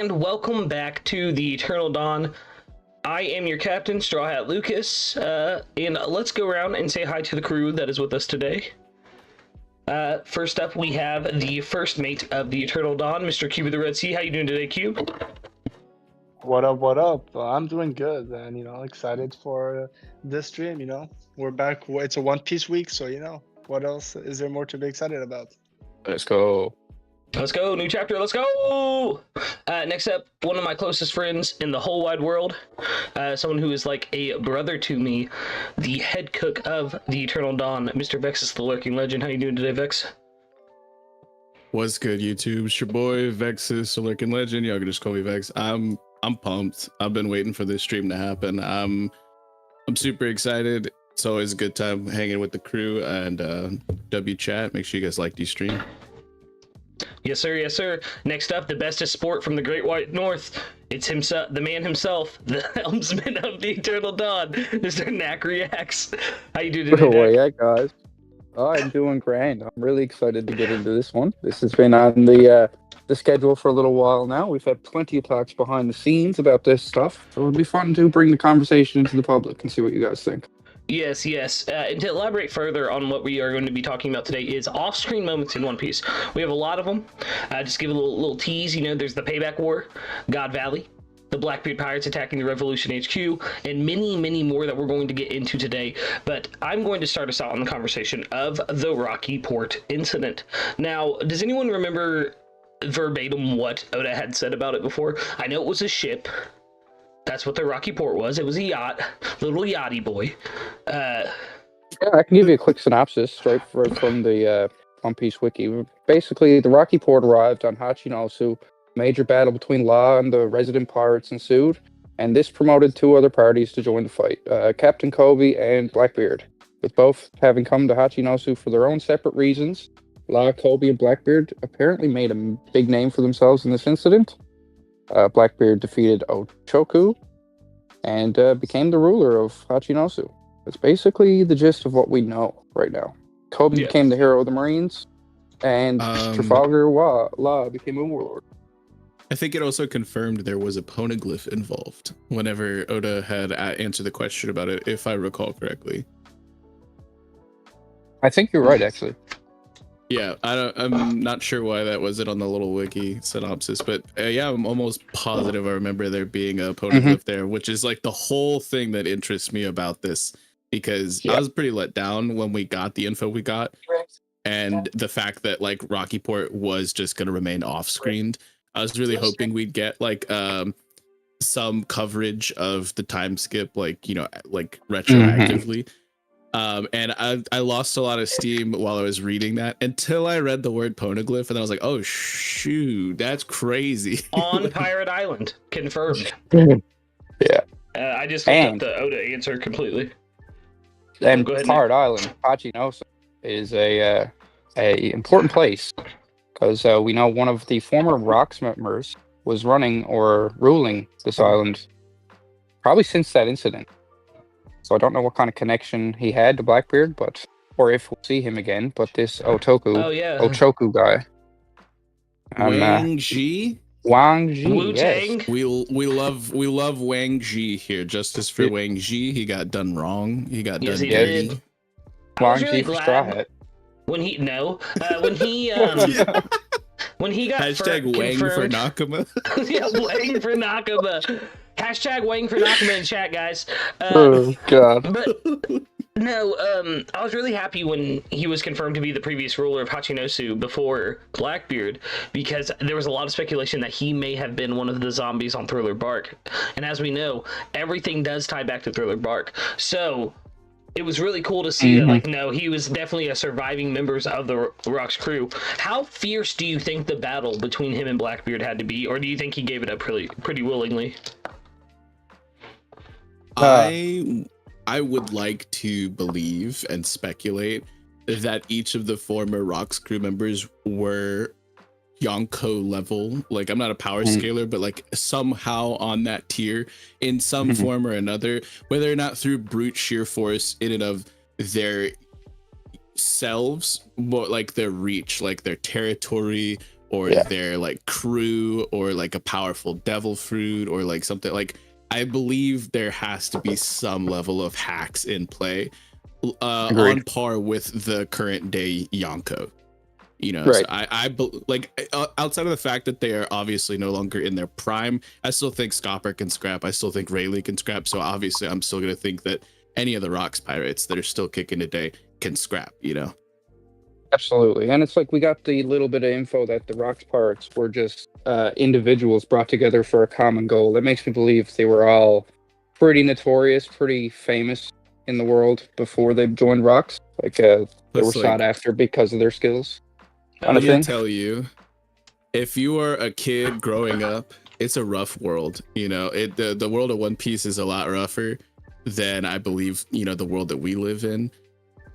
And welcome back to the Eternal Dawn. I am your captain, Straw Hat Lucas, and let's go around and say hi to the crew that is with us today. First up, we have the first mate of the Eternal Dawn, Mr. Cube of the Red Sea. How you doing today, Cube? What up, what up? I'm doing good, and excited for this stream. We're back. It's a One Piece week, so what else is there more to be excited about? Let's go. Let's go, new chapter, let's go! Next up, one of my closest friends in the whole wide world, someone who is like a brother to me, the head cook of the Eternal Dawn, Mr. Vexus the Lurking Legend. How you doing today, Vex? What's good, YouTube? It's your boy Vexus, the Lurking Legend. Y'all can just call me Vex. I'm pumped. I've been waiting for this stream to happen. I'm super excited. It's always a good time hanging with the crew and W chat. Make sure you guys like these stream. Yes, sir. Yes, sir. Next up, the bestest sport from the Great White North. It's himself, the man himself, the helmsman of the Eternal Dawn, Mr. Knack Reacts. How you doing today, Oh, Knack? yeah, guys. Oh, I'm doing grand. I'm really excited to get into this one. This has been on the schedule for a little while now. We've had plenty of talks behind the scenes about this stuff, so it'll be fun to bring the conversation into the public and see what you guys think. Yes, yes. And to elaborate further on what we are going to be talking about today is off-screen moments in One Piece. We have a lot of them. Just give a little tease. There's the Payback War, God Valley, the Blackbeard Pirates attacking the Revolution HQ, and many, many more that we're going to get into today. But I'm going to start us out on the conversation of the Rocky Port incident. Now, does anyone remember verbatim what Oda had said about it before? I know it was a ship. That's what the Rocky Port was. It was a yacht, little yachty boy. Yeah, I can give you a quick synopsis straight from the One Piece wiki. Basically, the Rocky Port arrived on Hachinosu. Major battle between Law and the resident pirates ensued, and this promoted two other parties to join the fight, Captain Kube and Blackbeard. With both having come to Hachinosu for their own separate reasons, Law, Kube, and Blackbeard apparently made a big name for themselves in this incident. Blackbeard defeated Ochoku and became the ruler of Hachinosu. That's basically the gist of what we know right now. Kube became the hero of the Marines, and Trafalgar Law became a warlord. I think it also confirmed there was a poneglyph involved whenever Oda had answered the question about it, if I recall correctly. I think you're right, actually. Yeah, I'm not sure why that wasn't on the little wiki synopsis, but yeah, I'm almost positive I remember there being a poneglyph there, which is like the whole thing that interests me about this, because I was pretty let down when we got the info we got, and the fact that like Rocky Port was just going to remain off-screened. I was really hoping we'd get like some coverage of the time skip, like retroactively. And I lost a lot of steam while I was reading that until I read the word poneglyph, and then I was like, oh shoot, that's crazy. On Pirate Island, confirmed. Yeah. I just looked up the Oda answer completely. And Go ahead, Pirate Island, Hachinosu, is a important place, because we know one of the former Rocks members was running or ruling this island probably since that incident. So I don't know what kind of connection he had to Blackbeard, or if we'll see him again. But this Ochoku guy, Wang Ji, yes. we love Wang Ji here. Justice for Wang Ji. He got done wrong. He got done dirty. Wang Ji for Straw Hat. When he got hashtag Wang for Nakama. Yeah, Wang for Nakama. Hashtag Wang for Nakama in chat, guys. Oh God. But no, I was really happy when he was confirmed to be the previous ruler of Hachinosu before Blackbeard, because there was a lot of speculation that he may have been one of the zombies on Thriller Bark. And as we know, everything does tie back to Thriller Bark. So it was really cool to see that, like, no, he was definitely a surviving member of the Rock's crew. How fierce do you think the battle between him and Blackbeard had to be, or do you think he gave it up pretty willingly? I would like to believe and speculate that each of the former Rocks crew members were Yonko level. Like, I'm not a power scaler, but like somehow on that tier in some form or another, whether or not through brute sheer force in and of their selves, but like their reach, like their territory, or Yeah. their like crew, or like a powerful devil fruit, or like something like. I believe there has to be some level of hacks in play, Agreed. on par with the current day Yonko. You know, Right. so outside of the fact that they are obviously no longer in their prime, I still think Scopper can scrap. I still think Rayleigh can scrap. So obviously, I'm still gonna think that any of the Rocks pirates that are still kicking today can scrap. You know. Absolutely. And it's like we got the little bit of info that the Rocks Pirates were just individuals brought together for a common goal. That makes me believe they were all pretty notorious, pretty famous in the world before they joined Rocks. Like they were Plus, sought after because of their skills. Kind I'm of gonna thing. tell you, if you are a kid growing up, it's a rough world. You know, the world of One Piece is a lot rougher than I believe, you know, the world that we live in.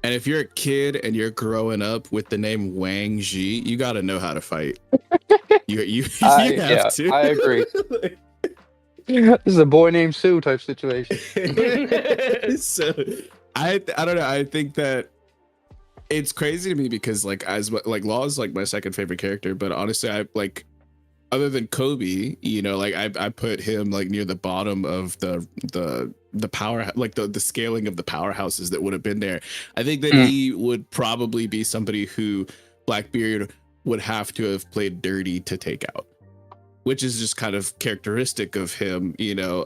And if you're a kid and you're growing up with the name Wang Ji, you got to know how to fight. You have to. I agree. This is a boy named Sue type situation. So I don't know. I think that it's crazy to me because like Law is like my second favorite character, but honestly, I like other than Kobe, you know, like I put him like near the bottom of the power, like the scaling of the powerhouses that would have been there. I think that he would probably be somebody who Blackbeard would have to have played dirty to take out, which is just kind of characteristic of him, you know.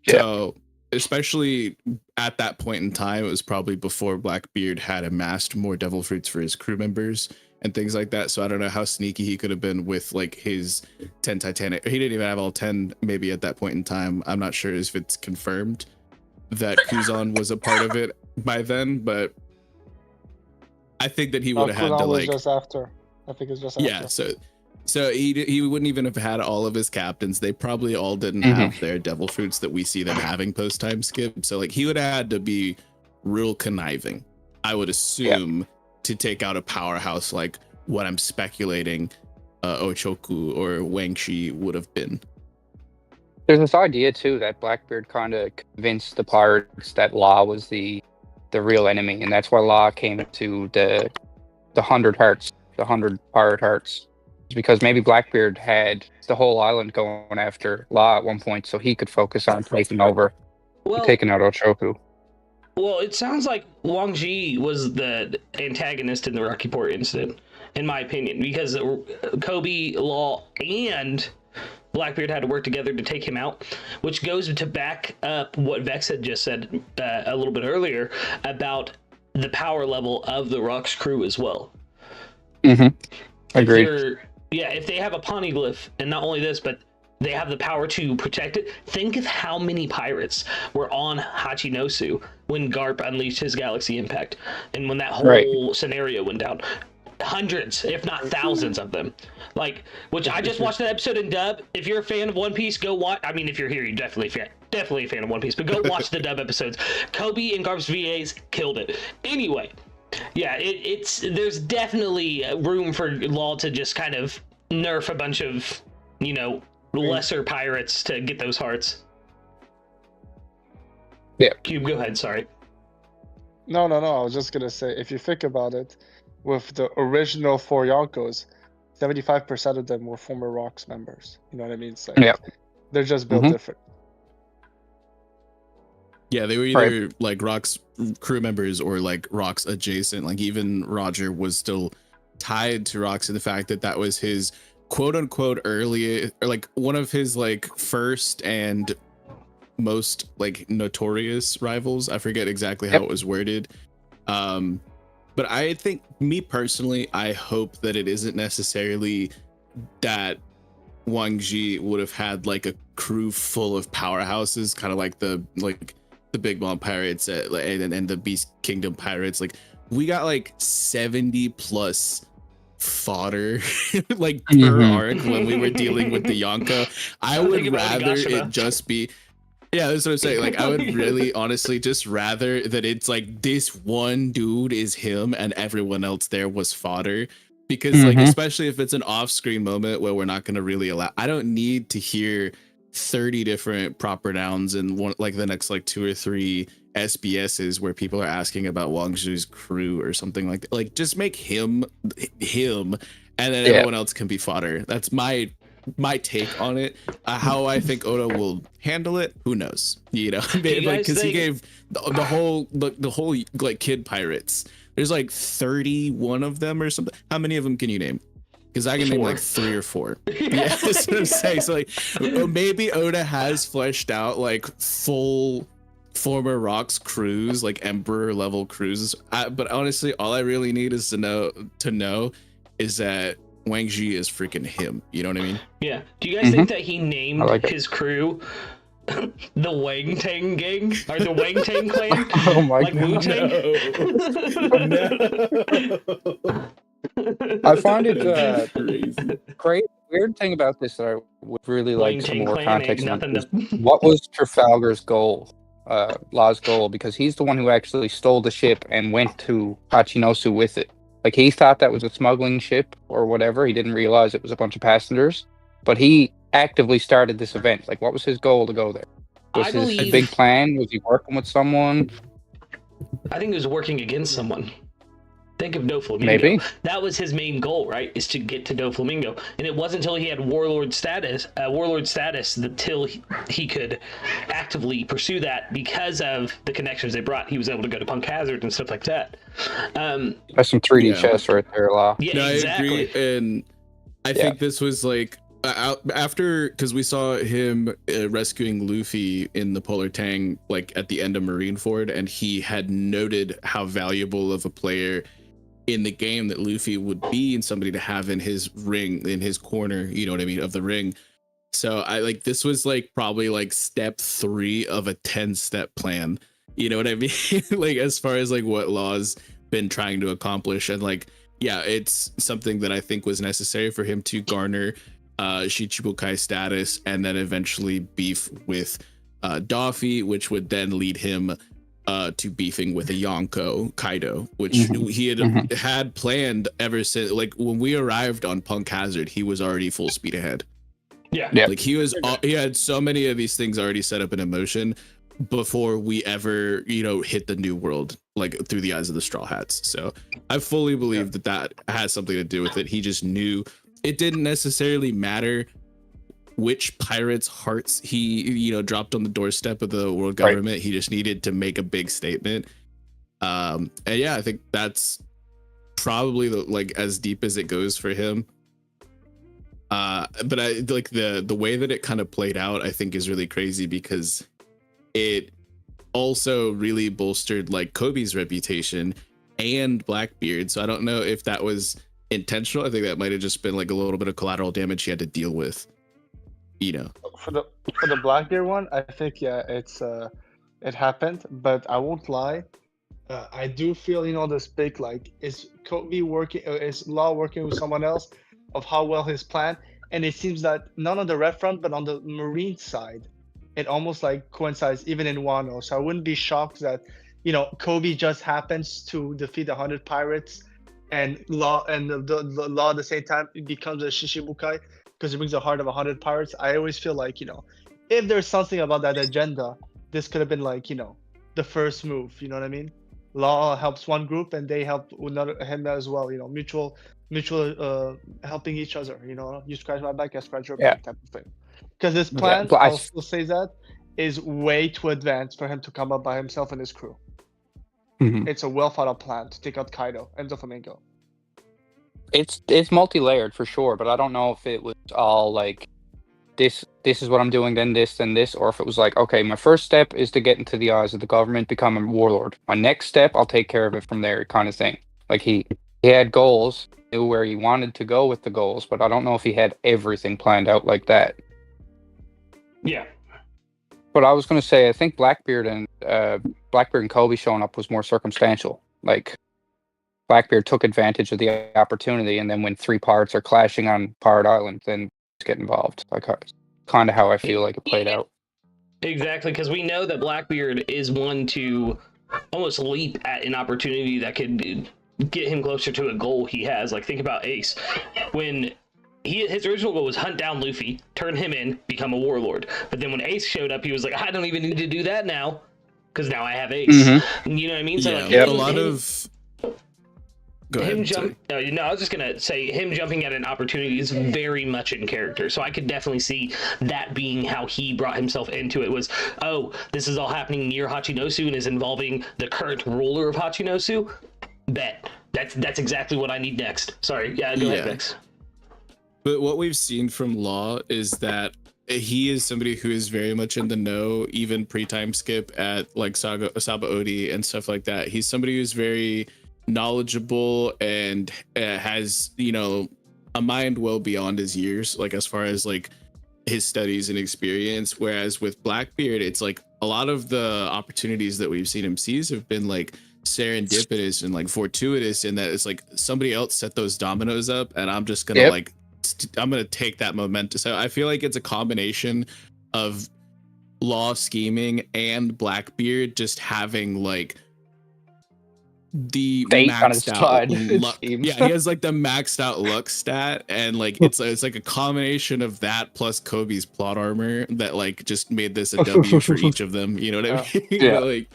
So especially at that point in time, it was probably before Blackbeard had amassed more devil fruits for his crew members and things like that. So I don't know how sneaky he could have been with like his 10 Titanic. He didn't even have all 10 maybe at that point in time. I'm not sure if it's confirmed that Kuzan was a part of it by then, but I think that he would have had to like just after. I think it's just after. Yeah, so he wouldn't even have had all of his captains. They probably all didn't have their devil fruits that we see them having post time skip. So like he would have had to be real conniving, I would assume, to take out a powerhouse like what I'm speculating Ochoku or Wang Shi would have been. There's this idea too that Blackbeard kind of convinced the pirates that Law was the real enemy, and that's why Law came to the 100 hearts, the 100 pirate hearts. It's because maybe Blackbeard had the whole island going after Law at one point, so he could focus on taking over, taking out Ochoku. Well, it sounds like Wang Ji was the antagonist in the Rocky Port incident, in my opinion, because Kobe, Law, and Blackbeard had to work together to take him out, which goes to back up what Vex had just said a little bit earlier about the power level of the Rock's crew as well. Agreed. If they have a poneglyph, and not only this, but they have the power to protect it. Think of how many pirates were on Hachinosu when Garp unleashed his galaxy impact, and when that whole scenario went down. Hundreds, if not thousands of them. Like, which I just watched that episode in dub. If you're a fan of One Piece, go watch. I mean, if you're here, you're definitely a fan of One Piece, but go watch the dub episodes. Kobe and Garp's VAs killed it. Anyway, yeah, there's definitely room for Law to just kind of nerf a bunch of, lesser pirates to get those hearts. Yeah. Cube, go ahead, sorry. No. I was just gonna say, if you think about it, with the original 4 Yonkos, 75% of them were former Rocks members. You know what I mean? It's like, they're just built different. Yeah, they were either like Rocks crew members or like Rocks adjacent. Like even Roger was still tied to Rocks in the fact that was his quote unquote early, or like one of his like first and most like notorious rivals. I forget exactly how it was worded. But I think, me personally, I hope that it isn't necessarily that Wang Ji would have had like a crew full of powerhouses, kind of like the Big Mom pirates and the Beast Kingdom pirates. Like we got like 70 plus fodder like per arc when we were dealing with the Yonko. I would rather it just be. Yeah, that's what I'm saying. Like, I would really honestly just rather that it's like this one dude is him and everyone else there was fodder. Because, like, especially if it's an off-screen moment where we're not going to really allow, I don't need to hear 30 different proper nouns in one, like the next like 2 or 3 SBSs where people are asking about Wang Zhu's crew or something like that. Like, just make him and then everyone else can be fodder. That's my take on it. How I think Oda will handle it, who knows? You know, because he gave the whole like kid pirates. There's like 31 of them or something. How many of them can you name? Because I can name like 3 or 4. Yeah, that's what I'm saying. So like maybe Oda has fleshed out like full former Rocks crews, like Emperor level crews. But honestly, all I really need is to know is that Wang Zhi is freaking him. You know what I mean? Yeah. Do you guys think that he named his crew the Wang Tang Gang or the Wang Tang Clan? Oh my like god! No. I find it great. Weird thing about this that I would really like some more context on is what was Trafalgar's goal, Law's goal, because he's the one who actually stole the ship and went to Hachinosu with it. Like, he thought that was a smuggling ship or whatever. He didn't realize it was a bunch of passengers, but he actively started this event. Like, what was his goal to go there? Was his big plan? Was he working with someone? I think he was working against someone. Think of Doflamingo. Maybe. That was his main goal, right? Is to get to Doflamingo. And it wasn't until he had warlord status until he could actively pursue that because of the connections they brought. He was able to go to Punk Hazard and stuff like that. That's some 3D chess right there, Law. Yeah, no, exactly. I agree. And I think this was like after, because we saw him rescuing Luffy in the Polar Tang, like at the end of Marineford, and he had noted how valuable of a player in the game that Luffy would be, and somebody to have in his ring, in his corner, you know what I mean, of the ring. So I like, this was like probably like step 3 of a 10-step plan, you know what I mean? Like, as far as like what Law's been trying to accomplish. And like, yeah, it's something that I think was necessary for him to garner Shichibukai status and then eventually beef with Daffy, which would then lead him to beefing with a Yonko Kaido, which he had planned ever since. Like, when we arrived on Punk Hazard, he was already full speed ahead. Yeah. Like, he had so many of these things already set up in motion before we ever, you know, hit the new world, like through the eyes of the Straw Hats. So I fully believe that has something to do with it. He just knew it didn't necessarily matter which pirates' hearts he, you know, dropped on the doorstep of the world government. He just needed to make a big statement. And yeah, I think that's probably like as deep as it goes for him. But I like the way that it kind of played out, I think is really crazy, because it also really bolstered like Kobe's reputation and Blackbeard. So I don't know if that was intentional. I think that might have just been like a little bit of collateral damage he had to deal with. You know, for the Blackbeard one, I think it happened, but I won't lie. I do feel, you know, this big, like, is Kobe working, is Law working with someone else, of how well his plan, and it seems that not on the red front, but on the marine side, it almost like coincides even in Wano. So I wouldn't be shocked that, you know, Kobe just happens to defeat 100 pirates, and Law and the Law at the same time becomes a Shishibukai, because it brings the heart of 100 pirates. I always feel like, you know, if there's something about that agenda, this could have been like, you know, the first move. You know what I mean? Law helps one group and they help him as well. You know, mutual helping each other. You know, you scratch my back, I scratch your back, type of thing. Because this plan, I'll still say that, is way too advanced for him to come up by himself and his crew. It's a well thought out plan to take out Kaido and Doflamingo. It's multi-layered for sure, but I don't know if it was all like this is what I'm doing, then this, or if it was like, okay, my first step is to get into the eyes of the government, become a warlord. My next step, I'll take care of it from there, kind of thing. Like, he had goals, knew where he wanted to go with the goals, but I don't know if he had everything planned out like that. Yeah. But I was going to say, I think Blackbeard and Kobe showing up was more circumstantial. Like, Blackbeard took advantage of the opportunity, and then when 3 pirates are clashing on Pirate Island, then get involved. Like, kind of how I feel like it played out. Exactly, because we know that Blackbeard is one to almost leap at an opportunity that could get him closer to a goal he has. Like, think about Ace. When his original goal was hunt down Luffy, turn him in, become a warlord. But then when Ace showed up, he was like, I don't even need to do that now, because now I have Ace. You know what I mean? So yeah, like, a lot of... Go ahead. I was just gonna say him jumping at an opportunity is very much in character. So I could definitely see that being how he brought himself into it. Was, oh, this is all happening near Hachinosu and is involving the current ruler of Hachinosu. Bet that's exactly what I need next. Sorry, go ahead, Vex. But what we've seen from Law is that he is somebody who is very much in the know, even pre-time skip at like Saba Odi and stuff like that. He's somebody who's very knowledgeable and has, you know, a mind well beyond his years, like as far as like his studies and experience. Whereas with Blackbeard, it's like a lot of the opportunities that we've seen him seize have been like serendipitous and like fortuitous, in that it's like somebody else set those dominoes up and I'm just gonna I'm gonna take that momentum. So I feel like it's a combination of Law scheming and Blackbeard just having like the maxed out luck. Yeah, he has like the maxed out luck stat, and like it's like a combination of that plus Kobe's plot armor that like just made this a W for each of them. You know what I mean?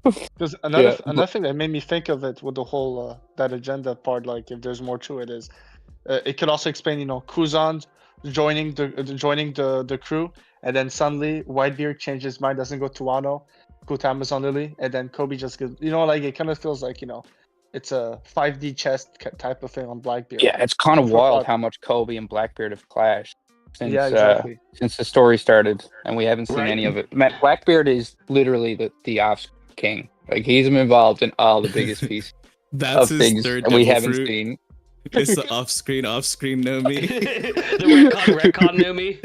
Because another thing that made me think of it with the whole that agenda part, like if there's more to it, is it could also explain, you know, Kuzan joining the crew, and then suddenly Whitebeard changes his mind, doesn't go to Wano, go to Amazon Lily, and then Kobe just goes, you know, like it kind of feels like, you know, it's a 5D chess type of thing on Blackbeard. Yeah, it's kind of wild how much Kobe and Blackbeard have clashed since since the story started, and we haven't seen any of it. Man, Blackbeard is literally the off king. Like he's involved in all the biggest pieces That's of his things third that we devil haven't fruit. seen. It's the off-screen Nomi. The retcon Nomi.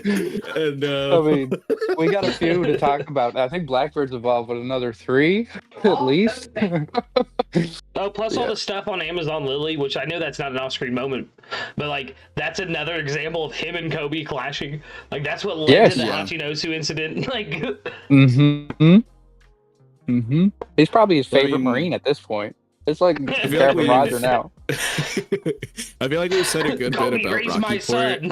And, I mean, we got a few to talk about. I think Blackbeard's involved with another 3, at least. Plus all the stuff on Amazon Lily, which I know that's not an off-screen moment, but like that's another example of him and Kobe clashing. Like that's what led to the Hachinosu incident. Like, He's probably his favorite Marine at this point. It's like Kevin Roger now. I feel like we said a good bit about Rocky Port,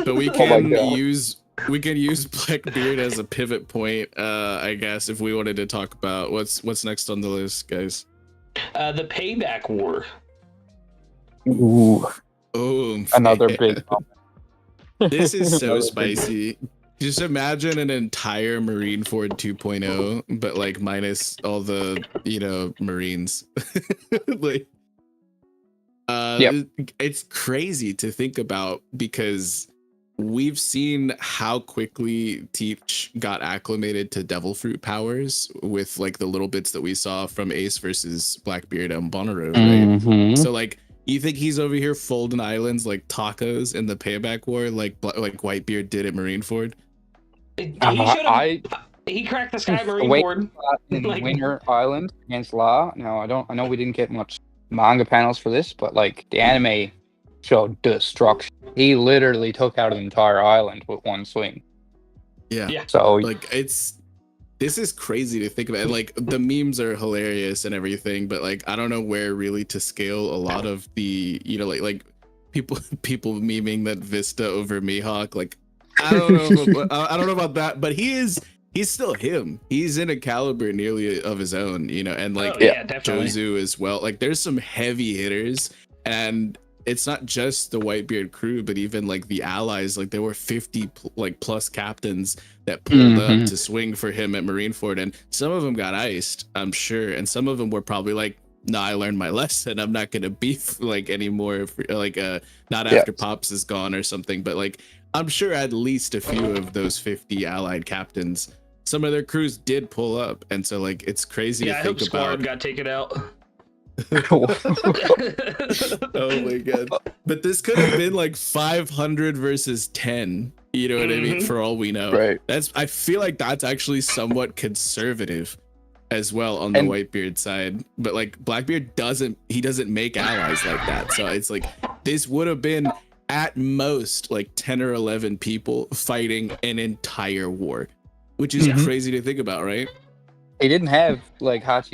but we can use Blackbeard as a pivot point, I guess, if we wanted to talk about what's next on the list, guys. The Payback War. Ooh. Oh, another big moment. This is so spicy. Just imagine an entire Marineford 2.0, but like minus all the, you know, Marines. Like, it's crazy to think about, because we've seen how quickly Teach got acclimated to devil fruit powers with like the little bits that we saw from Ace versus Blackbeard and Bonnaroo, right? So like, you think he's over here folding islands like tacos in the Payback War, like Whitebeard did at Marineford? He cracked the Sky Marineford in Winter Island against Law. Now I know we didn't get much manga panels for this, but like the anime showed destruction. He literally took out an entire island with one swing. Yeah. So like this is crazy to think about. And like the memes are hilarious and everything, but like I don't know where really to scale a lot of the, you know, like people memeing that Vista over Mihawk. Like I don't know about that, but he's still him. He's in a caliber nearly of his own, you know, and like Jozu as well. Like there's some heavy hitters, and it's not just the Whitebeard crew, but even like the allies. Like there were 50 plus captains that pulled up to swing for him at Marineford, and some of them got iced, I'm sure, and some of them were probably like, "No, I learned my lesson. I'm not gonna beef like anymore. Like not after Pops is gone or something." But like I'm sure at least a few of those 50 allied captains, some of their crews did pull up, and so like it's crazy to think about. Squad got taken out. Oh my god! But this could have been like 500 versus 10. You know what I mean? For all we know, right? I feel like that's actually somewhat conservative as well on the Whitebeard side. But like Blackbeard doesn't make allies like that. So it's like this would have been at most like 10 or 11 people fighting an entire war, which is crazy to think about, right? He didn't have like Hachi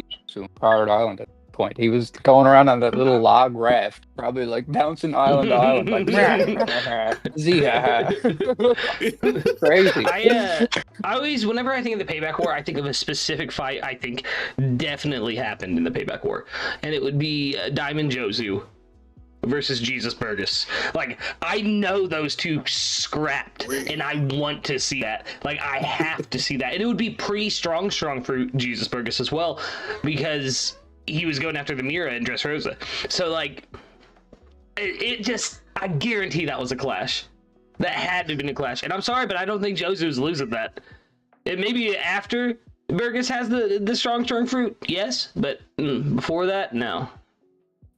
Pirate Island at the point. He was going around on that little log raft, probably like bouncing island to island, like crazy. I always, whenever I think of the Payback War, I think of a specific fight I think definitely happened in the Payback War, and it would be Diamond Jozu versus Jesus Burgess. Like, I know those two scrapped, and I want to see that. Like, I have to see that. And it would be pre-strong for Jesus Burgess as well, because he was going after the Mira and Dressrosa. So, like, it just, I guarantee that was a clash. That had to have been a clash. And I'm sorry, but I don't think Jozu's losing that. It maybe after Burgess has the strong fruit, yes, but before that, no.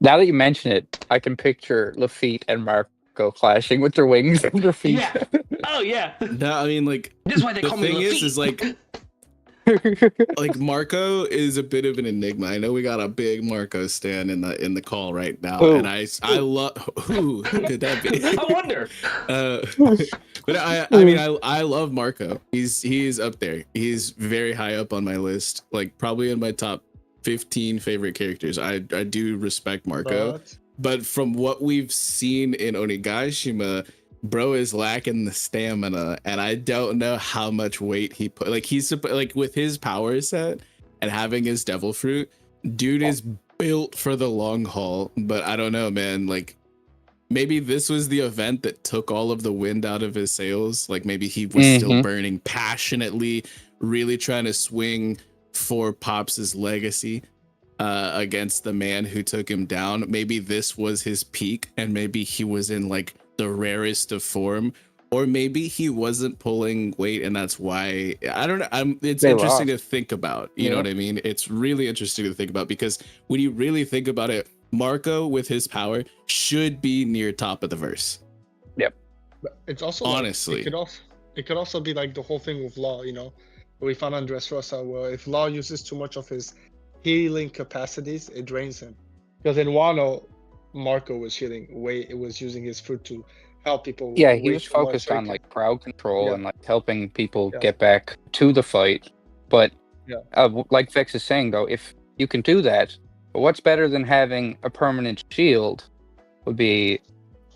Now that you mention it, I can picture Lafitte and Marco clashing with their wings and their feet. Yeah. Oh, yeah. No, I mean, like, That's why they call me Lafitte. is like Marco is a bit of an enigma. I know we got a big Marco stan in the call right now, and I love who could that be? I wonder. But I mean I love Marco. He's up there. He's very high up on my list. Like, probably in my top 15 favorite characters. I do respect Marco, but from what we've seen in Onigashima, bro is lacking the stamina, and I don't know how much weight he put. Like, he's like, with his power set and having his devil fruit, dude is built for the long haul. But I don't know, man. Like, maybe this was the event that took all of the wind out of his sails. Like, maybe he was still burning passionately, really trying to swing for Pops's legacy against the man who took him down. Maybe this was his peak, and maybe he was in like the rarest of form, or maybe he wasn't pulling weight, and that's why. I don't know. It's interesting to think about. You know what I mean? It's really interesting to think about, because when you really think about it, Marco with his power should be near top of the verse. Yep. But it's also honestly, like, it could also be like the whole thing with Law. You know, we found on Dressrosa, where if Law uses too much of his healing capacities, it drains him. Because in Wano, Marco was healing it was using his fruit to help people. Yeah, he was focused on like crowd control and like helping people get back to the fight. But like Vex is saying, though, if you can do that, what's better than having a permanent shield would be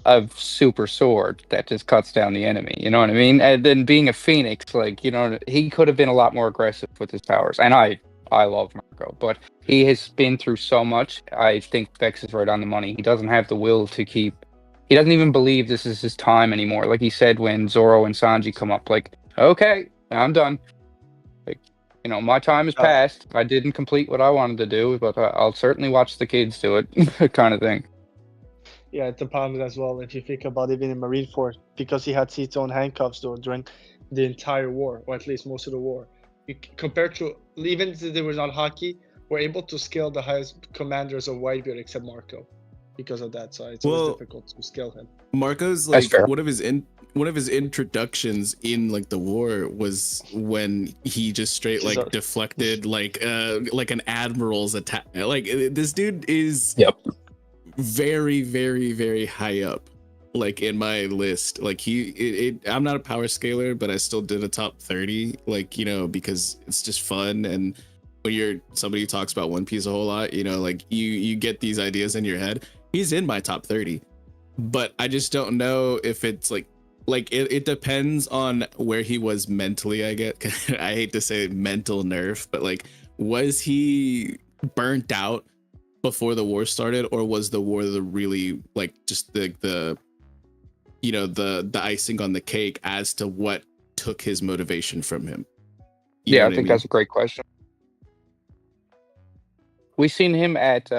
a super sword that just cuts down the enemy, you know what I mean? And then being a Phoenix, like, you know, he could have been a lot more aggressive with his powers. And I love Marco, but he has been through so much. I think Vex is right on the money. He doesn't have the will to keep... He doesn't even believe this is his time anymore. Like he said when Zoro and Sanji come up, like, okay, I'm done. Like, you know, my time has passed. I didn't complete what I wanted to do, but I'll certainly watch the kids do it, kind of thing. Yeah, it's a problem as well if you think about even in Marineford, because he had his own handcuffs though during the entire war, or at least most of the war. Compared to, even if they were not Haki, were able to scale the highest commanders of Whitebeard except Marco because of that. So it's always difficult to scale him. Marco's like one of his introductions in like the war was when he just straight like deflected like an admiral's attack. Like, this dude is very, very, very high up, like in my list. Like I'm not a power scaler, but I still did a top 30, like, you know, because it's just fun. And when you're somebody who talks about One Piece a whole lot, you know, like you get these ideas in your head. He's in my top 30, but I just don't know if it's like it depends on where he was mentally, I get. I hate to say mental nerf, but like, was he burnt out before the war started, or was the war the really like just the you know, the icing on the cake as to what took his motivation from him? I think that's a great question. We've seen him at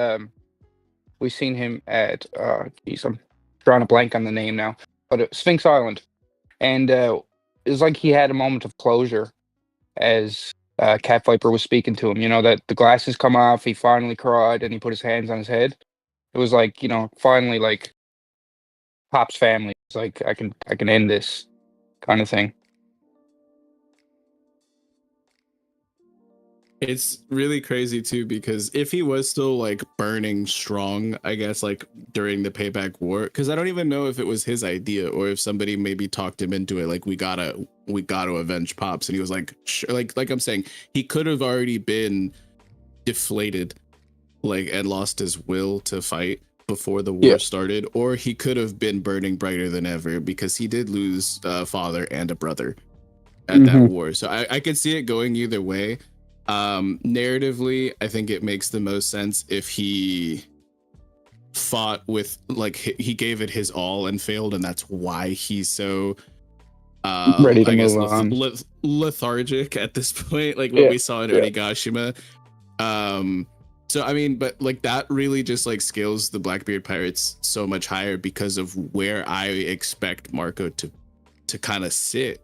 geez, I'm drawing a blank on the name now, but Sphinx Island, and it's like he had a moment of closure as Cat Viper was speaking to him. You know, that the glasses come off, he finally cried, and he put his hands on his head. It was like, you know, finally, like, Pop's family. It's like, I can end this kind of thing. It's really crazy too, because if he was still like burning strong, I guess, like during the Payback War, because I don't even know if it was his idea or if somebody maybe talked him into it, like, we gotta avenge Pops, and he was like, like I'm saying, he could have already been deflated like, and lost his will to fight before the war started, or he could have been burning brighter than ever because he did lose a father and a brother at that war. So I could see it going either way. Narratively, I think it makes the most sense if he fought with, like, he gave it his all and failed, and that's why he's so ready to move on. Lethargic at this point, like what we saw in Onigashima. So I mean, but like that really just like scales the Blackbeard pirates so much higher because of where I expect Marco to kind of sit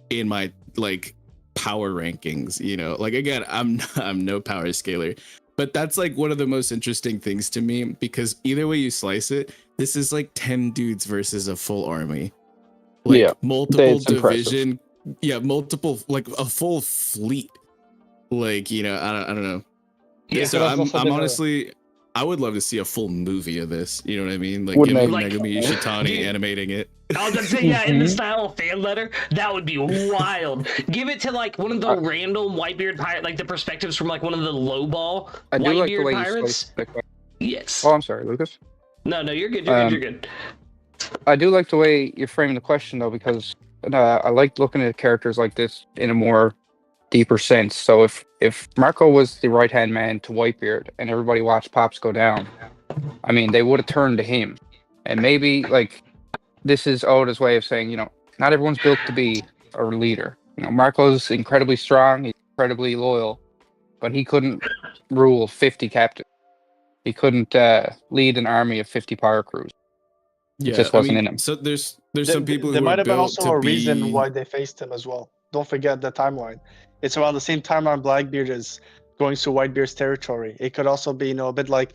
in my like power rankings, you know. Like again, I'm no power scaler, but that's like one of the most interesting things to me, because either way you slice it, this is like 10 dudes versus a full army. Like multiple division, multiple, like a full fleet. Like, you know, I don't know. Yeah, so I'm honestly, I would love to see a full movie of this. You know what I mean? Like, give me Megumi Ishitani animating it. I was gonna say, in the style of fan letter, that would be wild. Give it to like one of the random Whitebeard pirate, like the perspectives from like one of the lowball Whitebeard pirates. Yes. Oh, I'm sorry, Lucas. No, you're good. You're good. I do like the way you're framing the question though, because I like looking at characters like this in a more deeper sense. So if Marco was the right hand man to Whitebeard and everybody watched Pops go down, I mean, they would have turned to him. And maybe like this is Oda's way of saying, you know, not everyone's built to be a leader. You know, Marco's incredibly strong, he's incredibly loyal, but he couldn't rule 50 captains. He couldn't lead an army of 50 power crews. It just wasn't in him. So there's some people there who might have been built also a reason why they faced him as well. Don't forget the timeline. It's around the same timeline Blackbeard is going to Whitebeard's territory. It could also be, you know, a bit like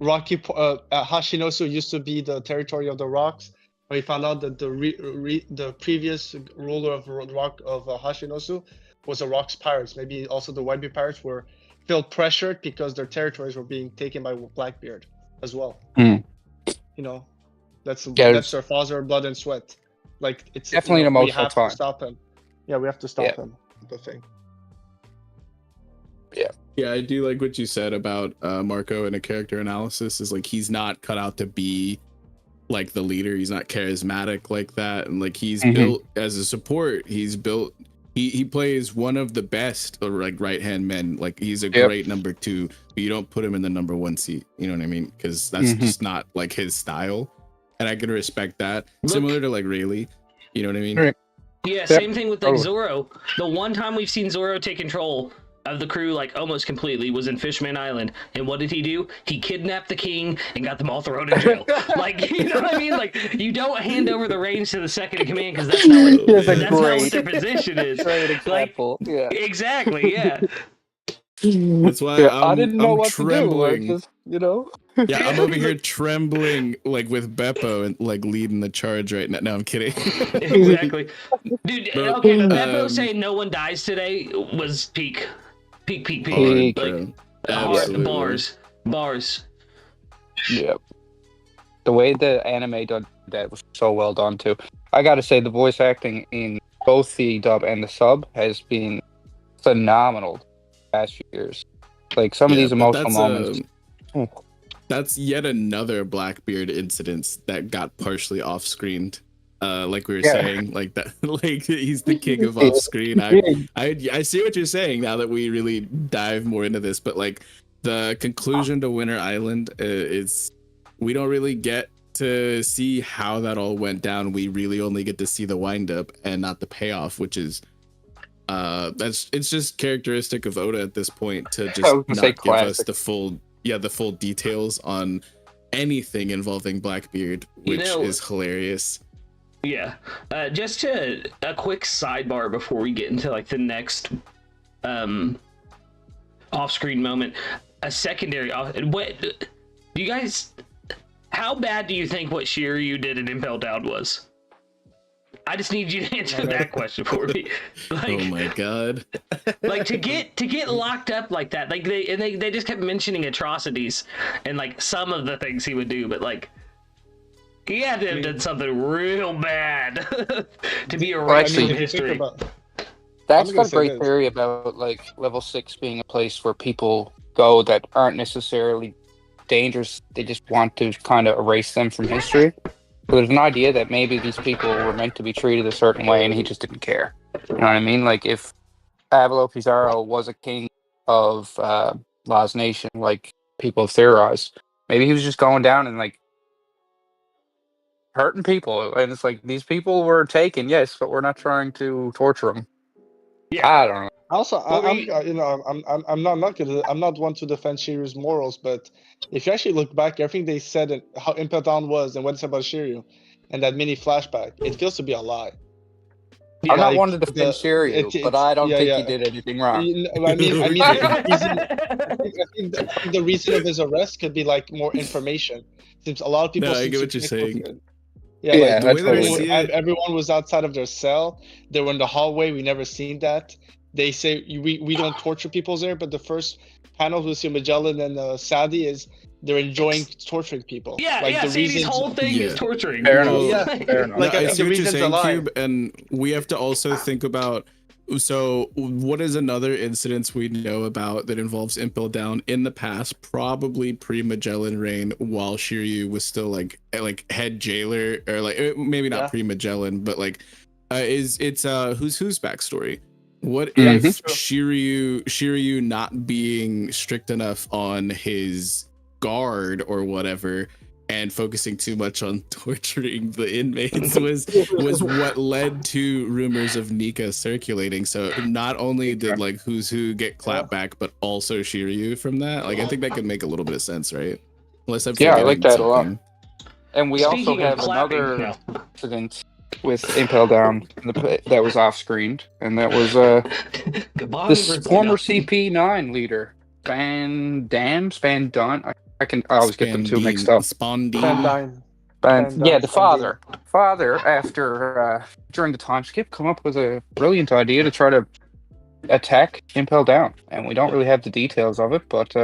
Hashinosu used to be the territory of the rocks. But he found out that the previous ruler of Hashinosu was the Rocks pirates. Maybe also the Whitebeard pirates felt pressured because their territories were being taken by Blackbeard as well. You know, that's their father blood and sweat. Like it's definitely an emotional time. We have to stop him. Yeah, we have to stop him. The thing. Yeah, I do like what you said about Marco in a character analysis. Is like he's not cut out to be like the leader. He's not charismatic like that, and like he's built as a support. He's built. He plays one of the best like right hand men. Like he's a great number 2, but you don't put him in the number 1 seat. You know what I mean? Because that's just not like his style, and I can respect that. Similar to like Rayleigh. You know what I mean? Yeah, same thing with like Zoro. The one time we've seen Zoro take control of the crew like almost completely was in Fishman Island, and what did he do? He kidnapped the king and got them all thrown in jail. Like, you know what I mean? Like, you don't hand over the reins to the second in command because that's not what their position is. Like, exactly, yeah. That's why I didn't know what trembling. to do. Just, you know. Yeah, I'm over here trembling like with Beppo and like leading the charge right now. No, I'm kidding. Exactly, dude. Okay, but Beppo saying no one dies today was peak. Like bars. Yep. The way the anime done that was so well done too. I gotta say the voice acting in both the dub and the sub has been phenomenal the past few years. Like some of these emotional moments. That's yet another Blackbeard incident that got partially off-screened. Like we were saying, like that, like he's the king of off-screen. I see what you're saying now that we really dive more into this, but like the conclusion to Winter Island is we don't really get to see how that all went down. We really only get to see the wind-up and not the payoff, which is it's just characteristic of Oda at this point to just not give us the full details on anything involving Blackbeard, which is hilarious. Yeah, just a quick sidebar before we get into like the next off-screen moment. A secondary. What do you guys? How bad do you think what Shiryu did in Impel Down was? I just need you to answer that question for me. Like, oh my god! Like to get locked up like that. Like they just kept mentioning atrocities and like some of the things he would do, but like. He had to have done something real bad to be erased from history. That's got a great theory about like level 6 being a place where people go that aren't necessarily dangerous. They just want to kind of erase them from history. So there's an idea that maybe these people were meant to be treated a certain way, and he just didn't care. You know what I mean? Like if Avalo Pizarro was a king of La's Nation, like people have theorized, maybe he was just going down and like hurting people, and it's like these people were taken, yes, but we're not trying to torture them. Yeah, I don't know. Also, I'm not one to defend Shiryu's morals, but if you actually look back, everything they said and how Impel Down was and what it's about Shiryu, and that mini flashback, it feels to be a lie. Yeah, I'm not one to defend Shiryu, but I don't think he did anything wrong. I mean, the reason of his arrest could be like more information. Since a lot of people. No, I get what you're saying. Everyone was outside of their cell. They were in the hallway. We never seen that. They say we don't torture people there, but the first panels we see Magellan and Sadie is they're enjoying torturing people. Yeah, like Sadie's whole thing is torturing. Fair enough. Fair enough. Like, I see what you're saying, Cube, and we have to also think about. So, what is another incident we know about that involves Impel Down in the past, probably pre-Magellan reign, while Shiryu was still like head jailer, or like maybe not pre-Magellan, but like who's backstory? What if Shiryu not being strict enough on his guard or whatever, and focusing too much on torturing the inmates was what led to rumors of Nika circulating. So not only did like Who's Who get clapped back, but also Shiryu from that. Like I think that could make a little bit of sense, right? Unless I like that a lot. And we also have another incident with Impel Down that was off screened, and that was this former CP9 leader, Van Dun. I always get them two mixed up. Spandine. Yeah, the father. Father, after during the time skip, come up with a brilliant idea to try to attack Impel Down, and we don't really have the details of it, but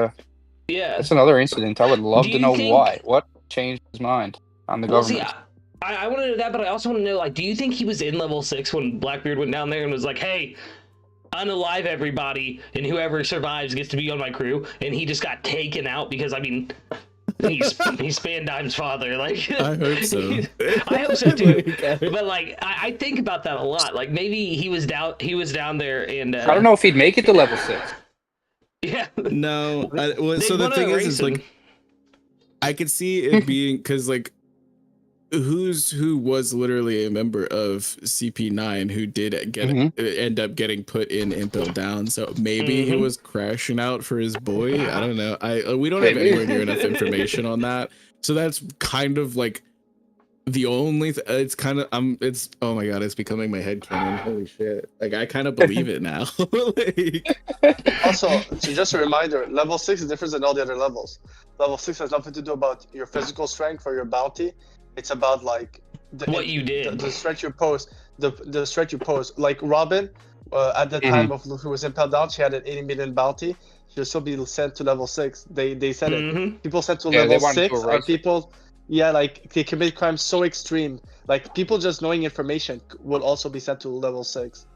it's another incident. I would love to know why. What changed his mind on the government? See, I want to know that, but I also want to know, like, do you think he was in level 6 when Blackbeard went down there and was like, hey, unalive everybody, and whoever survives gets to be on my crew, and he just got taken out because, I mean, he's Spandime's father. Like, I hope so. I hope so too. But like, I think about that a lot. Like, maybe he was down there, and I don't know if he'd make it to level 6. Yeah. No. So the thing is like, I could see it being because like. Who was literally a member of CP9 who did end up getting put in Impel Down, so maybe he was crashing out for his boy. I don't know. We don't have anywhere near enough information on that, so that's kind of like the only. It's kind of It's oh my god, it's becoming my headcanon. Holy shit! Like I kind of believe it now. Also, so just a reminder: level 6 is different than all the other levels. Level 6 has nothing to do about your physical strength or your bounty. It's about like what you did, the threat you pose, the threat you pose. Like Robin, at the time of who was Impel Down, she had an 80 million bounty. She'll still be sent to level 6. They said it. People sent to level 6 are people. Yeah, like they commit crimes so extreme. Like people just knowing information will also be sent to level 6.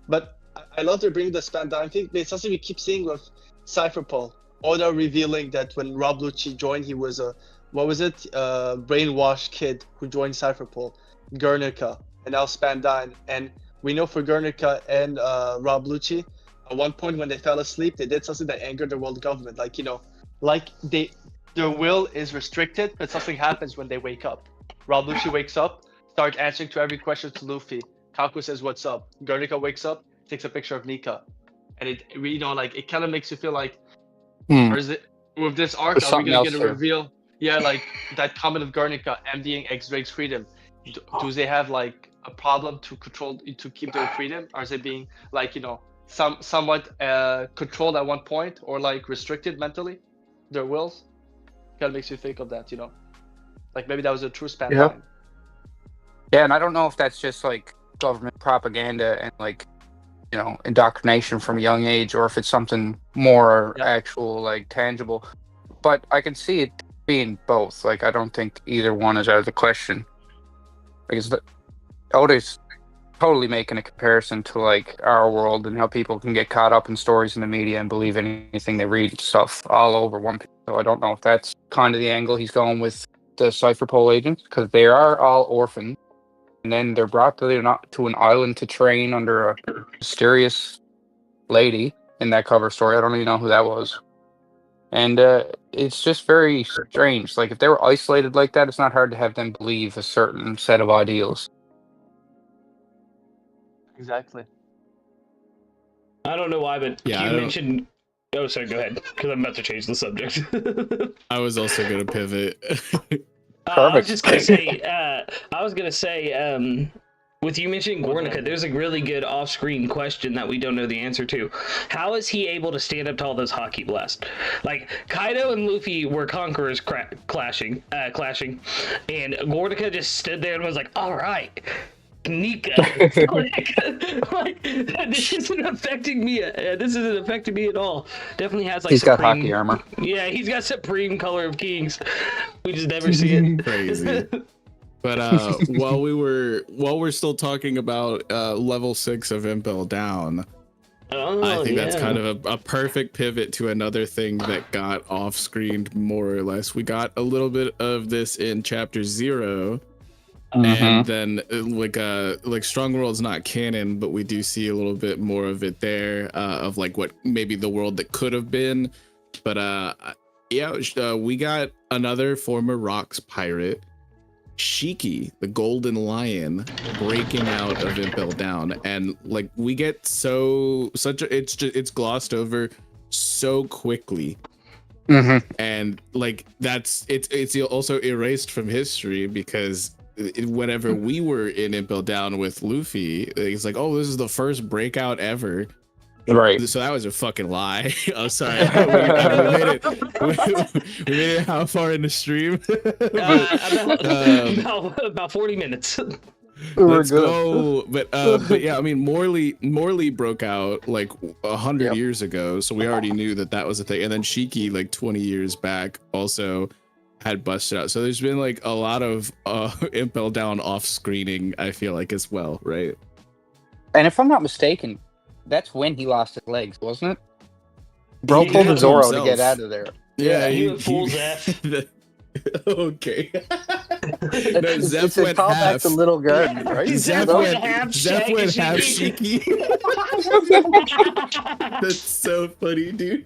But I love to bring the Spandime thing. It's something we keep seeing with Cipher Pol. Oda revealing that when Rob Lucci joined, he was a brainwashed kid who joined Cipher Pol, Guernica, and now Spandine. And we know for Guernica and Rob Lucci, at one point when they fell asleep, they did something that angered the world government. Like, you know, like their will is restricted, but something happens when they wake up. Rob Lucci wakes up, starts answering to every question to Luffy. Kaku says, "What's up?" Guernica wakes up, takes a picture of Nika, and it kind of makes you feel like, or is it with this arc? Are we gonna get a reveal? Yeah, like that comment of Guernica emptying X-Drake's freedom. Do they have like a problem to keep their freedom? Are they being like, you know, somewhat controlled at one point, or like restricted mentally, their wills? Kind of makes you think of that, you know, like maybe that was a true span. Yeah, and I don't know if that's just like government propaganda and like, you know, indoctrination from a young age, or if it's something more actual, like tangible. But I can see it being both. Like I don't think either one is out of the question, because Oda's totally making a comparison to like our world and how people can get caught up in stories in the media and believe anything they read and stuff all over One Piece. So I don't know if that's kind of the angle he's going with the Cipher Pol agents, because they are all orphans, and then they're brought to an island to train under a mysterious lady in that cover story. I don't even know who that was. And it's just very strange. Like, if they were isolated like that, it's not hard to have them believe a certain set of ideals. Exactly. I don't know why, but Yeah, you mentioned... Oh, sorry, go ahead, because I'm about to change the subject. I was also going to pivot. I was just going to say, with you mentioning Gornica, there's a really good off-screen question that we don't know the answer to. How is he able to stand up to all those Haki blasts? Like, Kaido and Luffy were conquerors clashing, and Gornica just stood there and was like, all right, Nika. like, this isn't affecting me. This isn't affecting me at all. Definitely has like. He's got supreme, Haki armor. Yeah, he's got supreme color of kings. We just never see it. Crazy. But while we're still talking about level 6 of Impel Down, I think that's kind of a perfect pivot to another thing that got off-screened more or less. We got a little bit of this in chapter 0. And then like Strong World's not canon, but we do see a little bit more of it there, of like what maybe the world that could have been. But we got another former Rocks pirate, Shiki, the Golden Lion, breaking out of Impel Down, and like we get it's glossed over so quickly. And like it's also erased from history, because whenever we were in Impel Down with Luffy, it's like, oh, this is the first breakout ever. Right. So that was a fucking lie. I'm sorry. we made it how far in the stream? About 40 minutes. Let's go. But yeah, I mean, Morley broke out like 100 years ago, so we already knew that was a thing. And then Shiki, like 20 years back, also had busted out. So there's been like a lot of Impel Down off screening, I feel like, as well, right? And if I'm not mistaken, that's when he lost his legs, wasn't it? Bro pulled the Zoro to get out of there. Yeah, he went full Zeph. Okay. No, Zeph went half. The little garden, right? Zeph went half Shiki. That's so funny, dude.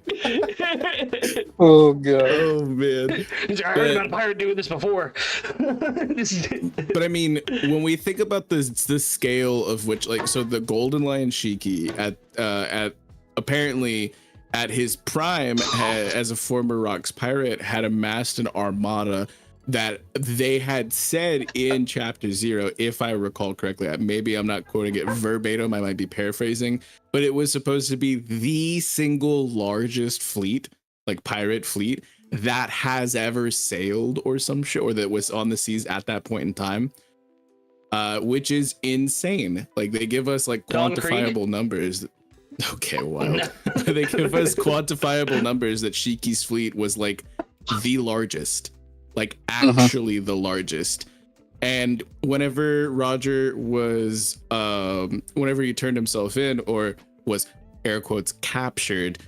Oh god. Oh man. I heard about a pirate doing this before. But I mean, when we think about the scale of which, like, so the Golden Lion Shiki at apparently at his prime as a former Rocks pirate had amassed an armada that they had said in chapter 0, if I recall correctly. Maybe I'm not quoting it verbatim, I might be paraphrasing, but it was supposed to be the single largest fleet, like pirate fleet, that has ever sailed or some shit, or that was on the seas at that point in time, which is insane. Like, they give us like quantifiable numbers. Okay, wild. They give us quantifiable numbers that Shiki's fleet was like the largest, like actually the largest. And whenever Roger was, whenever he turned himself in or was air quotes captured,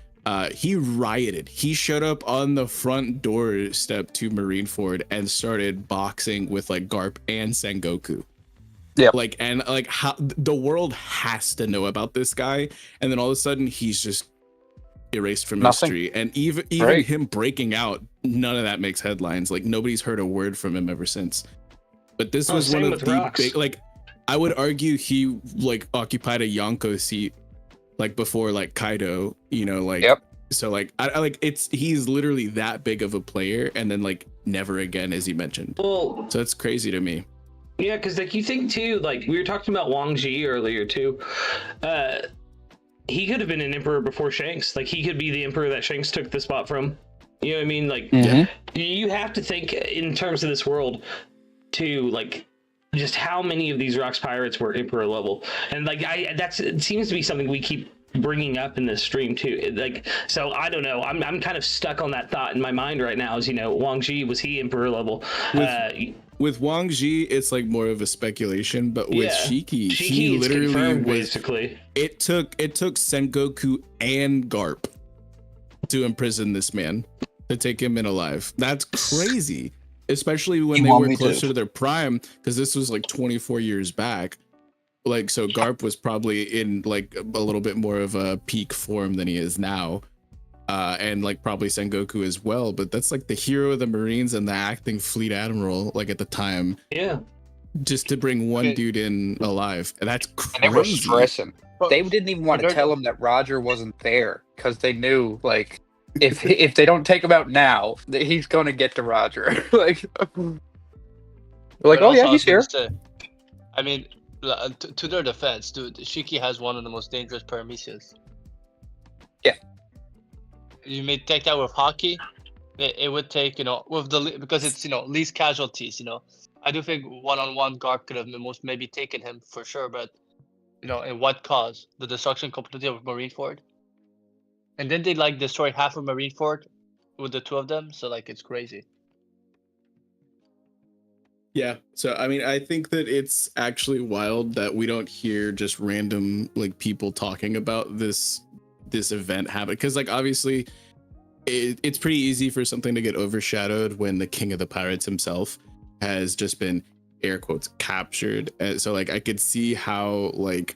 he rioted. He showed up on the front doorstep to Marineford and started boxing with like Garp and Sengoku. Yeah, like, and like how the world has to know about this guy, and then all of a sudden he's just erased from history. And even him breaking out, none of that makes headlines. Like, nobody's heard a word from him ever since. But this was one of the big, like, I would argue he like occupied a Yonko seat like before like Kaido, you know, like so like I like he's literally that big of a player, and then like never again, as he mentioned. Well, so it's crazy to me. Yeah, because like you think too, like we were talking about Wang Ji earlier too. He could have been an emperor before Shanks. Like, he could be the emperor that Shanks took the spot from. You know what I mean? Like, you have to think in terms of this world to like just how many of these Rocks pirates were emperor level, and like it seems to be something we keep bringing up in this stream too. Like, so I don't know. I'm kind of stuck on that thought in my mind right now. Is, you know, Wang Ji, was he emperor level? with Wang Ji, it's like more of a speculation, but with Shiki, he is literally confirmed, was. Basically, it took Sengoku and Garp to imprison this man, to take him in alive. That's crazy, especially when they were closer to their prime, because this was like 24 years back. Like, so Garp was probably in like a little bit more of a peak form than he is now. And like probably Sengoku as well, but that's like the hero of the Marines and the acting fleet admiral, like at the time. Yeah. Just to bring one dude in alive. That's crazy. And they were stressing. They didn't even want to tell him that Roger wasn't there, because they knew, like, if they don't take him out now, he's going to get to Roger. Like, oh yeah, he's here. I mean, to their defense, dude, Shiki has one of the most dangerous paramecias. Yeah. You may take that with Haki. It would take, with because it's, least casualties, I do think one-on-one Garp could have maybe taken him for sure, but, in what cause? The destruction completely of Marineford? And then they, like, destroy half of Marineford with the two of them, so, like, it's crazy. Yeah, so I mean, I think that it's actually wild that we don't hear just random like people talking about this event happen, because like obviously it's pretty easy for something to get overshadowed when the king of the pirates himself has just been air quotes captured. And so like I could see how like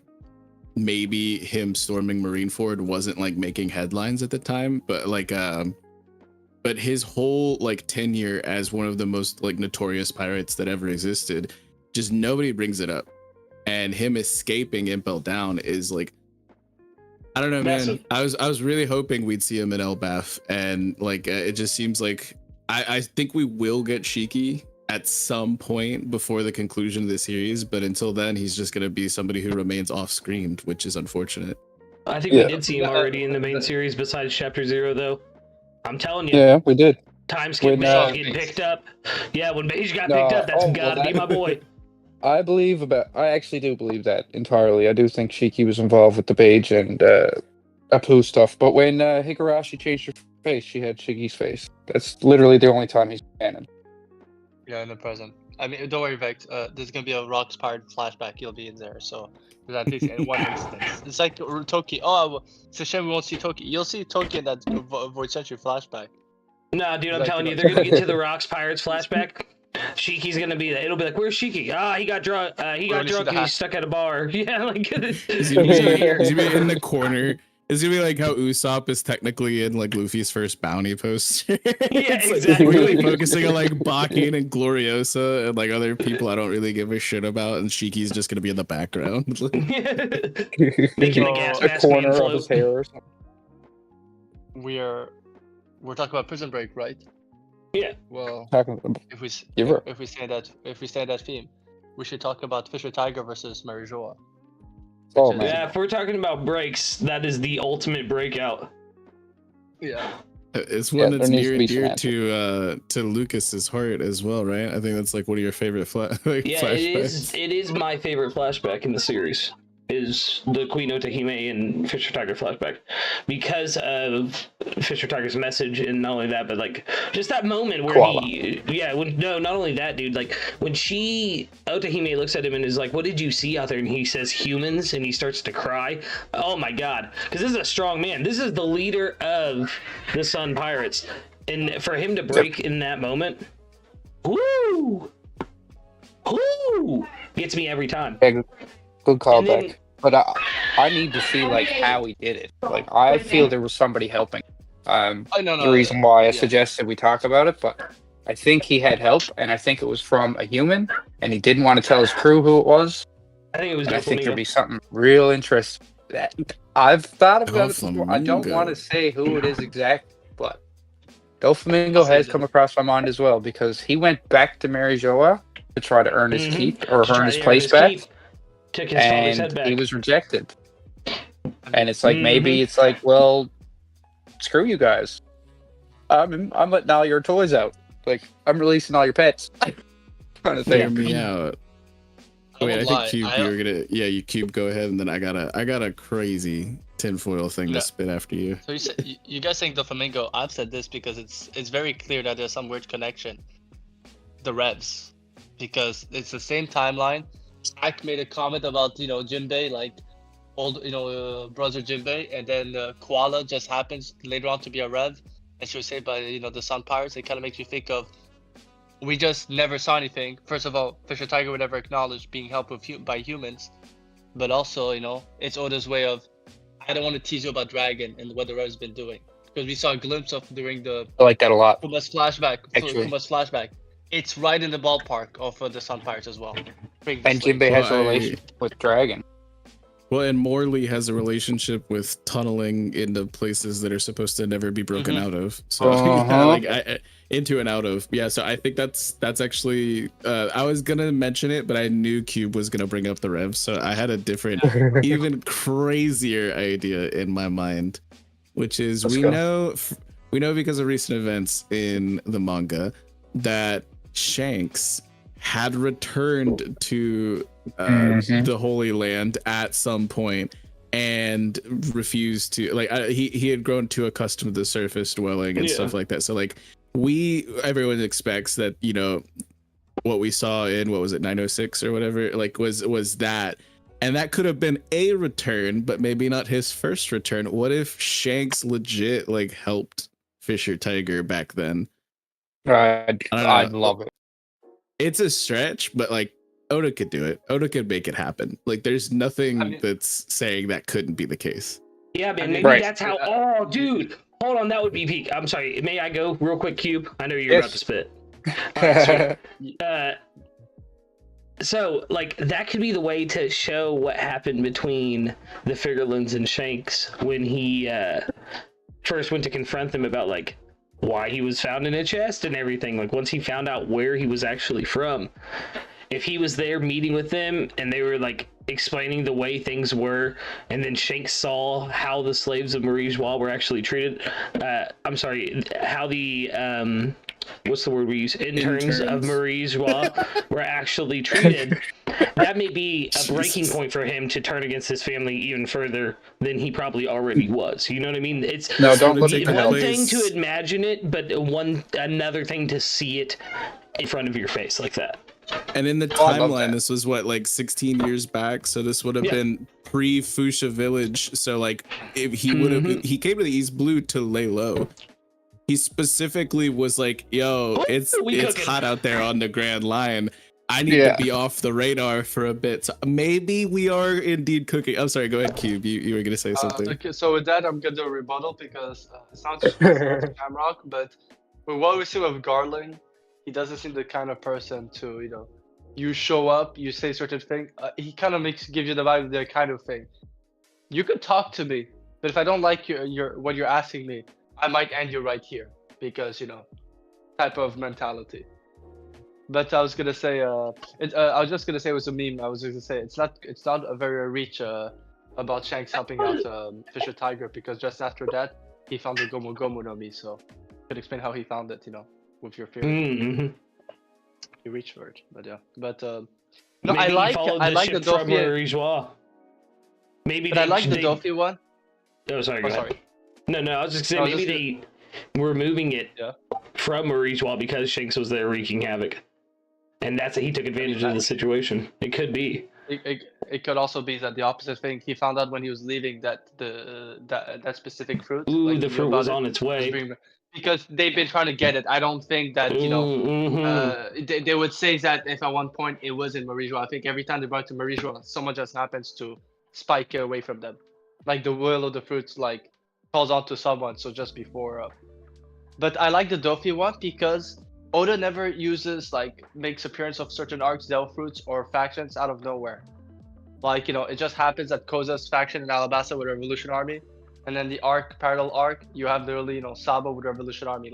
maybe him storming Marineford wasn't like making headlines at the time, but like but his whole like tenure as one of the most like notorious pirates that ever existed, just nobody brings it up. And him escaping Impel Down is like, I don't know, man. I was really hoping we'd see him in Elbaf, and like it just seems like I think we will get Shiki at some point before the conclusion of the series, but until then, he's just gonna be somebody who remains off screen, which is unfortunate. I think we did see him already in the main series besides Chapter 0, though. I'm telling you. Yeah, we did. Time skip Beige getting picked up. Yeah, when Beige got picked up, that's gotta be my boy. I actually do believe that entirely. I do think Shiki was involved with the Beige and Apu stuff. But when Higurashi changed her face, she had Shiki's face. That's literally the only time he's canon. Yeah, in the present. I mean, don't worry, Vex. There's gonna be a Rocks Pirate flashback. You'll be in there, so there's at least in one instance. It's like Toki. Oh, it's a shame we won't see Toki. You'll see Toki in that Void Century flashback. Nah, dude, I'm telling you, they're gonna get to the Rocks Pirates flashback. Shiki's gonna be there. It'll be like, where's Shiki? He got drunk. He got drunk and he's stuck at a bar. Yeah, like is he in the corner? Is it gonna be like how Usopp is technically in like Luffy's first bounty poster? Yeah, it's exactly. Like really focusing on like Bakin and Gloriosa and like other people I don't really give a shit about, and Shiki's just gonna be in the background. Making the gas mask corner man of his hair or something. We're talking about Prison Break, right? Yeah. Well, if we stay that theme, we should talk about Fisher Tiger versus Marijoa. Oh man. Yeah, if we're talking about breaks, that is the ultimate breakout. Yeah. It's one that's near and dear to Lucas's heart as well, right? I think that's like one of your favorite flashbacks. It is my favorite flashback in the series. Is the Queen Otahime and Fisher Tiger flashback, because of Fisher Tiger's message, and not only that, but like just that moment where not only that, dude, like when Otahime looks at him and is like, what did you see out there? And he says humans, and he starts to cry. Oh my god, because this is a strong man. This is the leader of the Sun Pirates, and for him to break in that moment, woo, gets me every time. Good callback. But I need to see like how he did it. Like I feel there was somebody helping. The reason why I suggested we talk about it, but I think he had help, and I think it was from a human, and he didn't want to tell his crew who it was. I think it was. I think there'd be something real interesting. I've thought about it before. I don't want to say who it is exactly, but Doflamingo has come across my mind as well, because he went back to Marijoa to try to earn his keep or earn his place back. Took his father's head back. He was rejected. And it's like, maybe it's like, well, screw you guys. I'm letting all your toys out. Like, I'm releasing all your pets. Trying to figure me out. Wait, I think Cube, you were gonna, you Cube, go ahead, and then I got a crazy tinfoil thing to spit after you. So you guys think Doflamingo? I've said this because it's very clear that there's some weird connection. The Revs. because it's the same timeline. Jack made a comment about Jimbe, like old brother Jimbe, and then Koala just happens later on to be a Rev, and she was saved by the Sun Pirates. It kind of makes you think of, we just never saw anything. First of all, Fisher Tiger would never acknowledge being helped by humans, but also it's Oda's way of, I don't want to tease you about Dragon and what the Rev's been doing, because we saw a glimpse of during the I like that a lot. Kuma's flashback. Actually. Kuma's flashback. It's right in the ballpark of the Sun Pirates as well. And Jimbe has a relationship with Dragon. Well, and Morley has a relationship with tunneling into places that are supposed to never be broken out of. So into and out of. Yeah, so I think that's actually I was gonna mention it, but I knew Cube was gonna bring up the Rev, so I had a different, even crazier idea in my mind, which is we know because of recent events in the manga that Shanks had returned to the Holy Land at some point and refused to, like, he had grown too accustomed to the surface dwelling and stuff like that. So like everyone expects that what we saw in, what was it, 906 or whatever, like was that, and that could have been a return, but maybe not his first return. What if Shanks legit like helped Fisher Tiger back then? I'd love it. It's a stretch, but like Oda could do it. Oda could make it happen. Like there's nothing that's saying that couldn't be the case. Yeah, man. Maybe that's how. Oh, dude, hold on. That would be peak. I'm sorry. May I go real quick, Cube? I know you're about to spit. Right, so like that could be the way to show what happened between the Figurlins and Shanks when he first went to confront them about like why he was found in a chest and everything. Like once he found out where he was actually from, if he was there meeting with them and they were like explaining the way things were, and then Shanks saw how the slaves of Marie-Joie were actually treated. I'm sorry, how the what's the word we use? Interns of Marie-Joie were actually treated. That may be a breaking point for him to turn against his family even further than he probably already was. You know what I mean? It's one thing to imagine it, but another thing to see it in front of your face like that. And in the timeline, this was what, like 16 years back, so this would have been pre-Fuchsia Village. So like if he would have he came to the East Blue to lay low. He specifically was like, yo, it's hot out there on the Grand Line. I need to be off the radar for a bit. So maybe we are indeed cooking. I'm sorry, go ahead, Cube. You were gonna say something. Okay, so with that, I'm gonna do a rebuttal because it's not just Shamrock, but with what we see with Garland, he doesn't seem the kind of person to, you show up, you say certain thing. He kind of gives you the vibe of the kind of thing. You could talk to me, but if I don't like what you're asking me, I might end you right here because type of mentality. But I was gonna say, I was just gonna say it was a meme. I was just gonna say it's not a very reach about Shanks helping out Fisher Tiger, because just after that he found the Gomu Gomu no Mi. So could explain how he found it, with your theory. You reach for it, but yeah. But I like the Dofi. Maybe but I like the Dofi one. Oh, sorry. Go ahead. No. I was just saying maybe they were moving it from Marie-Joie because Shanks was there wreaking havoc, and he took advantage of the situation. It could be. It could also be that the opposite thing. He found out when he was leaving that that specific fruit. The fruit was on its way. Because they've been trying to get it. I don't think that they would say that if at one point it was in Marie-Joie. I think every time they brought it to Marie-Joie, someone just happens to spike it away from them, like the will of the fruits falls onto someone. So just before. But I like the Dofi one because Oda never makes appearance of certain arcs, Del fruits, or factions out of nowhere. It just happens that Koza's faction in Alabasta with Revolution Army. And then the parallel arc, you have literally, Sabo with Revolution Army.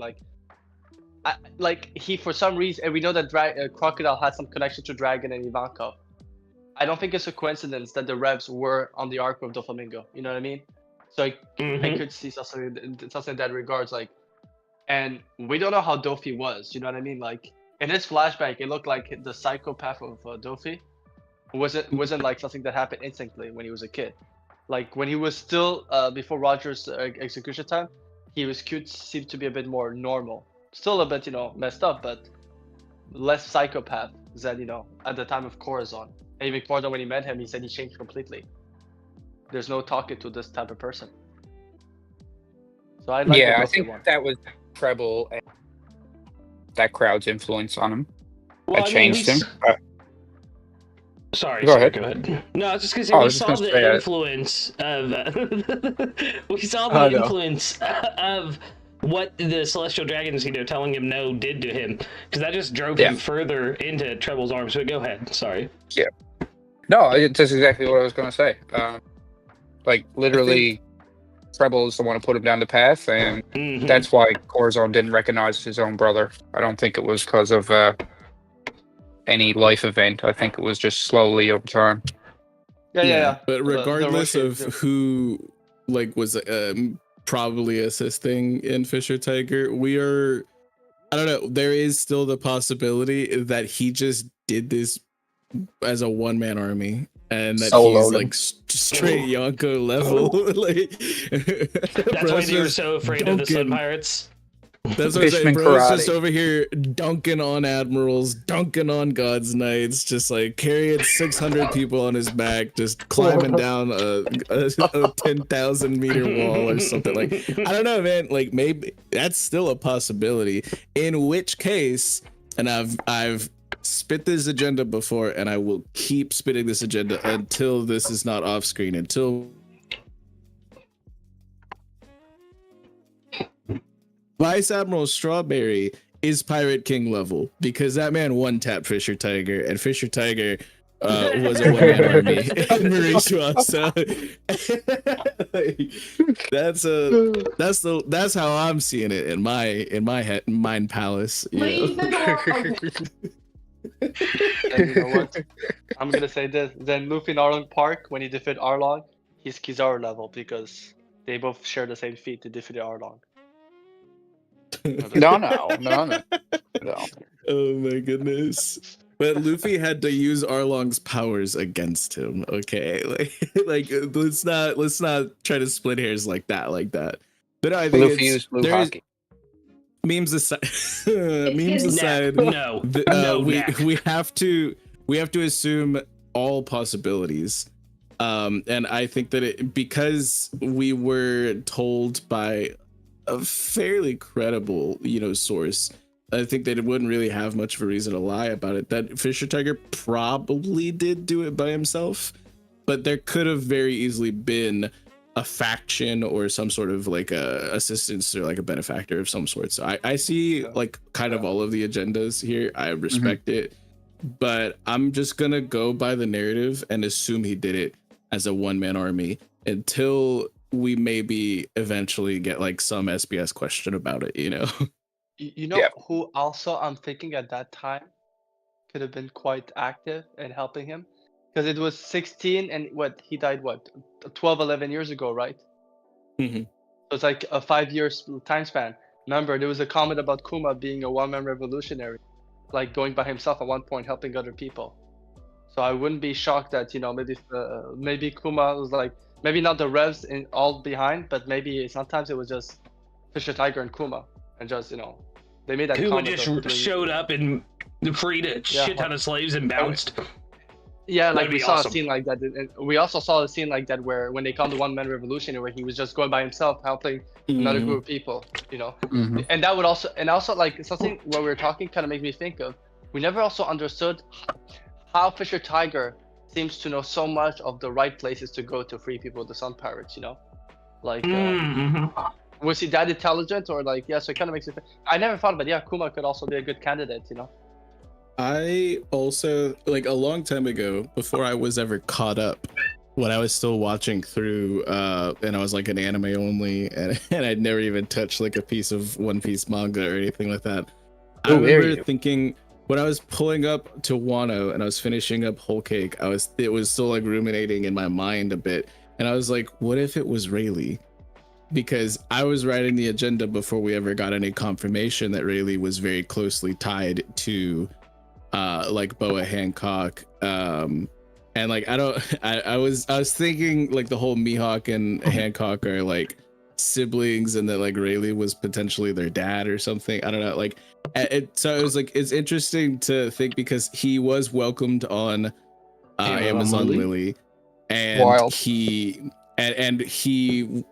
He, for some reason, and we know that Crocodile has some connection to Dragon and Ivankov. I don't think it's a coincidence that the Revs were on the arc of Doflamingo. You know what I mean? So I could see something in that regards. And we don't know how Dofi was. You know what I mean? In his flashback, it looked like the psychopath of Dofi wasn't like something that happened instantly when he was a kid. When he was still before Roger's execution time, he was cute, seemed to be a bit more normal. Still a bit, messed up, but less psychopath than, you know, at the time of Corazon. And even Corazon, when he met him, he said he changed completely. There's no talking to this type of person. So I like Yeah, the I think one. that was Treble and that crowd's influence on him. Well, That changed him. Sorry, Go sorry, ahead. go ahead. No, I was just gonna say Oh, I we was just saw gonna the say, influence of we saw I the know. influence of what the Celestial Dragons, you know, telling him no did to him, because that just drove him further into Treble's arms. So go ahead. Sorry. Yeah. No, that's exactly what I was gonna say. Like literally, Treble is the one who put him down the path, and that's why Corazon didn't recognize his own brother. I don't think it was because of any life event. I think it was just slowly over time. Yeah. But regardless of who like was probably assisting in Fisher Tiger, I don't know, there is still the possibility that he just did this as a one-man army and that he's like straight Yonko level. Like, that's why you were so afraid of the Sun Pirates. That's what I'm saying, bro. It's just over here dunking on admirals, dunking on God's Knights, just like carrying 600 people on his back, just climbing down a 10,000 meter wall or something. Like, I don't know, man. Like, maybe that's still a possibility. In which case, and I've spit this agenda before, and I will keep spitting this agenda until this is not off screen, until Vice Admiral Strawberry is Pirate King level, because that man one-tapped Fisher Tiger, and Fisher Tiger was a one-man army in Mauricio. So that's how I'm seeing it in my mind palace. You know? And you know what? I'm gonna say this. Then Luffy in Arlong Park, when he defeated Arlong, he's Kizaru level because they both share the same feat to defeat Arlong. No. Oh my goodness. But Luffy had to use Arlong's powers against him. Okay, like let's not try to split hairs like that. But no, I think Luffy used blue Haki. Memes aside, we have to assume all possibilities. And I think that because we were told by a fairly credible, source, I think that it wouldn't really have much of a reason to lie about it, that Fisher Tiger probably did do it by himself, but there could have very easily been a faction or some sort of like a assistance or like a benefactor of some sort. So I see like kind of all of the agendas here. I respect it, but I'm just gonna go by the narrative and assume he did it as a one-man army until we maybe eventually get like some SBS question about it, Who also I'm thinking at that time could have been quite active in helping him, because it was 16 and he died 11 years ago, right? So it's like a 5 years time span. Remember, there was a comment about Kuma being a one-man revolutionary, like going by himself at one point, helping other people. So I wouldn't be shocked that maybe Kuma was like, maybe not the revs in all behind, but maybe sometimes it was just Fisher Tiger and Kuma, and just they made that Kuma comment just showed up and freed a shit ton of slaves and bounced. Yeah, like we saw awesome. a scene like that, and we also saw a scene like that where when they come to one man revolution, where he was just going by himself helping another group of people, and that would also like something where we were talking kind of makes me think of, we never also understood how Fisher Tiger seems to know so much of the right places to go to free people, the Sun Pirates, like was he that intelligent, or like, so it kind of makes it, I never thought about Kuma could also be a good candidate, I also, like, a long time ago, before I was ever caught up, when I was still watching through, and I was like an anime only, and I'd never even touched like a piece of One Piece manga or anything like that. I remember thinking, when I was pulling up to Wano and I was finishing up Whole Cake, it was still like ruminating in my mind a bit, and I was like, what if it was Rayleigh? Because I was writing the agenda before we ever got any confirmation that Rayleigh was very closely tied to like Boa Hancock, and like I was thinking like the whole Mihawk and Hancock are like siblings and that like Rayleigh was potentially their dad or something. I don't know. Like, so it was like it's interesting to think because he was welcomed on Amazon Lily, and Wild. he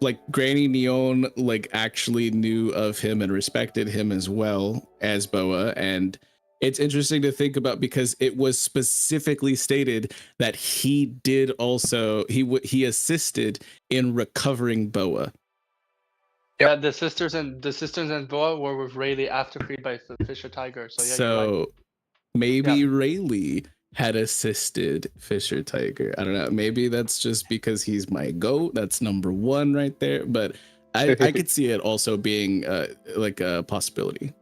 like Granny Neon like actually knew of him and respected him as well as Boa. And it's interesting to think about because it was specifically stated that he did also he assisted in recovering Boa. Yeah, the sisters and Boa were with Rayleigh after freed by Fisher Tiger. So yeah, you're right. Maybe Rayleigh had assisted Fisher Tiger. I don't know. Maybe that's just because he's my GOAT. That's number one right there. But I could see it also being like a possibility.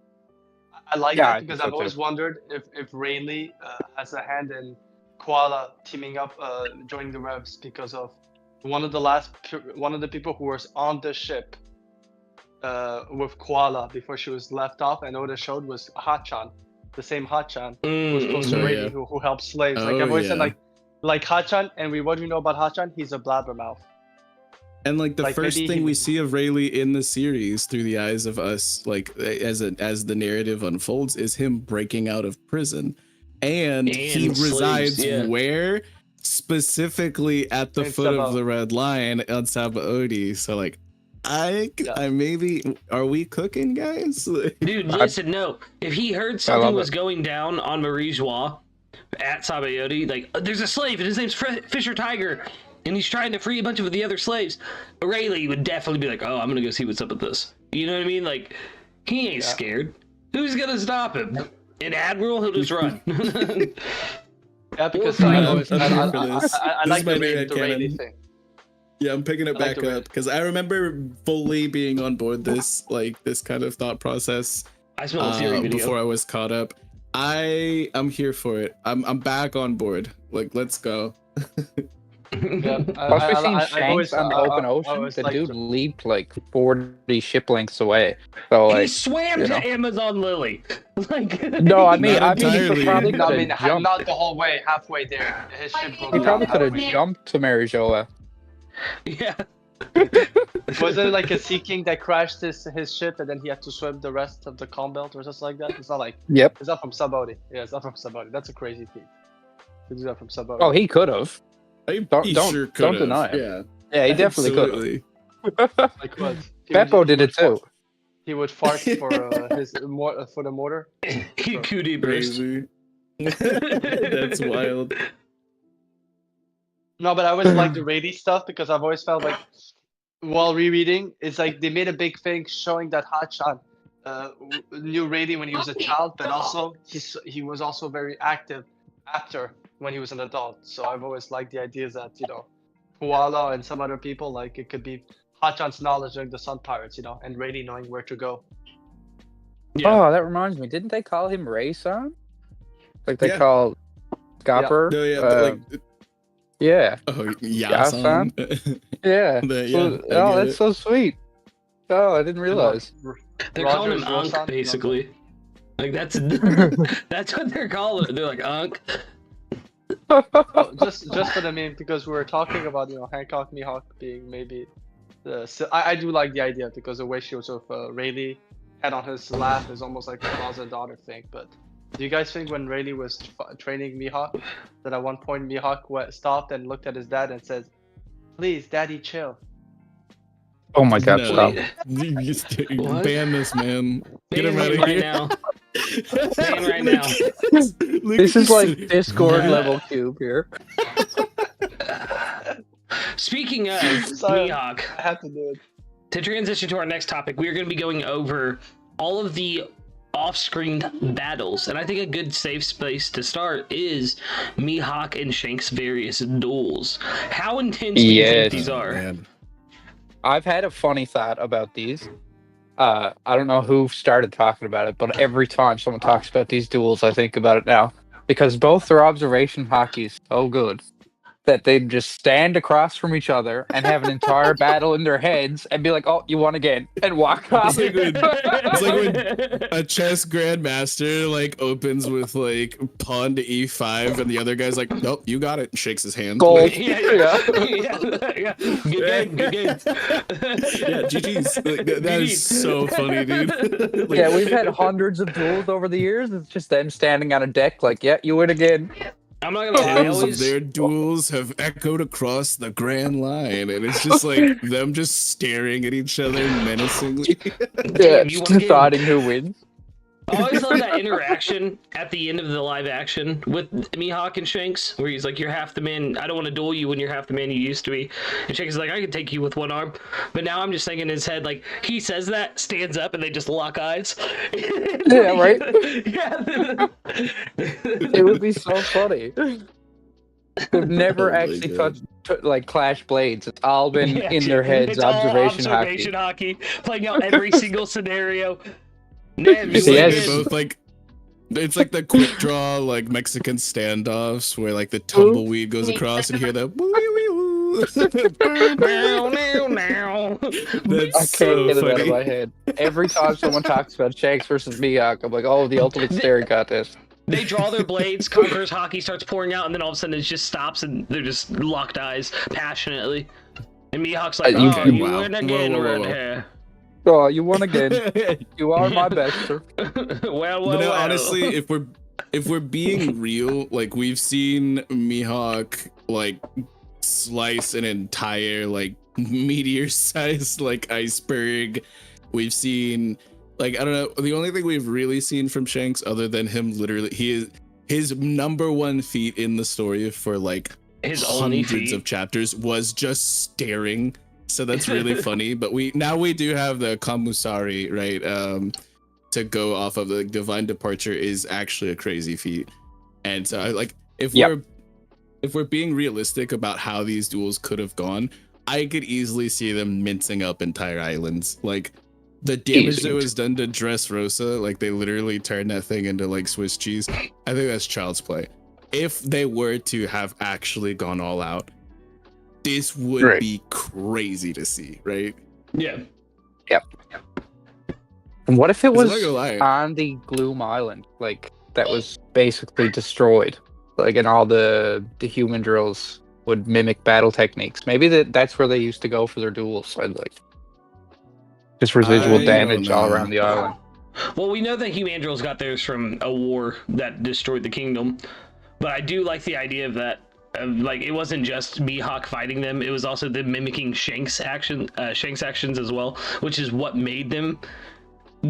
I like that because I've always wondered if Rayleigh has a hand in Koala teaming up, joining the Revs because of one of the people who was on the ship with Koala before she was left off, and Oda showed was Hachan, the same Hachan who was close to Rayleigh, who helped slaves. Like I've always said, like Hachan, and what do we know about Hachan? He's a blabbermouth. And like the first thing we see of Rayleigh in the series through the eyes of us, like as the narrative unfolds, is him breaking out of prison, and he resides where? Specifically at the foot of the Red Line on Sabaody. So like, I maybe are we cooking, guys? Dude, listen, no. If he heard something was going down on Marie Joie at Sabaody, like there's a slave and his name's Fisher Tiger, and he's trying to free a bunch of the other slaves, Rayleigh would definitely be like, oh, I'm gonna go see what's up with this. You know what I mean? Like, he ain't scared. Who's gonna stop him? An admiral? He'll just run. Yeah, because I like the Rayleigh thing. Yeah, I'm picking it back up because I remember fully being on board this kind of thought process. I saw the theory video before I was caught up. I'm here for it. I'm back on board. Like, let's go. Yeah, plus we seen Shanks on the open ocean. The dude leaped like 40 ship lengths away. So like, he swam to Amazon Lily. Like, no, I mean, he probably not the whole way, halfway there. His ship broke he probably down. could have jumped to Marijoa. Yeah. Was it like a Sea King that crashed his ship and then he had to swim the rest of the calm belt or something like that? It's not like. Yep. It's not from Sabaody. Yeah, it's not from Sabaody. That's a crazy feat. To do that from Sabaody. Oh, he could have. Don't deny it. Yeah, he definitely could have. Like what? Beppo did it too. He would fart for the motor. He cootie crazy. That's wild. No, but I always like the Rayleigh stuff because I've always felt like while rereading, it's like they made a big thing showing that Hachan knew Rayleigh when he was a child, but also he was also very active after when he was an adult. So I've always liked the idea that, Koala and some other people, like it could be Hachan's knowledge of the Sun Pirates, and Rayleigh knowing where to go. Yeah. Oh, that reminds me. Didn't they call him Ray-san? Like they call Scopper? Yeah. Yeah. Oh, Yasan. Yeah. That's so sweet. Oh, I didn't realize. They're calling him Unk, basically. Like that's what they're calling it. They're like Unk. Just for the meme, because we were talking about Hancock Mihawk being maybe I do like the idea because the way she was with Rayleigh head on his lap is almost like a father and daughter thing. But do you guys think when Rayleigh was training Mihawk that at one point Mihawk stopped and looked at his dad and said, "Please, Daddy, chill"? Oh my God! No. Stop! Ban this man. Get him out of here now. Ban right now. This is like Discord level Cube here. Speaking of Mihawk, I have to do it. To transition to our next topic, we are going to be going over all of the off-screen battles, and I think a good safe space to start is Mihawk and Shanks' various duels. How intense do you think these are? Man. I've had a funny thought about these. I don't know who started talking about it, but every time someone talks about these duels, I think about it now. Because both their observation Haki is so good that they'd just stand across from each other and have an entire battle in their heads and be like, "Oh, you won again," and walk off. It's like when a chess grandmaster like opens with like pawn to e5, and the other guy's like, "Nope, you got it," and shakes his hand. Gold. Like, Yeah. Good game. Yeah, GG's. Like, that is so funny, dude. Like, Yeah, we've had hundreds of duels over the years. It's just them standing on a deck, like, "Yeah, you win again." I'm not gonna lie. tales of their duels have echoed across the Grand Line, and it's just like them just staring at each other menacingly. Yeah, you just wanna get- deciding who wins. I always love that interaction at the end of the live action with Mihawk and Shanks, where he's like, "You're half the man. I don't want to duel you when you're half the man you used to be." And Shanks is like, "I can take you with one arm." But now I'm just thinking in his head, like, he says that, stands up, and they just lock eyes. Yeah, right? Yeah. It would be so funny. They've never Oh my actually God. like clash blades. It's all been Yeah, in their heads. it's all Observation hockey, playing out every single scenario. Man, It's See, like yes. they both like. It's like the quick draw, like Mexican standoffs, where like the tumbleweed goes across and you hear the. That's I can't so get it out of funny. my head. Every time someone talks about Shanks versus Mihawk, I'm like, "Oh, the ultimate staring contest." They draw their blades, Conqueror's Haki starts pouring out, and then all of a sudden it just stops, and they're just locked eyes passionately. And Mihawk's like, You- "Oh, you wow. win again, Whoa, whoa, red whoa. hair." Oh, you won again. You are my best, sir. well, But no, honestly, if we're being real, like we've seen Mihawk like slice an entire like meteor-sized like iceberg. We've seen like I don't know. The only thing we've really seen from Shanks, other than him, literally, his number one feat in the story for like his only hundreds feat. of chapters was just staring. So that's really funny. But we do have the Kamusari, right? To go off of the divine departure is actually a crazy feat. And so like if we're being realistic about how these duels could have gone, I could easily see them mincing up entire islands. Like the damage that was done to Dressrosa, like they literally turned that thing into like Swiss cheese. I think that's child's play. If they were to have actually gone all out, this would be crazy to see, right? Yeah. And what if it 'Cause I'm was not gonna lie. on the Gloom Island, like that was basically destroyed, like, and all the human drills would mimic battle techniques? Maybe that's where they used to go for their duels. I'd like just residual I damage don't all know. around the island. Well, we know that Humandrils got theirs from a war that destroyed the kingdom, but I do like the idea of that. Like it wasn't just Mihawk fighting them; it was also them mimicking Shanks' actions as well, which is what made them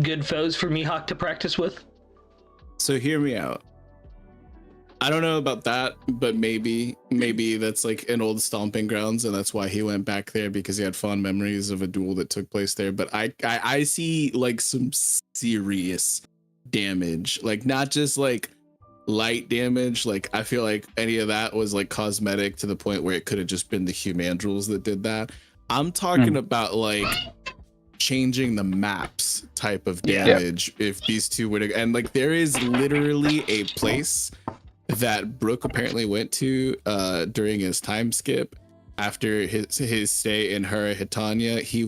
good foes for Mihawk to practice with. So hear me out. I don't know about that, but maybe that's like an old stomping grounds, and that's why he went back there, because he had fond memories of a duel that took place there. But I see like some serious damage, like not just like light damage. Like I feel like any of that was like cosmetic to the point where it could have just been the Humandrils that did that. I'm talking about like changing the maps type of damage if these two were to, and like there is literally a place that Brook apparently went to during his time skip after his stay in her Hitania. He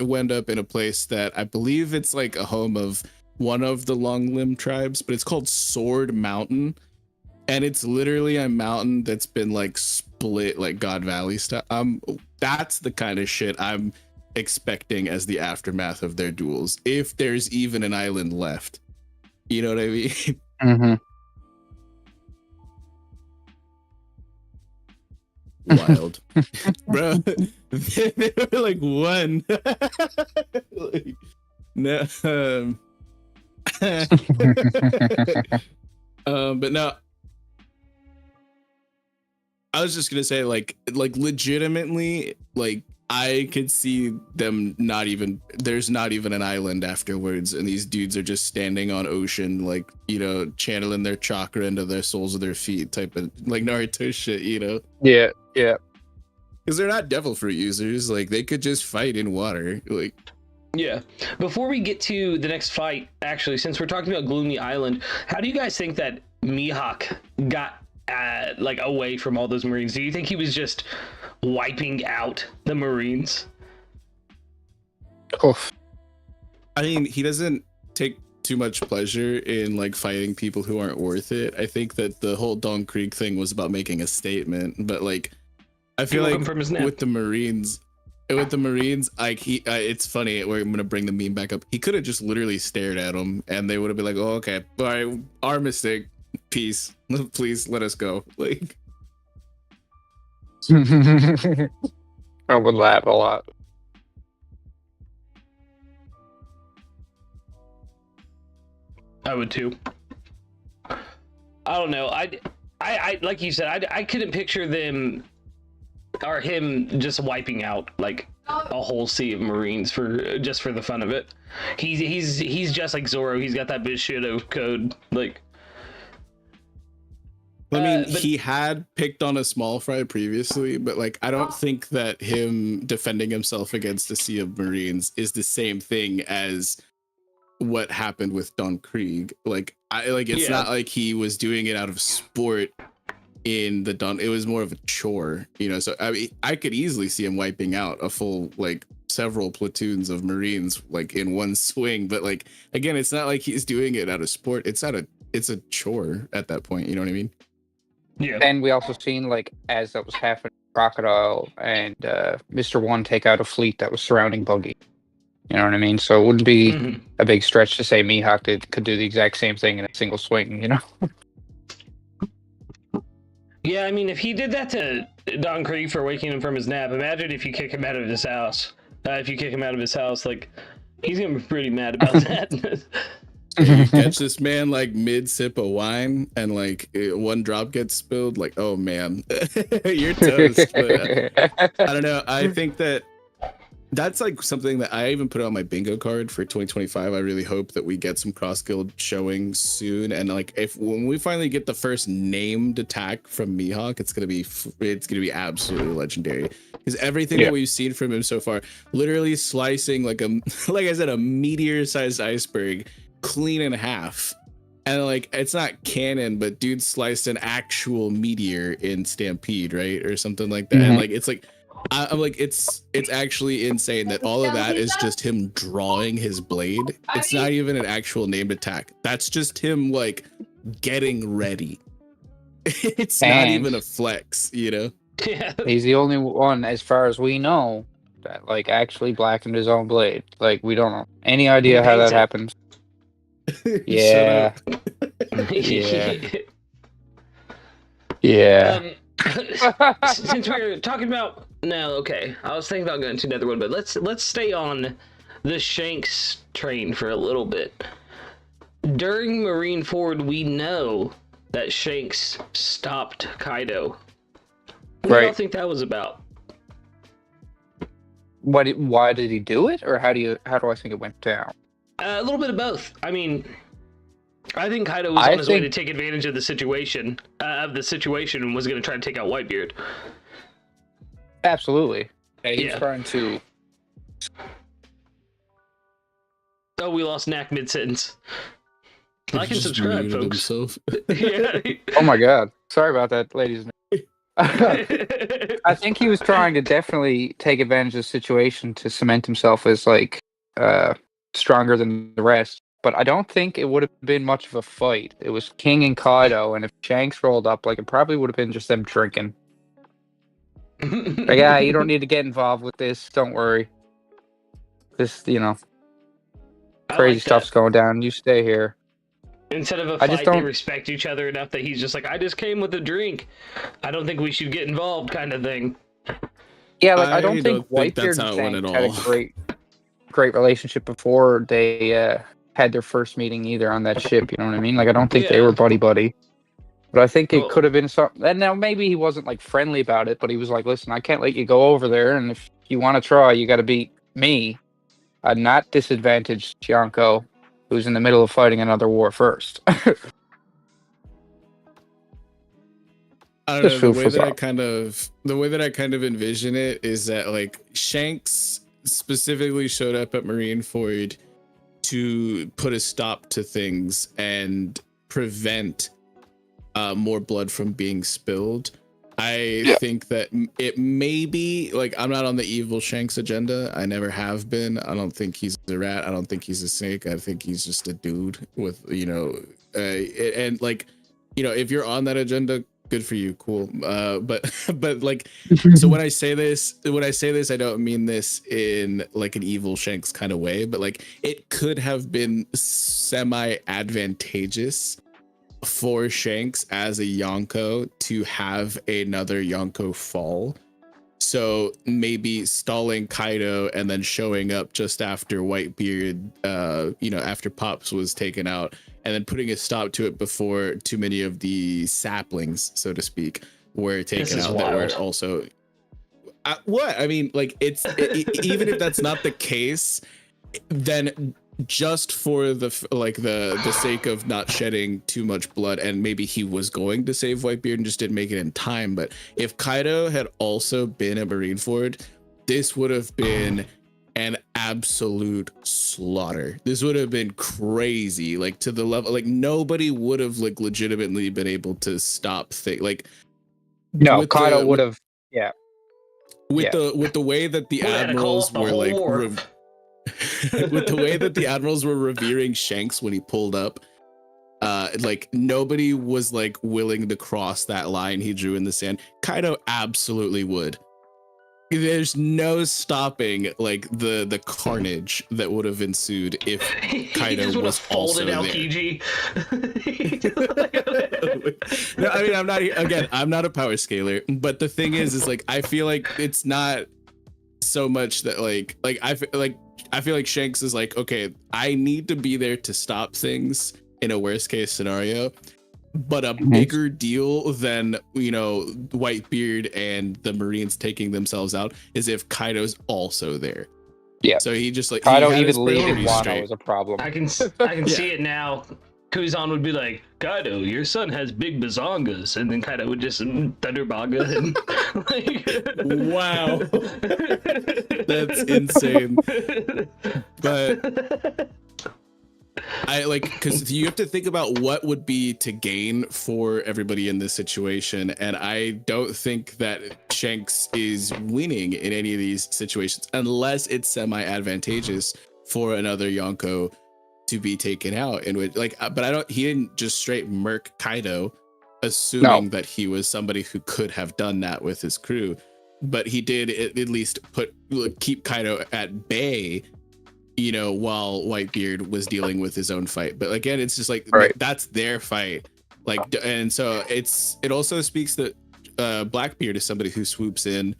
wound up in a place that I believe it's like a home of one of the long limb tribes, but it's called Sword Mountain, and it's literally a mountain that's been like split like God Valley stuff. That's the kind of shit I'm expecting as the aftermath of their duels, if there's even an island left. You know what I mean? Mm-hmm. Wild. Bro, they were like one. Like, no, but no, I was just gonna say like legitimately, like I could see them not even, there's not even an island afterwards, and these dudes are just standing on ocean, like, you know, channeling their chakra into their soles of their feet type of like Naruto shit, you know? Yeah. Because they're not devil fruit users, like they could just fight in water. Like, Yeah. Before we get to the next fight, actually, since we're talking about Gloomy Island, how do you guys think that Mihawk got like away from all those Marines? Do you think he was just wiping out the Marines? Oof. I mean, he doesn't take too much pleasure in like fighting people who aren't worth it. I think that the whole Don Krieg thing was about making a statement, but like I feel like with the Marines, like it's funny. I'm gonna bring the meme back up. He could have just literally stared at him, and they would have been like, "Oh, okay, all right, our mistake. Peace. Please let us go." Like, I would laugh a lot. I would too. I don't know. I like you said, I couldn't picture them or him just wiping out like a whole sea of Marines for the fun of it. He's just like Zoro. He's got that Bushido code. Like, I mean, he had picked on a small fry previously, but like I don't think that him defending himself against a sea of Marines is the same thing as what happened with Don Krieg. Like it's not like he was doing it out of sport in the Don. It was more of a chore, you know. So I mean, I could easily see him wiping out a full like several platoons of Marines like in one swing. But like again, it's not like he's doing it out of sport. It's a chore at that point. You know what I mean? Yeah. And we also seen like as that was happening, Crocodile and Mr. One take out a fleet that was surrounding Buggy. You know what I mean? So it wouldn't be a big stretch to say Mihawk could do the exact same thing in a single swing, you know? Yeah, I mean, if he did that to Don Krieg for waking him from his nap, imagine if you kick him out of his house. Like, he's gonna be pretty mad about that. You catch this man like mid sip of wine and like one drop gets spilled, like, oh man, you're toast. But, I don't know. I think that's like something that I even put on my bingo card for 2025. I really hope that we get some cross guild showing soon, and like when we finally get the first named attack from Mihawk, it's gonna be absolutely legendary. Because everything that we've seen from him so far, literally slicing like I said, a meteor-sized iceberg clean in half, and like it's not canon, but dude sliced an actual meteor in Stampede, right, or something like that. And like it's like. I'm like, it's actually insane that all of that is just him drawing his blade. It's not even an actual named attack. That's just him like getting ready. It's not even a flex, you know? Yeah. He's the only one, as far as we know, that like actually blackened his own blade. Like we don't know any idea how that happened. Yeah. Yeah. Since we're talking about I was thinking about going to another one, but let's stay on the Shanks train for a little bit. During Marineford, we know that Shanks stopped Kaido. What do y'all think that was about? Why did he do it, or how do I think it went down? A little bit of both. I mean, I think Kaido was on his way to take advantage of the situation, and was going to try to take out Whitebeard. Absolutely. Yeah, he's trying to... Oh, we lost Knack mid-sentence. Like and subscribe, folks. Yeah. Oh my god. Sorry about that, ladies and I think he was trying to definitely take advantage of the situation to cement himself as, like, stronger than the rest. But I don't think it would have been much of a fight. It was King and Kaido, and if Shanks rolled up, like, it probably would have been just them drinking. Like, yeah, you don't need to get involved with this. Don't worry. This, crazy stuff's going down. You stay here. Instead of a fight, they respect each other enough that he's just like, I just came with a drink. I don't think we should get involved, kind of thing. Yeah, like I don't think Whitebeard and Shanks had a great relationship before they had their first meeting either on that ship. You know what I mean? Like I don't think they were buddy. But I think it could have been something. And now maybe he wasn't like friendly about it, but he was like, "Listen, I can't let you go over there, and if you want to try, you got to beat me, not disadvantaged Gianco, who's in the middle of fighting another war first." I don't know, the way that I kind of envision it is that like Shanks specifically showed up at Marineford to put a stop to things and prevent more blood from being spilled. I think that it may be like, I'm not on the evil Shanks agenda. I never have been. I don't think he's a rat. I don't think he's a snake. I think he's just a dude with, and like, if you're on that agenda, good for you. Cool. But like, so when I say this, I don't mean this in like an evil Shanks kind of way, but like it could have been semi advantageous for Shanks as a Yonko to have another Yonko fall. So maybe stalling Kaido and then showing up just after Whitebeard, after Pops was taken out, and then putting a stop to it before too many of the saplings, so to speak, were taken out. That were also what I mean, like even if that's not the case, then just for the sake of not shedding too much blood, and maybe he was going to save Whitebeard and just didn't make it in time. But if Kaido had also been a Marineford, this would have been an absolute slaughter. This would have been crazy, like to the level like nobody would have like legitimately been able to stop no, Kaido would have with the way that the admirals were like with the way that the admirals were revering Shanks when he pulled up, like nobody was like willing to cross that line he drew in the sand. Kaido absolutely would. There's no stopping like the carnage that would have ensued if Kaido was also there. No, I mean, I'm not a power scaler, but the thing is like I feel like it's not so much that I feel like Shanks is like, okay, I need to be there to stop things in a worst case scenario, but a bigger deal than, Whitebeard and the Marines taking themselves out is if Kaido's also there. Yeah. So he just like, Kaido even leaving Wano is a problem. I can see it now. Kuzan would be like, Kaido, your son has big bazongas, and then Kaido would just thunderbaga him. Wow, that's insane. But I like, because you have to think about what would be to gain for everybody in this situation, and I don't think that Shanks is winning in any of these situations unless it's semi-advantageous for another Yonko to be taken out. In which, but he didn't just straight murk Kaido, assuming that he was somebody who could have done that with his crew, but he did at least keep Kaido at bay, while Whitebeard was dealing with his own fight. But again, it's just like that's their fight, and so it also speaks that Blackbeard is somebody who swoops in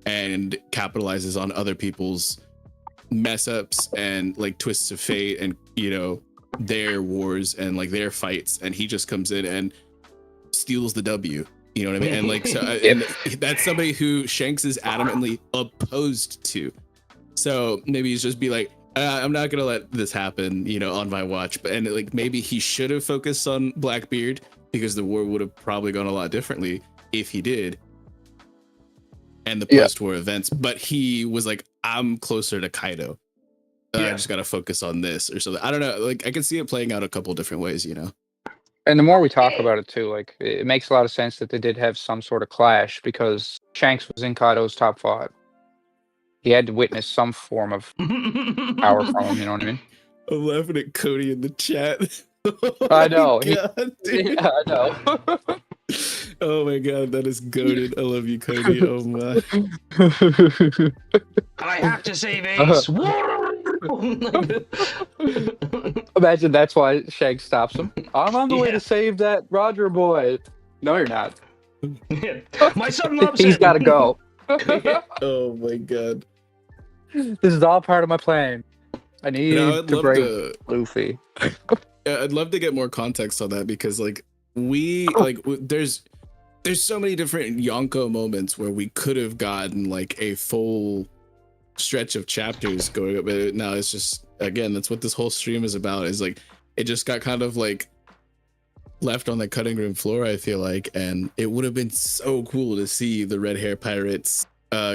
and capitalizes on other people's mess ups and like twists of fate and their wars and like their fights, and he just comes in and steals the W, you know what I mean? And like, so and that's somebody who Shanks is adamantly opposed to, so maybe he's just be like, I'm not gonna let this happen, on my watch. But and like maybe he should have focused on Blackbeard, because the war would have probably gone a lot differently if he did, and the post-war events. But he was like, I'm closer to Kaido. I just gotta focus on this or something. I don't know. Like I can see it playing out a couple different ways, And the more we talk about it too, like it makes a lot of sense that they did have some sort of clash, because Shanks was in Kaido's top 5. He had to witness some form of power from him. You know what I mean? I'm laughing at Cody in the chat. I know. God, I know. Oh my god, that is goated. I love you, Cody. Oh my. I have to save Ace. Imagine that's why Shanks stops him. I'm on the way to save that Roger boy. No, you're not. My son loves He's got to go. Oh my god. This is all part of my plan. I need to break Luffy. I'd love to get more context on that, because like there's so many different Yonko moments where we could have gotten like a full stretch of chapters going up, but now it's just, again, that's what this whole stream is about, is like it just got kind of like left on the cutting room floor, I feel like. And it would have been so cool to see the red hair pirates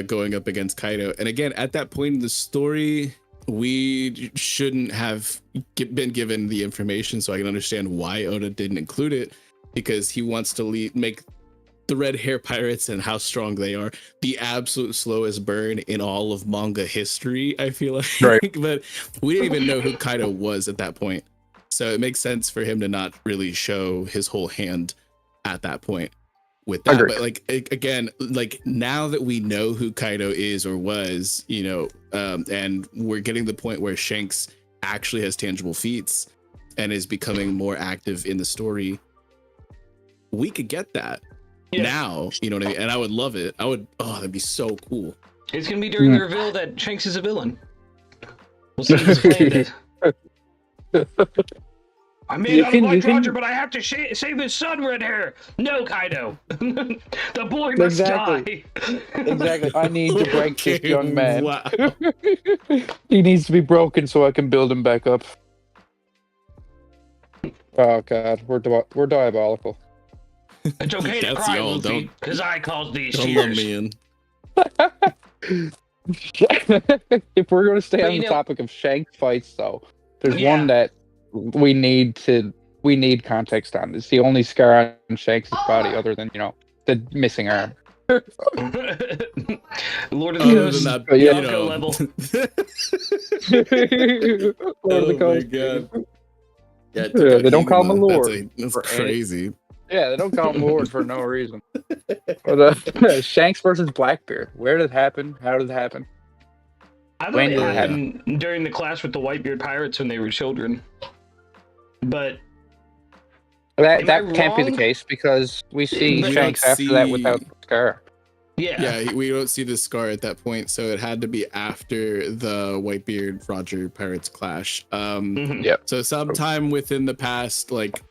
going up against Kaido. And again, at that point in the story, we shouldn't have been given the information, so I can understand why Oda didn't include it. because he wants to make the red hair pirates and how strong they are the absolute slowest burn in all of manga history, I feel like. Right. But we didn't even know who Kaido was at that point, so it makes sense for him to not really show his whole hand at that point with that. But like again, like now that we know who Kaido is or was, you know, and we're getting the point where Shanks actually has tangible feats and is becoming more active in the story, we could get that now, you know what I mean? And I would love it. That'd be so cool. It's gonna be during the reveal that Shanks is a villain. We'll see if his plan is. I may not like Roger, but I have to save his son, red hair. No, Kaido. The boy must die. Exactly. I need to break this young man. Wow. He needs to be broken so I can build him back up. Oh god, we're diabolical. It's okay to cry, Luffy, because I caused these tears. Don't let me in. If we're going to stay on the topic of Shanks fights, though, there's one that we need context on. It's the only scar on Shanks' body other than, you know, the missing arm. Lord of the Coast, Yonko level. Lord of the Coast. God. Yeah, they don't call him a lord. That's crazy. Yeah, they don't call him Lord for no reason. But Shanks versus Blackbeard. Where did it happen? How did it happen? I thought it happened during the clash with the Whitebeard pirates when they were children. But that can't be the case because we see Shanks after that without the scar. Yeah, we don't see the scar at that point, so it had to be after the Whitebeard Roger pirates clash. So sometime within the past like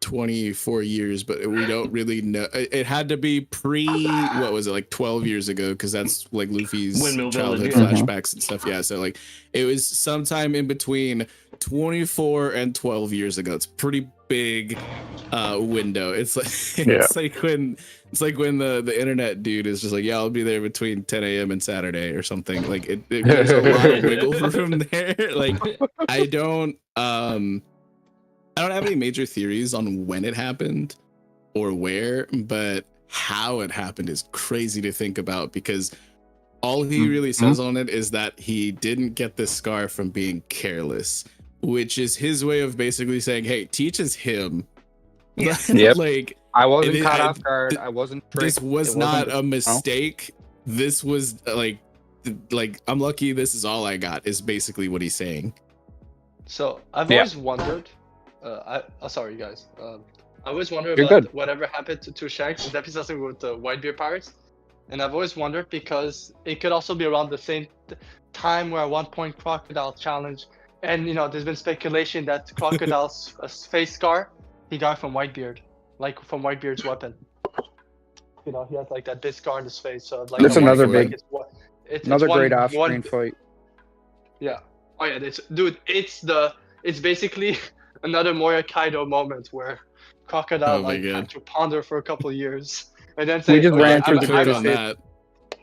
24 years, but we don't really know. It had to be what was it, like 12 years ago, because that's like Luffy's childhood flashbacks and stuff. Yeah, so like it was sometime in between 24 and 12 years ago. It's pretty big window. It's like when the internet dude is just like, yeah, I'll be there between 10 a.m. and Saturday or something. Like there's a lot of wiggle room there. Like I don't have any major theories on when it happened or where, but how it happened is crazy to think about, because all he really says on it is that he didn't get this scar from being careless, which is his way of basically saying, hey, teaches him. Like I wasn't caught off guard. I wasn't tricked. This was not a mistake. This was like I'm lucky this is all I got, is basically what he's saying. So I've always wondered. Sorry, guys. I always wondered about whatever happened to Shanks. It's definitely something with the Whitebeard pirates, and I've always wondered because it could also be around the same time where at one point Crocodile challenged, and you know, there's been speculation that Crocodile's face scar he got from Whitebeard, like from Whitebeard's weapon. You know, he has like that big scar on his face. So like that's another big, another great off-screen fight. Yeah. Oh yeah, it's basically another Moria Kaido moment where Crocodile had to ponder for a couple of years and then say, we just ran through the greatest on that.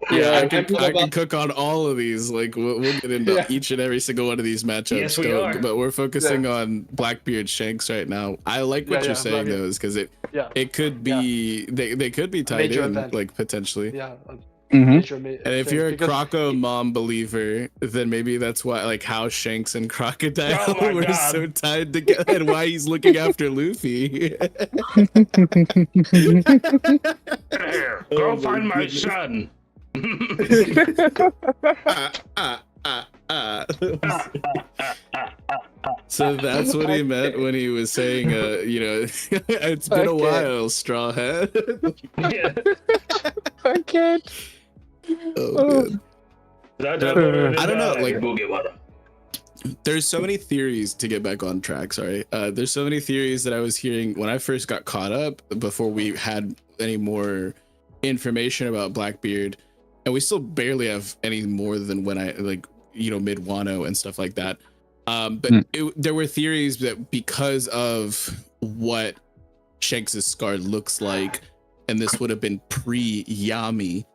Yeah, I can cook on all of these. Like we'll get into each and every single one of these matchups. Yes, we are. But we're focusing on Blackbeard Shanks right now. I like what you're saying though, is because it could be they could be tied in like potentially. Yeah. And if you're a Croco mom believer, then maybe that's why, like, how Shanks and Crocodile were so tied together, and why he's looking after Luffy. Go find my son. So that's what he meant when he was saying, you know, it's been a while, straw hat. I can't. Oh, man. I don't know, like, there's so many theories to get back on track. Sorry. There's so many theories that I was hearing when I first got caught up before we had any more information about Blackbeard, and we still barely have any more than when I, like, you know, mid Wano and stuff like that. But there were theories that because of what Shanks' scar looks like, and this would have been pre-Yami,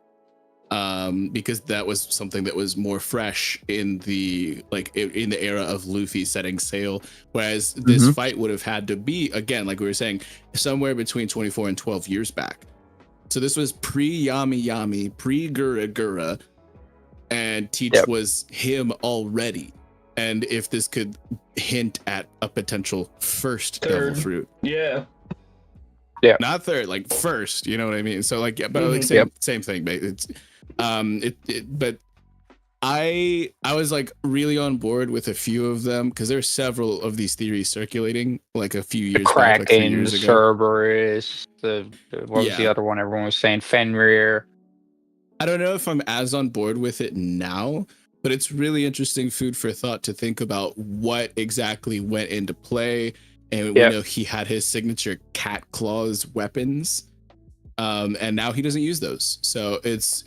because that was something that was more fresh in the era of Luffy setting sail, whereas this fight would have had to be, again, like we were saying, somewhere between 24 and 12 years back. So this was pre-Yami Yami, pre-Gura Gura, and Teach was him already. And if this could hint at a potential first devil fruit. Yeah. Not third, like first, you know what I mean? So like, yeah, but like same thing, mate. It's but I was like really on board with a few of them because there's several of these theories circulating like a few years back, like 3 years ago. Cerberus, what was the other one everyone was saying? Fenrir. I don't know if I'm as on board with it now, but it's really interesting food for thought to think about what exactly went into play. And we know he had his signature cat claws weapons. And now he doesn't use those. So it's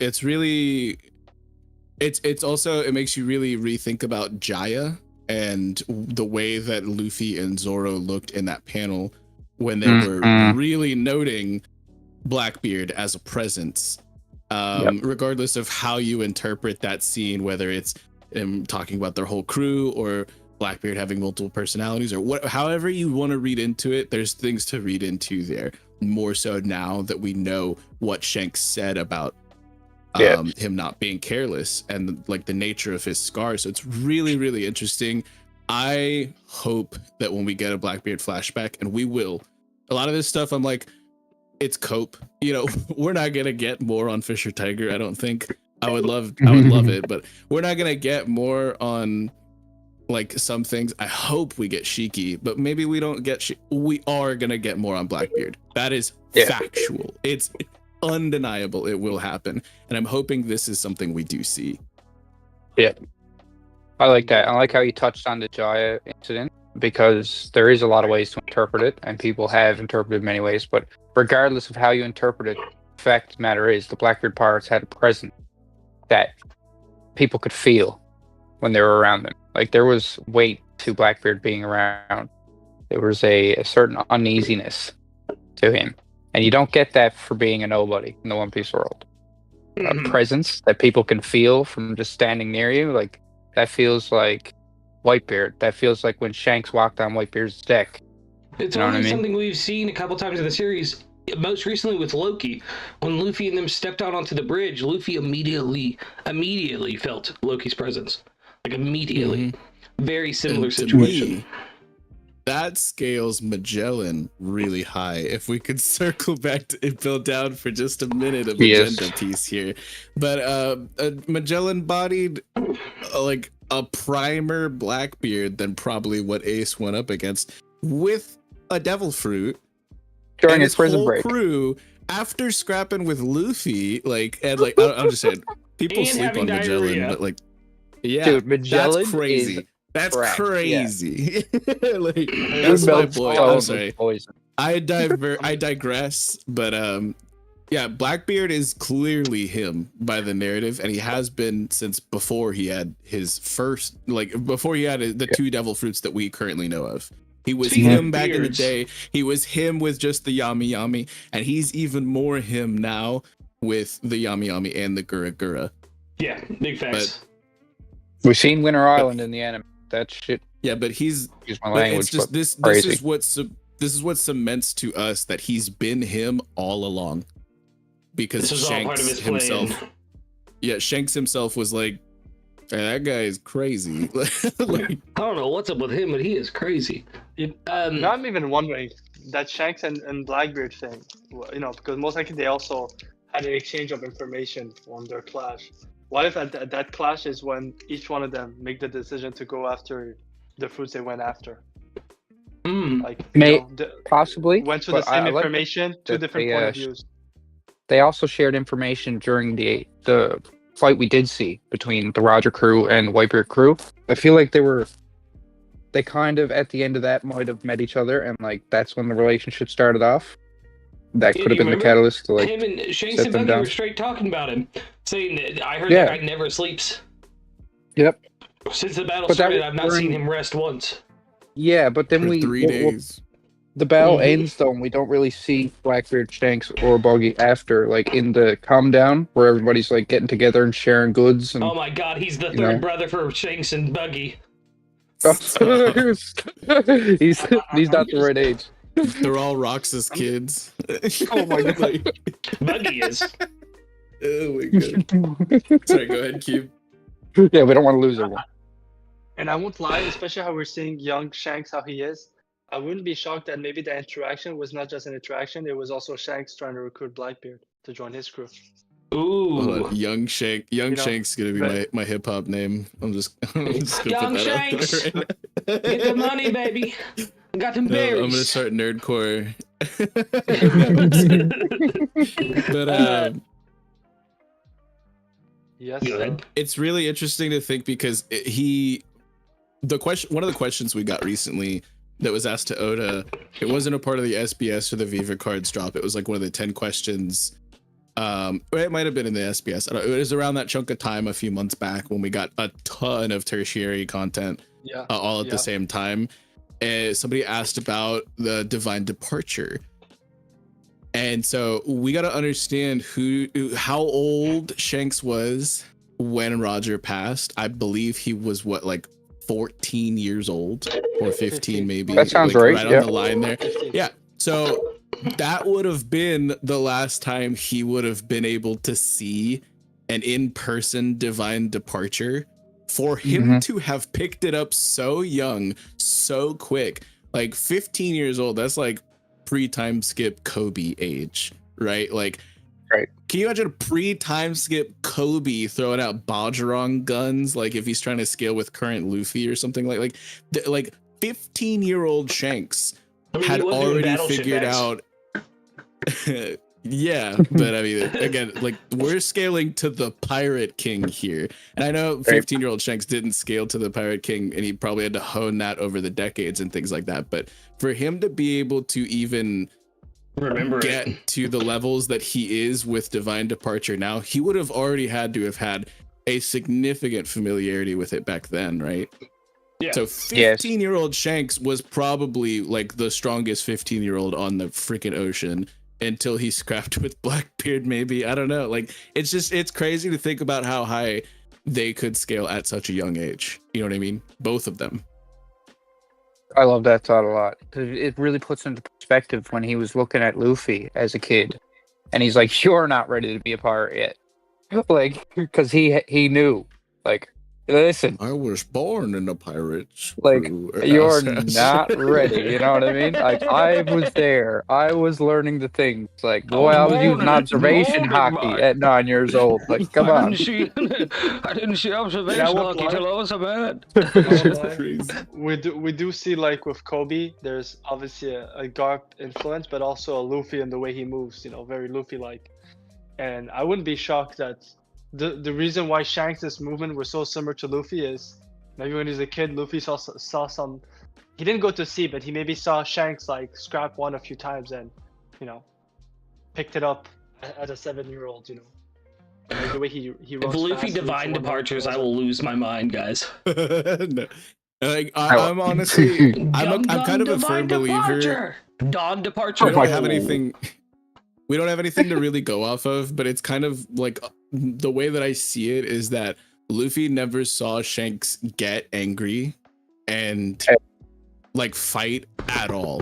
also, it makes you really rethink about Jaya and the way that Luffy and Zoro looked in that panel when they were really noting Blackbeard as a presence. Regardless of how you interpret that scene, whether it's him talking about their whole crew or Blackbeard having multiple personalities or however you want to read into it, there's things to read into there. More so now that we know what Shanks said about him not being careless and like the nature of his scars. So it's really, really interesting. I hope that when we get a Blackbeard flashback, and we will, a lot of this stuff, I'm like, it's cope. You know, we're not gonna get more on Fisher Tiger. I don't think. I would love it, but we're not gonna get more on like some things. I hope we get Shiki, but maybe we don't get. We are gonna get more on Blackbeard. That is factual. It's undeniable. It will happen, and I'm hoping this is something we do see. Yeah, I like that. I like how you touched on the Jaya incident because there is a lot of ways to interpret it, and people have interpreted many ways. But regardless of how you interpret it, the fact of the matter is the Blackbeard pirates had a presence that people could feel when they were around them. Like there was weight to Blackbeard being around. There was a certain uneasiness to him. And you don't get that for being a nobody in the One Piece world. A presence that people can feel from just standing near you, like that feels like Whitebeard. That feels like when Shanks walked on Whitebeard's deck. It's only something we've seen a couple times in the series. Most recently with Loki, when Luffy and them stepped out onto the bridge, Luffy immediately felt Loki's presence. Like immediately. Very similar situation. Me, that scales Magellan really high. If we could circle back to Impel Down for just a minute of agenda piece here. But a Magellan bodied like a primer Blackbeard than probably what Ace went up against with a devil fruit during his prison break. Crew after scrapping with Luffy, I'm just saying, people sleep on Magellan, but like, yeah, dude, Magellan, that's crazy. That's crazy. Yeah. Like, that's my boy. I'm sorry. I digress, but yeah, Blackbeard is clearly him by the narrative, and he has been since before he had his first, before he had the two devil fruits that we currently know of. He was him back in the day. He was him with just the Yami Yami, and he's even more him now with the Yami Yami and the Gura Gura. Yeah, big facts. We've seen Winter Island in the anime. That shit. Yeah, but he's. Use my language. It's just this. This is what cements to us that he's been him all along, because Shanks himself. Yeah, Shanks himself was like, hey, that guy is crazy. I don't know what's up with him, but he is crazy. Now I'm even wondering that Shanks and Blackbeard thing, you know, because most likely they also had an exchange of information on their clash. What if at that clash is when each one of them make the decision to go after the fruits they went after? Like, possibly went to the same information, two different point of views. They also shared information during the fight we did see between the Roger crew and Whitebeard crew. I feel like they kind of at the end of that might have met each other, and like that's when the relationship started off. That could have been the catalyst to like him and Shanks and Bucky were straight talking about him, saying that I heard that guy never sleeps. Yep. Since the battle started, I've not seen him rest once. Yeah, but then for 3 days. the battle ends though, and we don't really see Blackbeard, Shanks, or Buggy after, like in the calm down where everybody's like getting together and sharing goods. And, oh my God, he's the third brother for Shanks and Buggy. he's not the right age. They're all Roxas kids. Oh my God. Buggy is. Oh my God. Sorry, go ahead, Cube. Yeah, we don't want to lose everyone. And I won't lie, especially how we're seeing young Shanks, how he is. I wouldn't be shocked that maybe the interaction was not just an interaction, it was also Shanks trying to recruit Blackbeard to join his crew. Ooh. Young Shank. Shank's gonna be my hip hop name. I'm just gonna Young put that Shanks. out there right now. Get the money, baby. I got them berries. I'm gonna start nerdcore. But Yes. Go ahead. it's really interesting to think because one of the questions we got recently that was asked to Oda, it wasn't a part of the SBS or the Viva cards drop. It was like one of the 10 questions. Or it might have been in the SBS. I don't know, it was around that chunk of time a few months back when we got a ton of tertiary content all at the same time. Somebody asked about the divine departure. And so we got to understand how old Shanks was when Roger passed. I believe he was like 14 years old or 15 maybe. That sounds like, right. Right on the line there. Yeah. So that would have been the last time he would have been able to see an in-person divine departure. For him to have picked it up so young, so quick, like 15 years old, that's like pre-time skip Kobe age, right? Like, right. Can you imagine a pre-time skip Kobe throwing out Bajarang guns, like if he's trying to scale with current Luffy or something like 15-year-old Shanks had already figured out. Yeah, but I mean, again, like we're scaling to the Pirate King here, and I know 15-year-old Shanks didn't scale to the Pirate King, and he probably had to hone that over the decades and things like that. But for him to be able to even get to the levels that he is with Divine Departure now, he would have already had to have had a significant familiarity with it back then, right? Yeah. So 15-year-old Shanks was probably like the strongest 15-year-old on the freaking ocean until he scrapped with Blackbeard, maybe. I don't know. Like, it's crazy to think about how high they could scale at such a young age. You know what I mean? Both of them. I love that thought a lot. It really puts into perspective when he was looking at Luffy as a kid, and he's like, "You're not ready to be a pirate yet," like because he knew, like, listen, I was born in the pirates. Like, you're not ready. You know what I mean? Like, I was there. I was learning the things. Like, boy, I was using observation hockey at 9 years old. Like, come on. I didn't see observation hockey till I was a man. We do see, like, with Kobe, there's obviously a Garp influence, but also a Luffy in the way he moves, you know, very Luffy-like. And I wouldn't be shocked that the reason why Shanks' movement was so similar to Luffy is maybe when he was a kid, Luffy saw some. He didn't go to sea, but he maybe saw Shanks like scrap one a few times and, you know, picked it up as a 7-year-old. You know, and like the way he if Luffy divine departures, I will lose my mind, guys. No. Like, I'm honestly, I'm kind of a firm believer. Dawn departure. We don't have anything. We don't have anything to really go off of, but it's kind of like the way that I see it is that Luffy never saw Shanks get angry and like fight at all.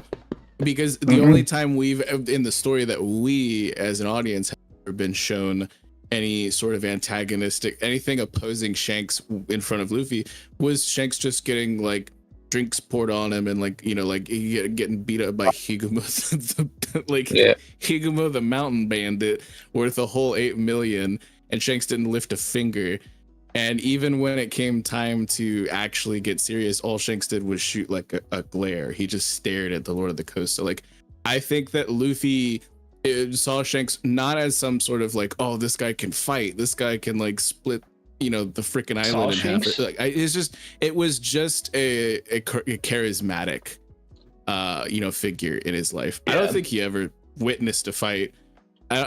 Because the only time we've in the story that we as an audience have ever been shown any sort of antagonistic, anything opposing Shanks in front of Luffy was Shanks just getting like drinks poured on him and like, you know, like getting beat up by Higumo, Higumo the mountain bandit worth a whole 8 million, and Shanks didn't lift a finger. And even when it came time to actually get serious, all Shanks did was shoot like a glare. He just stared at the Lord of the Coast. So like, I think that Luffy saw Shanks not as some sort of like, oh, this guy can fight, this guy can like split, you know, the freaking island in half. Like, it was just a charismatic, you know, figure in his life. Yeah. I don't think he ever witnessed a fight. I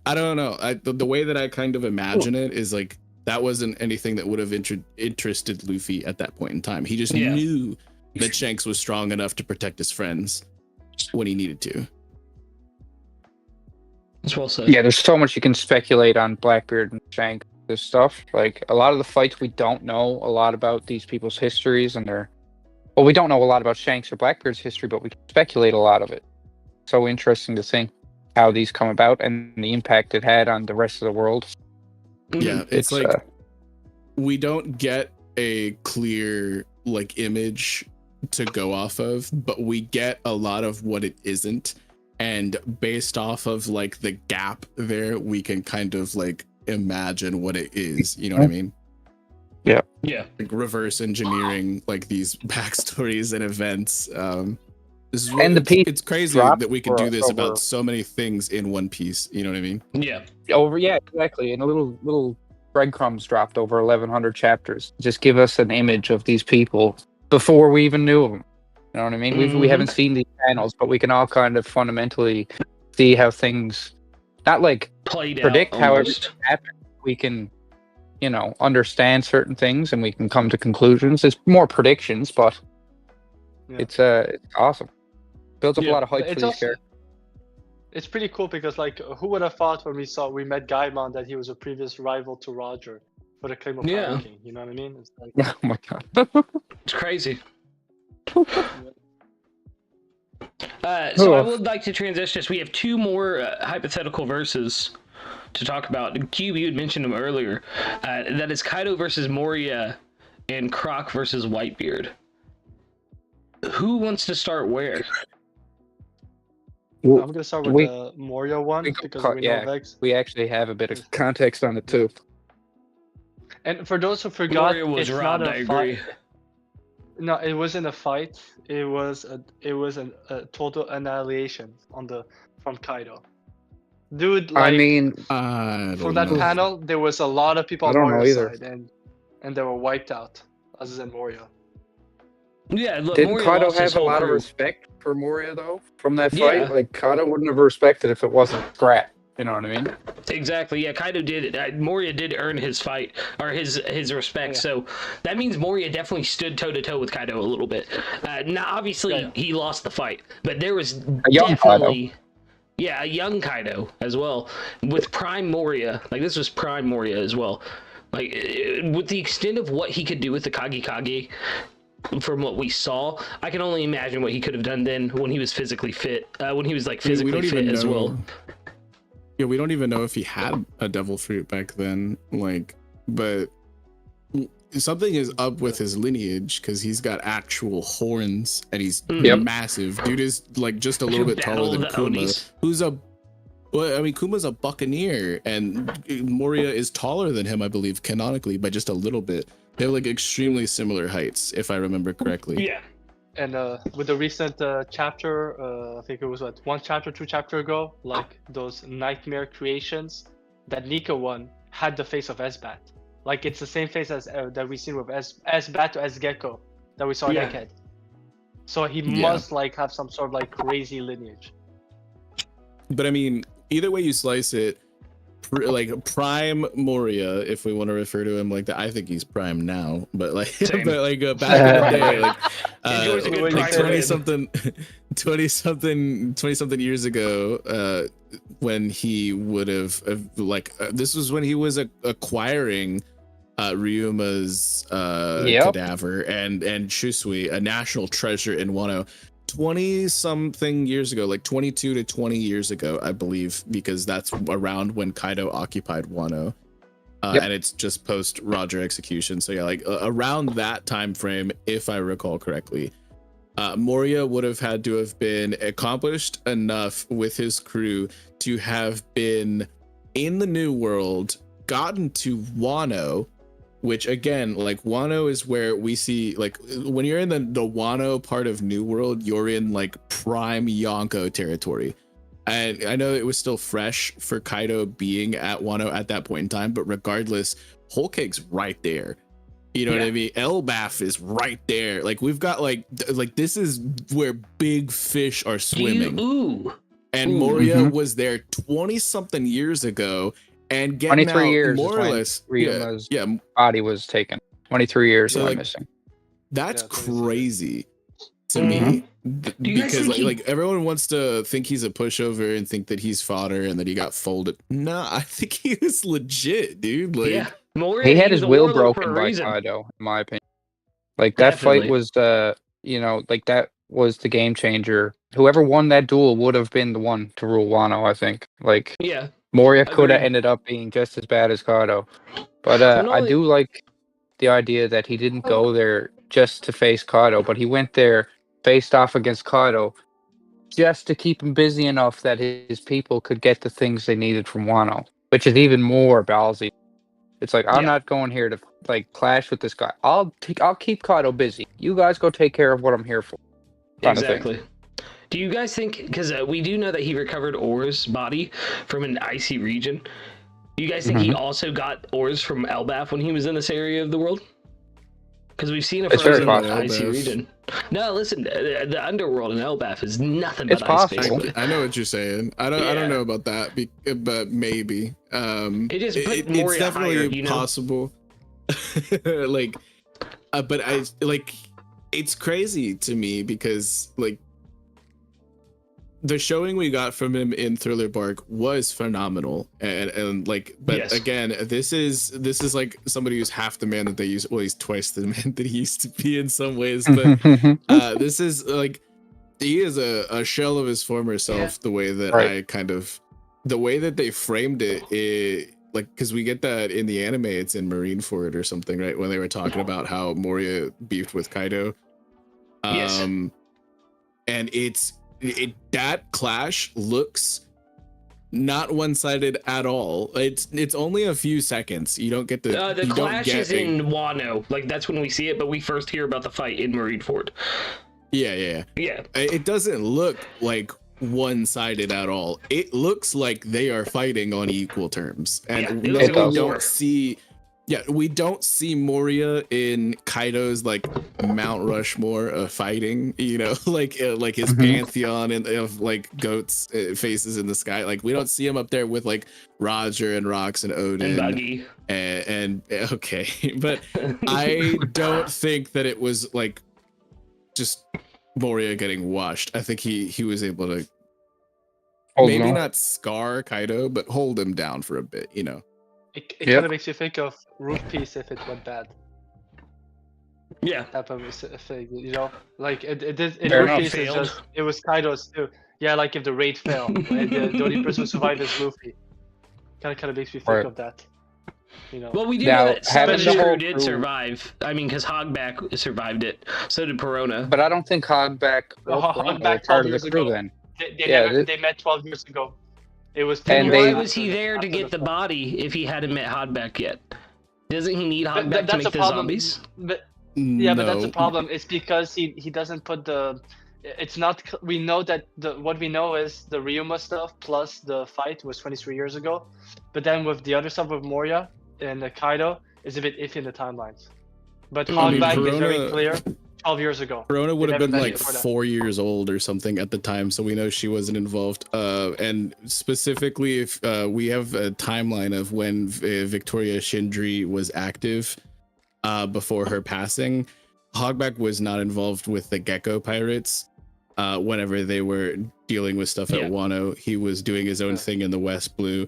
don't know. The way that I kind of imagine it is like that wasn't anything that would have interested Luffy at that point in time. He just knew that Shanks was strong enough to protect his friends. when he needed to. That's well said. Yeah, there's so much you can speculate on Blackbeard and Shanks. This stuff, like a lot of the fights, we don't know a lot about these people's histories and their. Well, we don't know a lot about Shanks or Blackbeard's history, but we can speculate a lot of it. So interesting to think how these come about and the impact it had on the rest of the world. Yeah, it's like we don't get a clear like image to go off of, but we get a lot of what it isn't, and based off of like the gap there, we can kind of like imagine what it is. You know what I mean? Yeah. Like reverse engineering like these backstories and events. This is And it's crazy that we could do this about so many things in one piece. You know what I mean? Yeah. Yeah, exactly. And a little breadcrumbs dropped over 1,100 chapters. Just give us an image of these people before we even knew them. You know what I mean? We haven't seen these panels, but we can all kind of fundamentally see how things, not like predict how everything happens. We can, understand certain things and we can come to conclusions. It's more predictions, but it's awesome. Builds up a lot of hype for these characters. It's pretty cool because, like, who would have thought when we met Gaimon that he was a previous rival to Roger for the claim of Fire King? You know what I mean? It's like, oh my god, it's crazy. So I would like to transition this. We have two more hypothetical verses to talk about. Cube, you had mentioned them earlier. That is Kaido versus Moria and Croc versus Whitebeard. Who wants to start where? I'm going to start with the Moria one because we know Vex. We actually have a bit of context on it too. And for those who forgot, Moria was it's robbed, not I a agree. fight. No, it wasn't a fight. It was a total annihilation from Kaido. Dude, like, I mean, from that panel, there was a lot of people on Moria's side, and they were wiped out, other than Moria. Yeah, look, didn't Moria Kaido lost his have a whole lot of crew. respect for Moria though from that Yeah. fight? Like Kaido wouldn't have respected if it wasn't Scrap. You know what I mean? Exactly. Yeah, Kaido did. Moria did earn his fight or his respect. Yeah. So that means Moria definitely stood toe to toe with Kaido a little bit. Now, obviously, he lost the fight, but there was definitely, a young Kaido as well with Prime Moria. Like this was Prime Moria as well. Like with the extent of what he could do with the Kage. From what we saw, I can only imagine what he could have done then when he was physically fit. When he was like physically fit as well. Yeah, we don't even know if he had a devil fruit back then. Like, but something is up with his lineage because he's got actual horns and he's massive. Dude is like just a little bit taller than Kuma, Kuma's a buccaneer, and Moria is taller than him, I believe, canonically by just a little bit. They have like extremely similar heights, if I remember correctly. Yeah. And with the recent chapter, I think it was two chapter ago, like those nightmare creations, that Nika one had the face of Esbat. Like it's the same face as that we seen with Esbat or Esgecko that we saw in Egghead. So he must like have some sort of like crazy lineage. But I mean, either way you slice it, like Prime Moria, if we want to refer to him like that. I think he's Prime now, but like, back in the day, like 20 something years ago, when he would have this was when he was acquiring Ryuma's cadaver and Shusui, a national treasure in Wano. 20 something years ago, like 22 to 20 years ago, I believe, because that's around when Kaido occupied Wano, and it's just post Roger execution. So yeah, like around that time frame, if I recall correctly, Moria would have had to have been accomplished enough with his crew to have been in the New World, gotten to Wano, which again, like Wano is where we see, like when you're in the Wano part of New World, you're in like prime Yonko territory. And I know it was still fresh for Kaido being at Wano at that point in time, but regardless, Whole Cake's right there. You know what I mean? Elbaf is right there. Like we've got like this is where big fish are swimming. And Moria was there 20 something years ago. And 23 years more or less, Ryuma's body was taken. 23 years so, like, missing. That's crazy to me Do you guys because think like everyone wants to think he's a pushover and think that he's fodder and that he got folded. Nah, I think he was legit, dude. Like yeah, Moria, He had his was a will warlord for broken a by reason. Kaido, in my opinion. Like that Definitely. fight was like that was the game changer. Whoever won that duel would have been the one to rule Wano, I think. Like Yeah, Moria could have agreed. ended up being just as bad as Kaido. But Well, no, I do like the idea that he didn't go there just to face Kaido, but he went there faced off against Kaido just to keep him busy enough that his people could get the things they needed from Wano, which is even more ballsy. It's like I'm Yeah. not going here to like clash with this guy. I'll keep Kaido busy. You guys go take care of what I'm here for. Kind of thing. Exactly. Do you guys think, because we do know that he recovered Or's body from an icy region, do you guys think he also got Or's from Elbaf when he was in this area of the world? Because we've seen a It's very frozen possible. icy region. No, listen, the underworld in Elbaf is nothing It's but ice, possible. basically. I know what you're saying. I don't know about that, but maybe. It just put It's Moria definitely higher, you know? possible. Like, but I like it's crazy to me because like the showing we got from him in Thriller Bark was phenomenal, and like, but Yes. again, this is like somebody who's half the man that they used. Well, he's twice the man that he used to be in some ways, but this is like he is a shell of his former self. The way that the way that they framed it, like, because we get that in the anime, it's in Marineford or something, right? When they were talking about how Moria beefed with Kaido, Yes. and that clash looks not one-sided at all. It's only a few seconds. You don't get The you clash don't get is in Wano. Like, that's when we see it, but we first hear about the fight in Marineford. Yeah. It doesn't look like one-sided at all. It looks like they are fighting on equal terms, and it looks like a war. don't see. Yeah, we don't see Moria in Kaido's like Mount Rushmore of fighting, you know, like his pantheon and of like goats faces in the sky. Like we don't see him up there with like Roger and Rox and Odin And Buggy. and okay, but I don't think that it was like just Moria getting washed. I think he was able to maybe not scar Kaido, but hold him down for a bit, you know. It kind of makes you think of Roof Piece if it went bad. Yeah. Type of thing, you know? Like, it did. Fair Roof enough. Piece is just, it was Kaido's too. Yeah, like if the raid failed, and the only person who survived is Luffy. Kind of makes me think of that. You know? Well, we do Now, know that having Savage the whole Crew did crew- survive. I mean, because Hogback survived it. So did Perona. But I don't think Hogback or Hogback Perona were 12 part of the years crew ago. then. They met 12 years ago. It was 10 And years Why they- was he there to get the fall. body if he hadn't met Hogback yet? Doesn't he need Hogback to That's make a the problem. zombies? But yeah, but that's No. the problem. It's because he doesn't put the. It's not. We know that what we know is the Ryuma stuff plus the fight was 23 years ago, but then with the other stuff with Moria and Kaido is a bit iffy in the timelines. But I mean, Hogback is very Perona- clear. 12 years ago. Perona would They have never been met like before that. 4 years old or something at the time, so we know she wasn't involved. And specifically, if we have a timeline of when Victoria Shindri was active before her passing, Hogback was not involved with the Gecko Pirates. Whenever they were dealing with stuff at Wano, he was doing his own thing in the West Blue.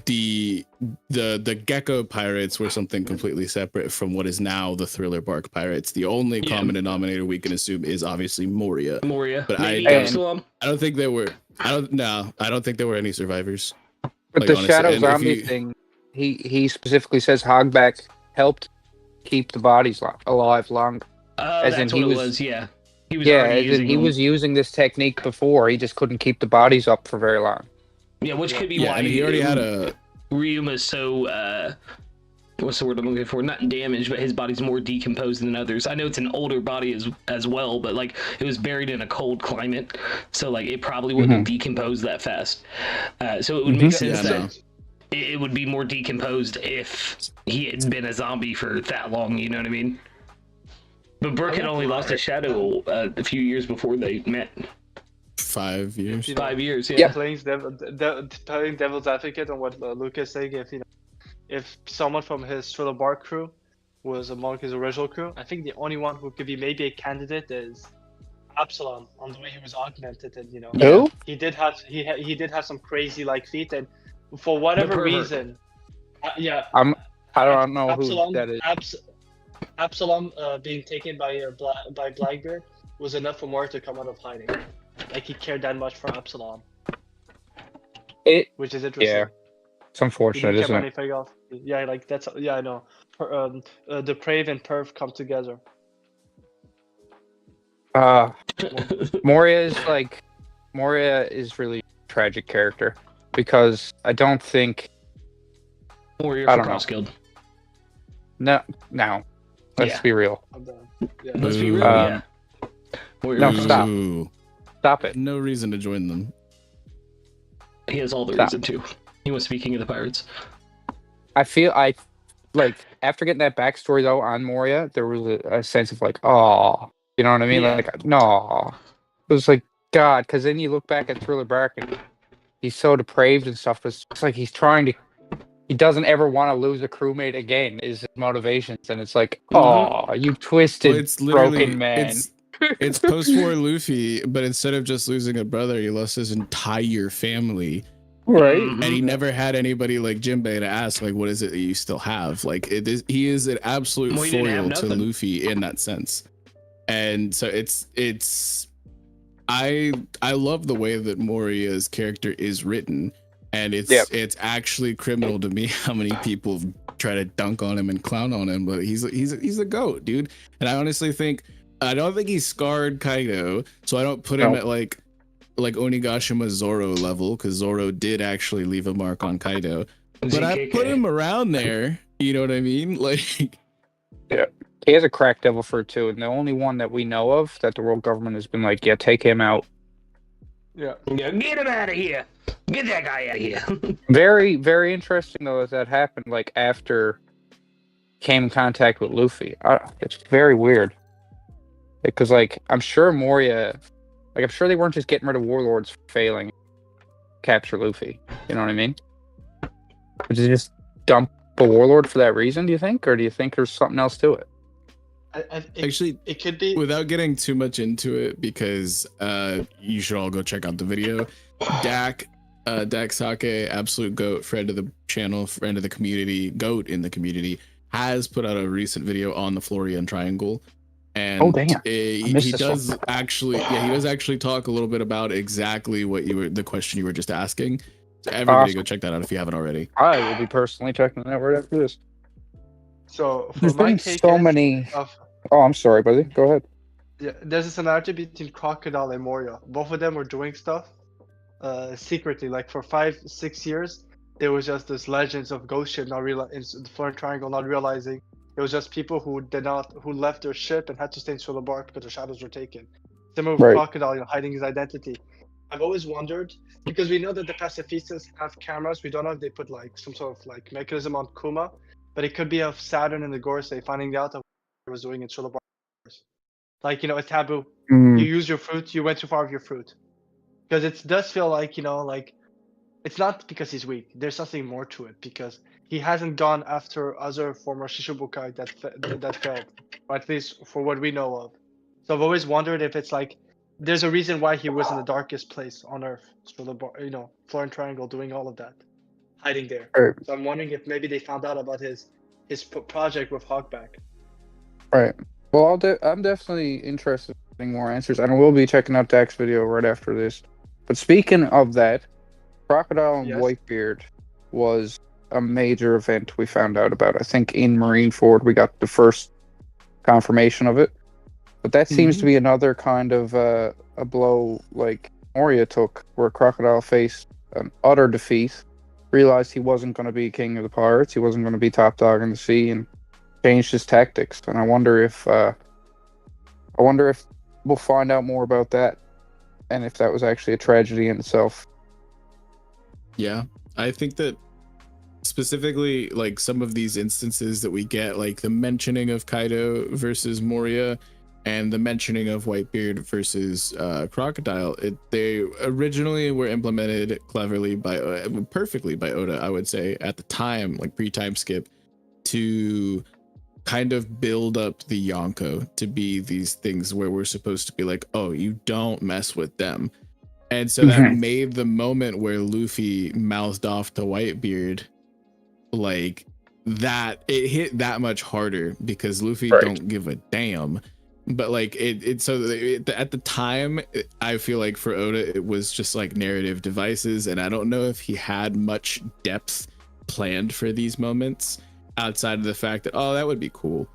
The Gecko Pirates were something completely separate from what is now the Thriller Bark Pirates. The only common denominator we can assume is obviously Moria. But maybe Absalom? I don't think there were. I don't think there were any survivors. But Like, the honestly, Shadow and if Zombie you- thing, he specifically says Hogback helped keep the bodies alive longer. As in That's he what it was- was, yeah. He was Yeah, already as in using he them. was using this technique before. He just couldn't keep the bodies up for very long. Yeah, which could be Yeah, why and he already had a. Ryuma's so what's the word I'm looking for? Not damaged, but his body's more decomposed than others. I know it's an older body as well, but like it was buried in a cold climate, so like it probably wouldn't decompose that fast. So it would make sense Yeah, that no. it would be more decomposed if he had been a zombie for that long. You know what I mean? But Brooke had only lost a shadow a few years before they met. 5 years. 5 years, yeah. Yeah. Playing devil's advocate on what Luke is saying, if someone from his Thriller Bark crew was among his original crew. I think the only one who could be maybe a candidate is Absalom, on the way he was augmented, and Who? he did have some crazy like feat, and for whatever reason, I don't know Absalom, who that is. Absalom being taken by Blackbeard was enough for Moria to come out of hiding. Like he cared that much for Absalom, which is interesting. Yeah, it's unfortunate, isn't it? Else. Yeah, like that's I know. Deprave and Perv come together. Moria is really a tragic character because I don't think Warrior I for don't Cross Guild. No. Let's be real. I'm done. Yeah. Let's be real. Yeah. Warrior No, for Cross stop. Guild. Stop it. No reason to join them. He has all the Stop. reason to. He was speaking of the pirates. I feel like after getting that backstory though on Moria, there was a sense of like, oh, you know what I mean? Yeah. Like, no, it was like God, because then you look back at Thriller Bark and he's so depraved and stuff. But it's like he doesn't ever want to lose a crewmate again. Is his motivations, and it's like, oh, you twisted, broken man. It's post-war Luffy, but instead of just losing a brother, he lost his entire family. Right. And he never had anybody like Jimbe to ask, like, what is it that you still have? Like, he is an absolute foil to Luffy in that sense. And so I love the way that Moria's character is written, and it's actually criminal to me how many people try to dunk on him and clown on him, but he's a goat, dude. And I honestly think I don't think he's scarred Kaido, so I don't put him at like Onigashima Zoro level, because Zoro did actually leave a mark on Kaido. But I put him around there, you know what I mean? Like, yeah. He has a crack devil fruit too, and the only one that we know of that the world government has been like, yeah, take him out. Yeah. Get him out of here. Get that guy out of here. Very, very interesting though that happened like after came in contact with Luffy. It's very weird because like I'm sure Moria, like I'm sure they weren't just getting rid of warlords for failing to capture Luffy. You know what I mean? Did they just dump a warlord for that reason? Do you think, or do you think there's something else to it? Actually, it could be without getting too much into it, because you should all go check out the video. Dak Sake, absolute goat, friend of the channel, friend of the community, goat in the community, has put out a recent video on the Florian Triangle, and he does actually talk a little bit about exactly what the question you were just asking. So everybody go check that out if you haven't already. I will be personally checking it out right after this. So there's been so many. Oh, I'm sorry, buddy. Go ahead. Yeah, there's a similarity between Crocodile and Moria. Both of them were doing stuff secretly. Like for 5-6 years, there was just this legends of ghost ship in the Florian Triangle, not realizing it was just people who left their ship and had to stay in Solar Bark because their shadows were taken. Similar with Crocodile, hiding his identity. I've always wondered, because we know that the pacifistas have cameras. We don't know if they put like some sort of like mechanism on Kuma, but it could be of Saturn and the Gorsei finding out of what he was doing in Solar Bark. Like, a taboo. You use your fruit, you went too far with your fruit. Because it does feel like, like it's not because he's weak. There's something more to it, because he hasn't gone after other former Shishibukai that failed, or at least for what we know of. So I've always wondered if it's like there's a reason why he was in the darkest place on Earth, Florian Triangle, doing all of that, hiding there. Right. So I'm wondering if maybe they found out about his project with Hogback. Right. Well, I'm definitely interested in getting more answers, and I will be checking out Dak's video right after this. But speaking of that, Crocodile and Whitebeard was a major event we found out about. I think in Marineford we got the first confirmation of it. But that seems to be another kind of a blow like Moria took, where Crocodile faced an utter defeat, realized he wasn't going to be king of the pirates, he wasn't going to be top dog in the sea, and changed his tactics. And I wonder if we'll find out more about that, and if that was actually a tragedy in itself. Yeah, I think that specifically, like some of these instances that we get, like the mentioning of Kaido versus Moria, and the mentioning of Whitebeard versus Crocodile, they originally were implemented cleverly perfectly by Oda, I would say, at the time, like pre-time skip, to kind of build up the Yonko to be these things where we're supposed to be like, oh, you don't mess with them. And so that made the moment where Luffy mouthed off to Whitebeard, like that, it hit that much harder because Luffy don't give a damn. But like at the time, I feel like for Oda, it was just like narrative devices. And I don't know if he had much depth planned for these moments outside of the fact that, oh, that would be cool,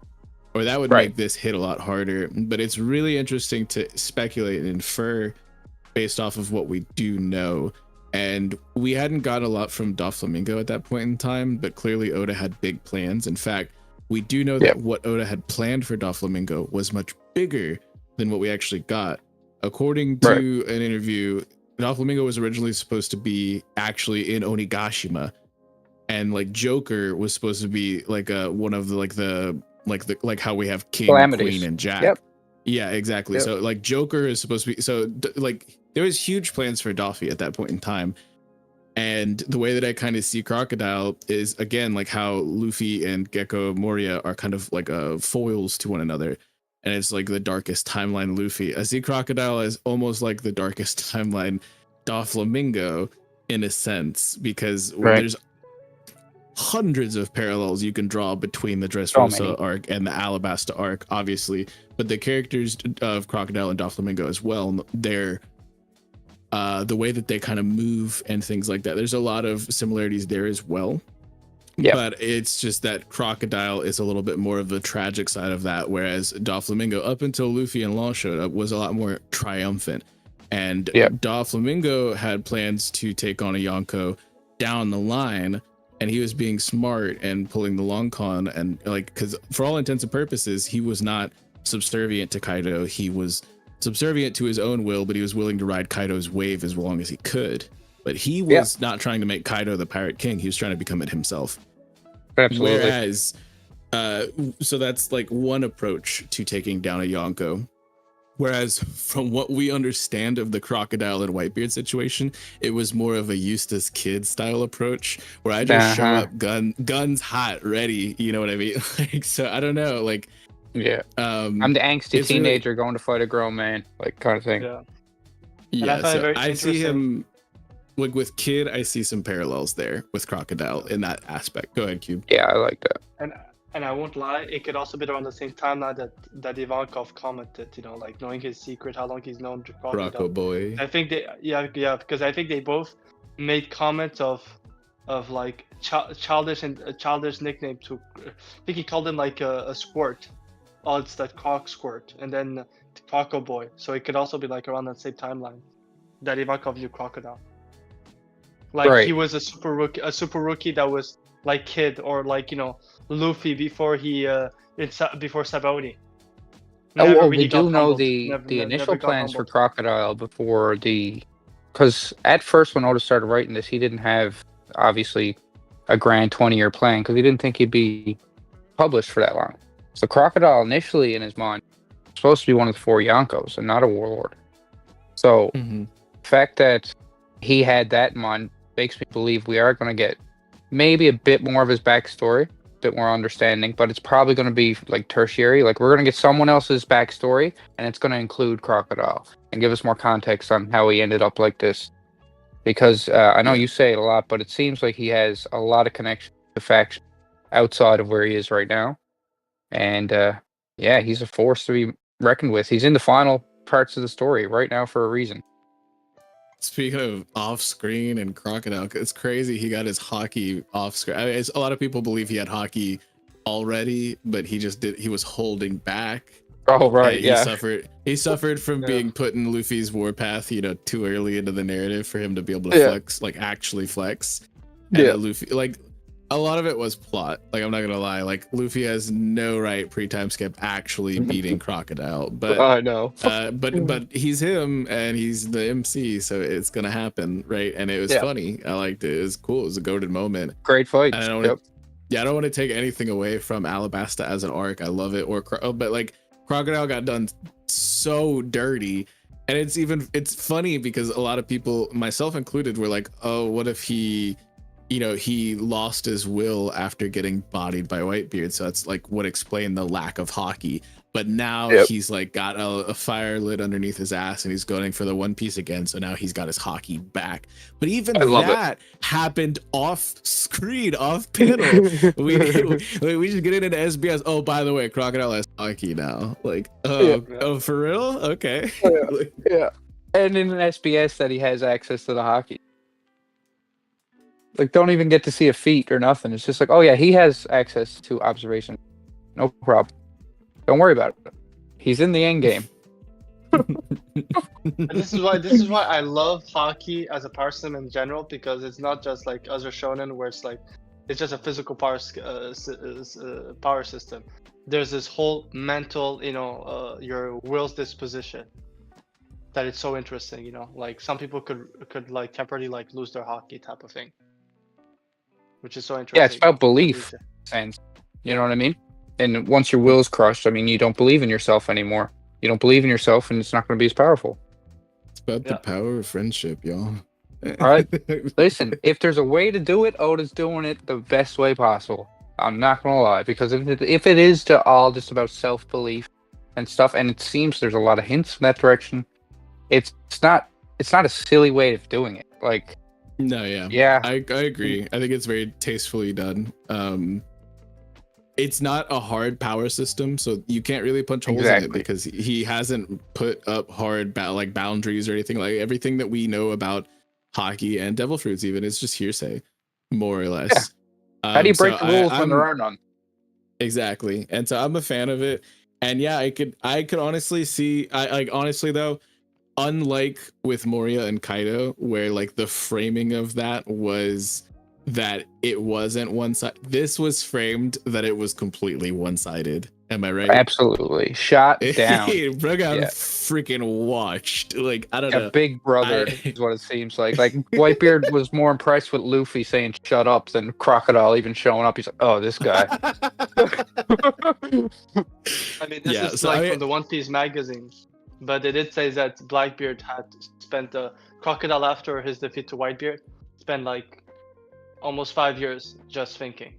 or that would make this hit a lot harder. But it's really interesting to speculate and infer based off of what we do know. And we hadn't got a lot from Doflamingo at that point in time, but clearly Oda had big plans. In fact, we do know that what Oda had planned for Doflamingo was much bigger than what we actually got. According to an interview, Doflamingo was originally supposed to be actually in Onigashima, and like Joker was supposed to be like one of the like how we have King, Queen, and Jack. Yeah, exactly. So like Joker is supposed to be, so like there was huge plans for Doffy at that point in time. And the way that I kind of see Crocodile is, again, like how Luffy and Gecko Moria are kind of like foils to one another. And it's like the darkest timeline Luffy. I see Crocodile as almost like the darkest timeline Doflamingo in a sense, because there's hundreds of parallels you can draw between the Dressrosa arc and the Alabasta arc, obviously. But the characters of Crocodile and Doflamingo as well, they're the way that they kind of move and things like that, there's a lot of similarities there as well. But it's just that Crocodile is a little bit more of the tragic side of that, whereas Doflamingo, up until Luffy and Law showed up, was a lot more triumphant. And Doflamingo had plans to take on a Yonko down the line, and he was being smart and pulling the long con, and like, because for all intents and purposes, he was not subservient to Kaido. He was subservient to his own will, but he was willing to ride Kaido's wave as long as he could. But he was not trying to make Kaido the Pirate King. He was trying to become it himself. Absolutely. Whereas, so that's like one approach to taking down a Yonko. Whereas from what we understand of the Crocodile and Whitebeard situation, it was more of a Eustace Kid style approach, where I just show up guns hot, ready. You know what I mean? Like, so I don't know, like, I'm the angsty teenager going to fight a grown man, like, kind of thing. So I see him like with Kid. I see some parallels there with Crocodile in that aspect. Go ahead, Cube. Yeah, I like that. And I won't lie, it could also be around the same time now that Ivankov commented, you know, like knowing his secret, how long he's known to Crocodile. Rocco boy. I think they, because I think they both made comments of like childish nickname to. I think he called him like a squirt. Oh, it's that Croc squirt, and then the Croco boy. So it could also be like around that same timeline that Ivankov knew Crocodile. Like he was a super rookie that was like Kid, or like, you know, Luffy before before Saboni. We do know the initial plans for Crocodile before because at first when Oda started writing this, he didn't have obviously a grand 20-year plan, because he didn't think he'd be published for that long. So Crocodile initially in his mind was supposed to be one of the 4 Yonkos and not a warlord. So the fact that he had that in mind makes me believe we are going to get maybe a bit more of his backstory, a bit more understanding, but it's probably going to be like tertiary. Like, we're going to get someone else's backstory, and it's going to include Crocodile and give us more context on how he ended up like this. Because I know you say it a lot, but it seems like he has a lot of connection to faction outside of where he is right now. And he's a force to be reckoned with. He's in the final parts of the story right now for a reason. Speaking of off-screen and Crocodile, it's crazy he got his Haki off-screen. I mean, a lot of people believe he had Haki already, but he was holding back. Oh, right, He suffered from being put in Luffy's warpath, you know, too early into the narrative for him to be able to flex, like actually flex. And Luffy, like, a lot of it was plot. Like, I'm not gonna lie. Like, Luffy has no right pre-time skip actually beating Crocodile, but I know. but he's him and he's the MC, so it's gonna happen, right? And it was funny. I liked it. It was cool. It was a goated moment. Great fight. I don't want to take anything away from Alabasta as an arc. I love it. But like, Crocodile got done so dirty, and it's funny because a lot of people, myself included, were like, oh, what if he you know, he lost his will after getting bodied by Whitebeard, so that's like what explained the lack of Haki. But now he's like got a fire lit underneath his ass, and he's going for the One Piece again. So now he's got his Haki back. But even that happened off screen, off panel. we just get into SBS. Oh, by the way, Crocodile has Haki now. Like, oh, for real? Okay. Yeah. And in an SBS that he has access to the Haki. Like, don't even get to see a feat or nothing. It's just like, oh yeah, he has access to observation. No problem. Don't worry about it. He's in the end game. And this is why I love Haki as a power system in general, because it's not just like other shonen where it's like it's just a physical power system. There's this whole mental, you know, your will's disposition that it's so interesting. You know, like some people could like temporarily like lose their Haki type of thing, which is so interesting. Yeah, it's about belief, and you know what I mean. And once your will is crushed, I mean, you don't believe in yourself anymore. You don't believe in yourself, and it's not going to be as powerful. It's about the power of friendship, y'all. All right. Listen, if there's a way to do it, Oda's doing it the best way possible. I'm not going to lie, because if it is to all just about self-belief and stuff, and it seems there's a lot of hints in that direction, it's not a silly way of doing it. Like, no, yeah, I agree. I think it's very tastefully done. It's not a hard power system, so you can't really punch holes in it because he hasn't put up hard like boundaries or anything. Like everything that we know about Haki and Devil Fruits even is just hearsay, more or less. Yeah. How do you break the rules when there are none? Exactly, and so I'm a fan of it. And yeah, I could honestly see, honestly though, unlike with Moria and Kaido, where like the framing of that was that it wasn't one side. This was framed that it was completely one-sided. Am I right? Absolutely. Shot down. Bro got freaking watched. Like, I don't know. Big brother is what it seems like. Like, Whitebeard was more impressed with Luffy saying shut up than Crocodile even showing up. He's like, oh, this guy. I mean, this is from the One Piece magazine. But they did say that Blackbeard had spent Crocodile after his defeat to Whitebeard, spent like almost 5 years just thinking.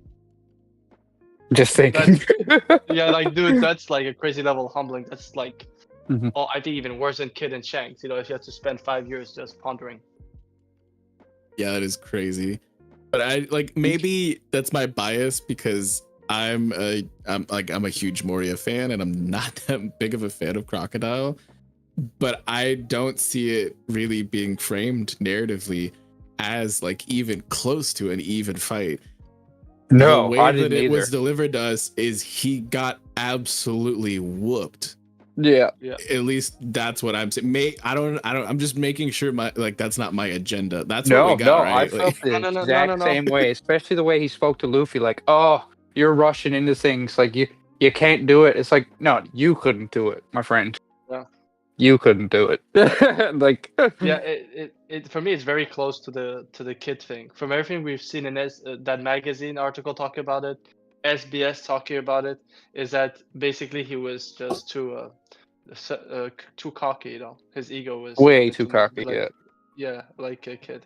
Yeah, like, dude, that's like a crazy level of humbling. That's like, I think even worse than Kid and Shanks. You know, if you have to spend 5 years just pondering. Yeah, that is crazy. But I like, maybe that's my bias because I'm a huge Moria fan and I'm not that big of a fan of Crocodile. But I don't see it really being framed narratively as like even close to an even fight. No, the way that it was delivered to us is he got absolutely whooped. Yeah. At least that's what I'm saying. I'm just making sure that's not my agenda. That's what we got, right? I felt the exact same way, especially the way he spoke to Luffy, like, oh, you're rushing into things, like you can't do it. It's like, no, you couldn't do it, my friend. Yeah. You couldn't do it. Like, yeah, it for me it's very close to the Kid thing. From everything we've seen in that magazine article talking about it, SBS talking about it, is that basically he was just too cocky. You know, his ego was way too cocky. Yeah, like a kid.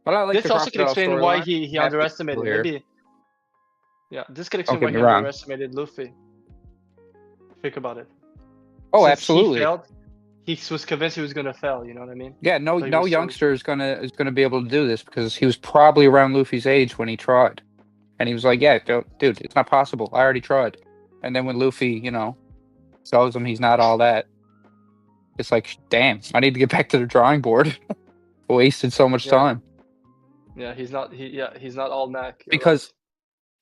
But I like this also can explain why he underestimated. Maybe. Yeah, this can explain why he underestimated Luffy. Think about it. Oh, Since absolutely. He was convinced he was gonna fail. You know what I mean? Yeah, no youngster is gonna be able to do this because he was probably around Luffy's age when he tried, and he was like, "Yeah, dude, it's not possible. I already tried." And then when Luffy, you know, shows him he's not all that, it's like, damn, I need to get back to the drawing board. Wasted so much time. Yeah, he's not all knack. Because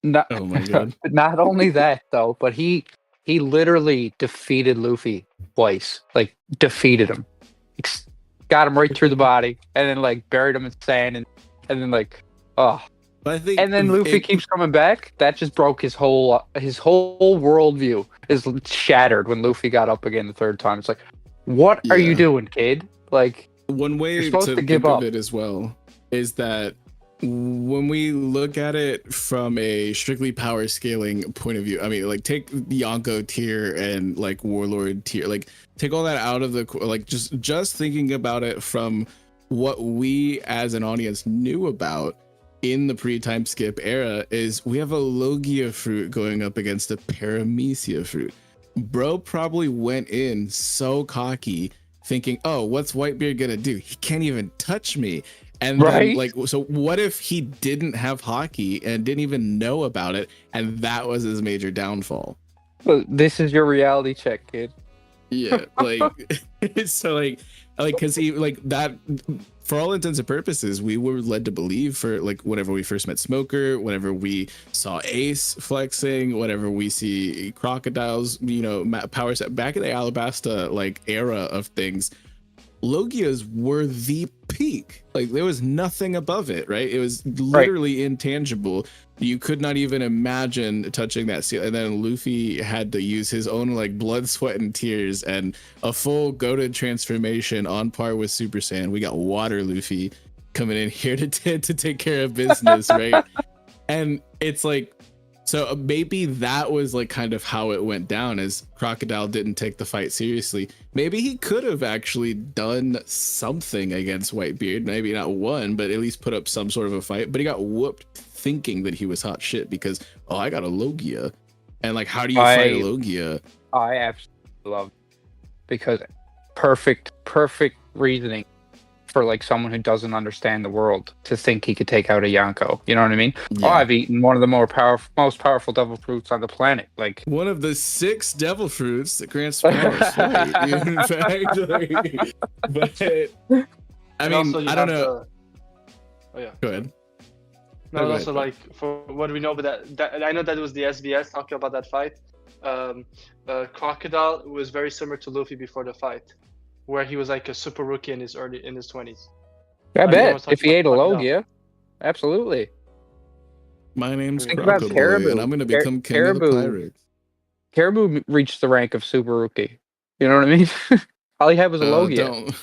oh my god. Not only that though, but he literally defeated Luffy twice. Like, defeated him. Got him right through the body, and then like buried him in sand, and then like, oh. And then Luffy keeps coming back. That just broke his whole worldview is shattered when Luffy got up again the third time. It's like, what are you doing, kid? Like, one way to think of it as well is that when we look at it from a strictly power scaling point of view, I mean, like, take the Yonko tier and like Warlord tier, like take all that out of the, like, just thinking about it from what we as an audience knew about, in the pre-time skip era is we have a Logia fruit going up against a Paramecia fruit. Bro probably went in so cocky, thinking, "Oh, what's Whitebeard gonna do? He can't even touch me." And then, like, so what if he didn't have Haki and didn't even know about it, and that was his major downfall? Well, this is your reality check, kid. Yeah, like, so like, because he like that. For all intents and purposes, we were led to believe for like whenever we first met Smoker, whenever we saw Ace flexing, whenever we see Crocodile's, you know, power set back in the Alabasta like era of things, Logias were the peak. Like there was nothing above it, right? It was literally intangible. You could not even imagine touching that seal. And then Luffy had to use his own like blood, sweat, and tears and a full goated transformation on par with Super Saiyan. We got Water Luffy coming in here to take care of business, right? And it's like, so maybe that was like kind of how it went down, as Crocodile didn't take the fight seriously. Maybe he could have actually done something against Whitebeard, maybe not won, but at least put up some sort of a fight. But he got whooped thinking that he was hot shit because, oh, I got a Logia. And like, how do you fight a Logia? I absolutely love it because perfect reasoning for like someone who doesn't understand the world to think he could take out a Yonko. You know what I mean? Yeah. Oh, I've eaten one of the most powerful devil fruits on the planet. Like one of the 6 devil fruits that grants power. In fact, like, but I mean, I don't know. Oh yeah. Go ahead. No, and also like for what do we know about that I know that it was the SBS talking about that fight. Crocodile was very similar to Luffy before the fight, where he was like a super rookie in his 20s. I bet if he ate a Logia, absolutely. My name's Crocodile, and I'm gonna become king of the pirates. Caribou reached the rank of super rookie. You know what I mean? All he had was a Logia.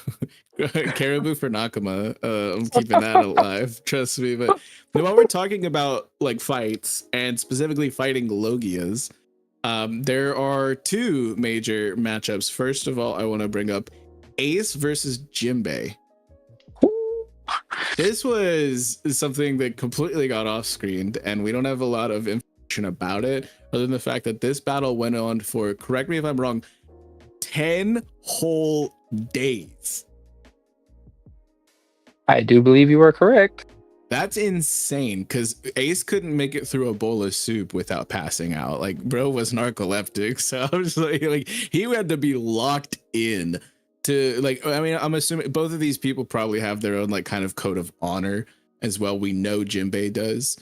Caribou for Nakama. I'm keeping that alive. Trust me. But while we're talking about like fights and specifically fighting Logias, there are 2 major matchups. First of all, I want to bring up Ace versus Jimbe. This was something that completely got off screened, and we don't have a lot of information about it, other than the fact that this battle went on for, correct me if I'm wrong, 10 whole days. I do believe you are correct. That's insane, because Ace couldn't make it through a bowl of soup without passing out. Like, bro was narcoleptic, so I was like he had to be locked in to, like, I mean, I'm assuming both of these people probably have their own like kind of code of honor as well. We know Jimbe does,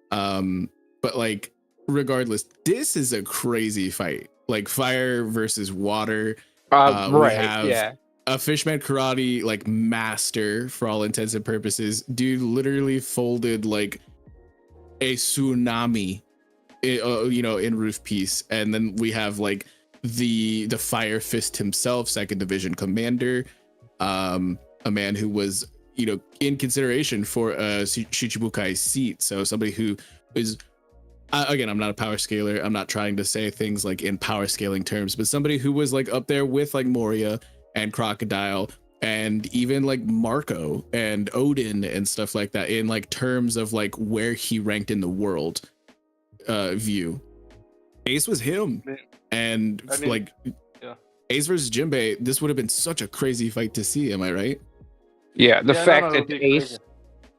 but like regardless, this is a crazy fight. Like fire versus water. We have a Fishman karate like master for all intents and purposes. Dude literally folded like a tsunami, in Roof Piece. And then we have like the Fire Fist himself, 2nd Division commander, a man who was, in consideration for a Shichibukai seat. So somebody who is, again, I'm not a power scaler. I'm not trying to say things like in power scaling terms, but somebody who was like up there with like Moria and Crocodile and even like Marco and Odin and stuff like that in like terms of like where he ranked in the world view. Ace was him. And Ace versus Jimbe, this would have been such a crazy fight to see. Am I right? Yeah, the fact that Ace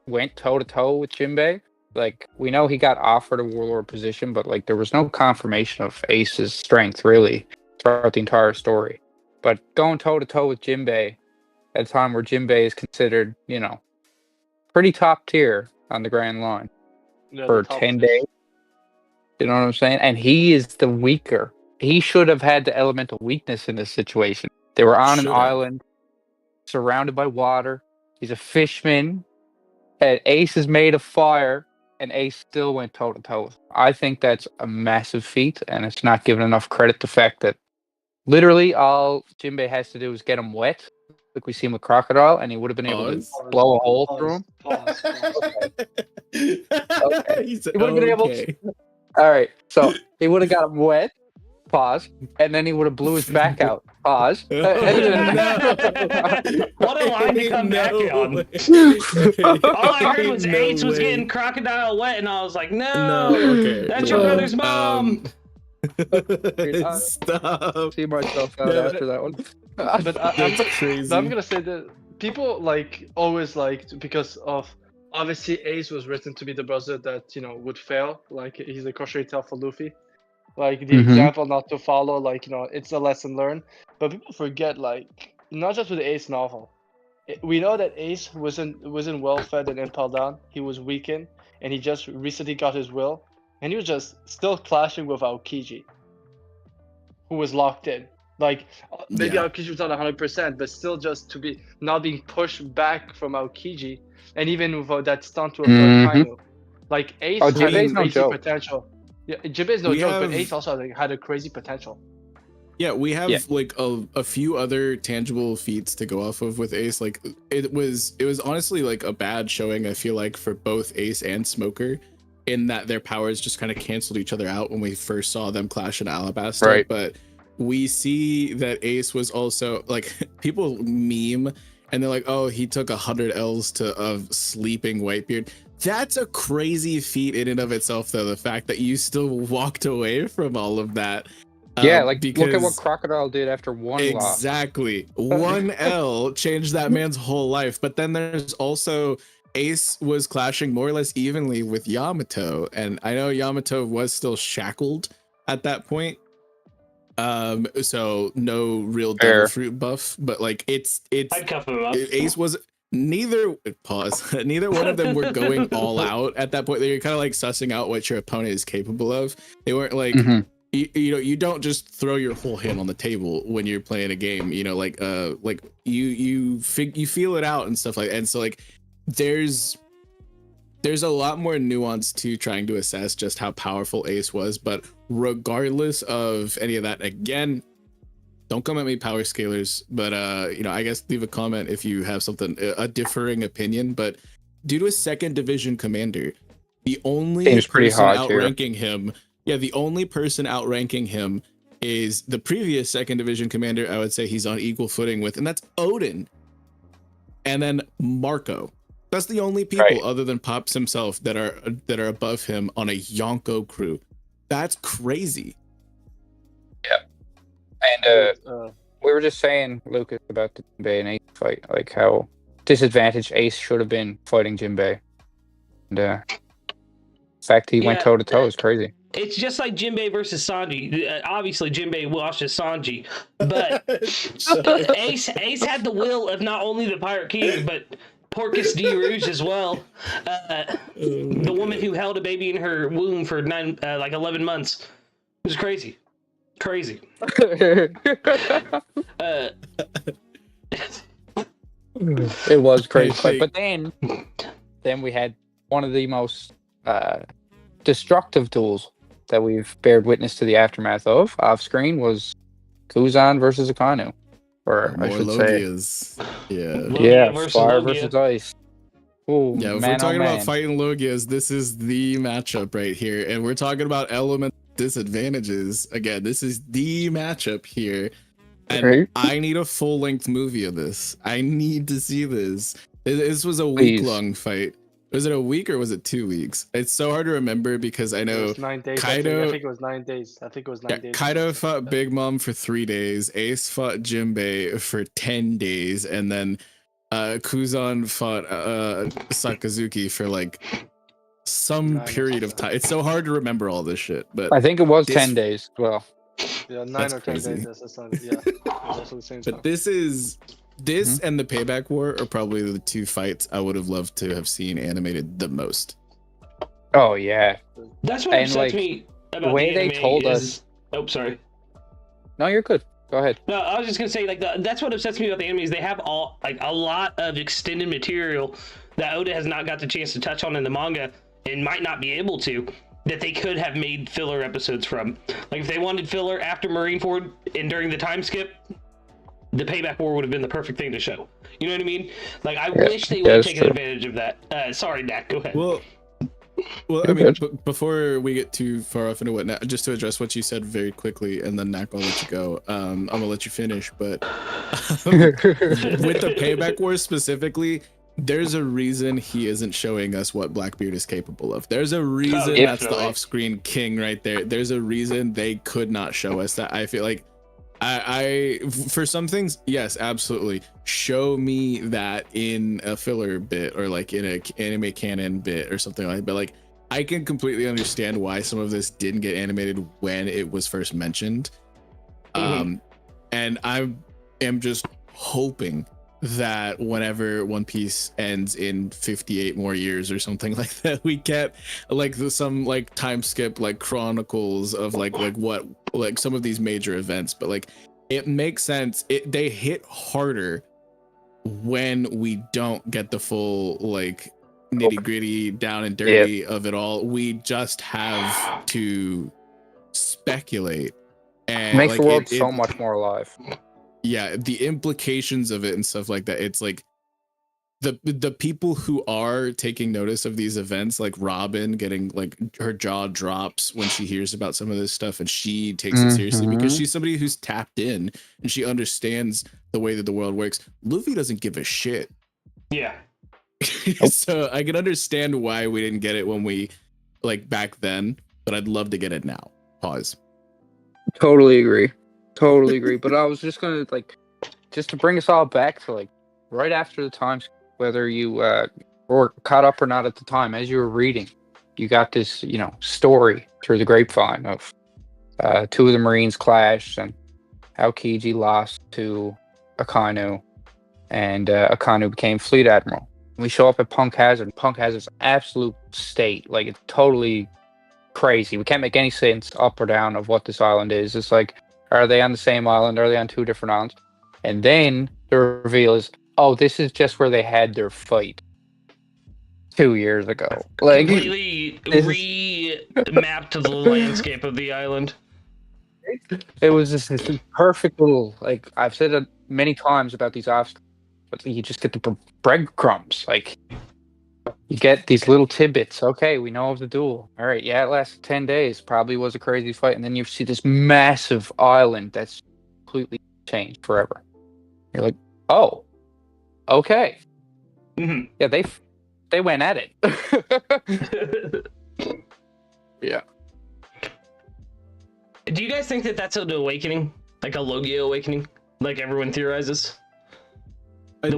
went toe to toe with Jimbe, like we know he got offered a warlord position, but like there was no confirmation of Ace's strength really throughout the entire story. But going toe to toe with Jimbe at a time where Jimbe is considered, pretty top tier on the Grand Line for 10 days. You know what I'm saying? And he is the weaker. He should have had the elemental weakness in this situation. They were on an island, surrounded by water. He's a fishman. And Ace is made of fire, and Ace still went toe to toe. I think that's a massive feat, and it's not given enough credit to the fact that literally all Jimbe has to do is get him wet, like we see him with Crocodile, and he would have been able to blow a hole through him. Okay. He would have been able to. All right, so he would have got him wet, Pause. And then he would have blew his back out. Pause. What a line to come back on. All I heard was Ace was getting Crocodile wet, and I was like, no, that's your brother's mom. Stop. See myself out after that one. But I'm gonna say that people always because of obviously Ace was written to be the brother that would fail. Like he's a cautionary tale for Luffy. Like the example not to follow. It's a lesson learned. But people forget not just with the Ace novel. We know that Ace wasn't well fed in Impel Down. He was weakened, and he just recently got his will, and he was just still clashing with Aokiji, who was locked in. Maybe Aokiji was not 100%, but still just to be not being pushed back from Aokiji, and even with that stunt with Akainu. Ace had crazy potential. Yeah, Jimbe is no joke, but Ace also had a crazy potential. Yeah, we have a few other tangible feats to go off of with Ace. It was honestly a bad showing, I feel like, for both Ace and Smoker, in that their powers just kind of canceled each other out when we first saw them clash in Alabasta. Right. But we see that Ace was also people meme and they're like, oh, he took 100 L's of sleeping Whitebeard. That's a crazy feat in and of itself, though. The fact that you still walked away from all of that. Yeah, look at what Crocodile did after one loss. Exactly. One L changed that man's whole life. But then there's also Ace was clashing more or less evenly with Yamato. And I know Yamato was still shackled at that point. So no real devil fruit buff. But it's I'd cuff him up. Ace was neither one of them were going all out at that point. They were kind of sussing out what your opponent is capable of. They weren't you don't just throw your whole hand on the table when you're playing a game. You feel it out and stuff like that. And so there's a lot more nuance to trying to assess just how powerful Ace was. But regardless of any of that, again, don't come at me, power scalers, but I guess leave a comment if you have a differing opinion. But due to a second division commander, the only person outranking him, the only person outranking him is the previous second division commander. I would say he's on equal footing with, and that's Odin, and then Marco. That's the only people other than Pops himself that are above him on a Yonko crew. That's crazy. And we were just saying, Lucas, about the Jimbe and Ace fight, how disadvantaged Ace should have been fighting Jimbe. And the fact he went toe to toe is crazy. It's just like Jimbe versus Sanji. Obviously, Jimbe washes Sanji, but Ace had the will of not only the Pirate King, but Porcus D. Rouge as well. The woman who held a baby in her womb for 11 months. It was crazy. Crazy. It was crazy. But then we had one of the most destructive duels that we've bared witness to the aftermath of off screen was Kuzan versus Akainu. Or I should Logias. Yeah, fire versus ice. Ooh, if we're talking about fighting Logias, this is the matchup right here. And we're talking about element disadvantages. Again, this is the matchup here. And I need a full-length movie of this. I need to see this. This was a week-long fight. Was it a week or was it 2 weeks? It's so hard to remember because I know 9 days. Kaido, I think it was 9 days. Kaido fought Big Mom for 3 days. Ace fought Jimbe for 10 days. And then Kuzan fought Sakazuki for some period of time. It's so hard to remember all this shit. But I think it was 10 days. Well, yeah, 9 or 10 days. That's also the same but time. This and the Payback War are probably the two fights I would have loved to have seen animated the most. Oh yeah, that's what upsets me about the way they told us. Oh, sorry. No, you're good. Go ahead. No, I was just gonna say that's what upsets me about the anime is they have a lot of extended material that Oda has not got the chance to touch on in the manga and might not be able to. That they could have made filler episodes from. If they wanted filler after Marineford and during the time skip, the Payback War would have been the perfect thing to show. You know what I mean? I wish they would have taken advantage of that. Sorry, Dak, go ahead. Well, Well, I mean, before we get too far off into what, just to address what you said very quickly, and then Nak, I'll let you go. I'm gonna let you finish, but with the Payback War specifically, there's a reason he isn't showing us what Blackbeard is capable of. There's a reason that's the off-screen king right there. There's a reason they could not show us that. I feel like I for some things, yes, absolutely. Show me that in a filler bit or like in a anime canon bit or something like that. But like, I can completely understand why some of this didn't get animated when it was first mentioned. And I am just hoping that whenever One Piece ends in 58 more years or something like that, we get like some like time skip, like chronicles of like what like some of these major events. But like, it makes sense. They hit harder when we don't get the full like nitty gritty down and dirty of it all. We just have to speculate, and it makes like, the world so much more alive. Yeah, the implications of it and stuff like that. It's like the people who are taking notice of these events, like Robin getting like her jaw drops when she hears about some of this stuff, and she takes it seriously because she's somebody who's tapped in and she understands the way that the world works. Luffy doesn't give a shit. Yeah. So I can understand why we didn't get it when we like back then, but I'd love to get it now. Pause. Totally agree. But I was just gonna like, just to bring us all back to like right after the times, whether you were caught up or not at the time, as you were reading, you got this, story through the grapevine of two of the Marines clashed and how Kiji lost to Akainu, and Akainu became fleet admiral. We show up at Punk Hazard. Punk Hazard's absolute state, like it's totally crazy. We can't make any sense up or down of what this island is. It's like, are they on the same island? Are they on two different islands? And then the reveal is, oh, this is just where they had their fight 2 years ago. Like, completely remapped the landscape of the island. It was just this perfect little, like, I've said it many times about these offs, but you just get the breadcrumbs. Like, you get these little tidbits. Okay, we know of the duel. All right, yeah, it lasted 10 days. Probably was a crazy fight. And then you see this massive island that's completely changed forever. You're like, oh, okay. Mm-hmm. Yeah, they went at it. Yeah. Do you guys think that that's an awakening? Like a Logia awakening? Like everyone theorizes? I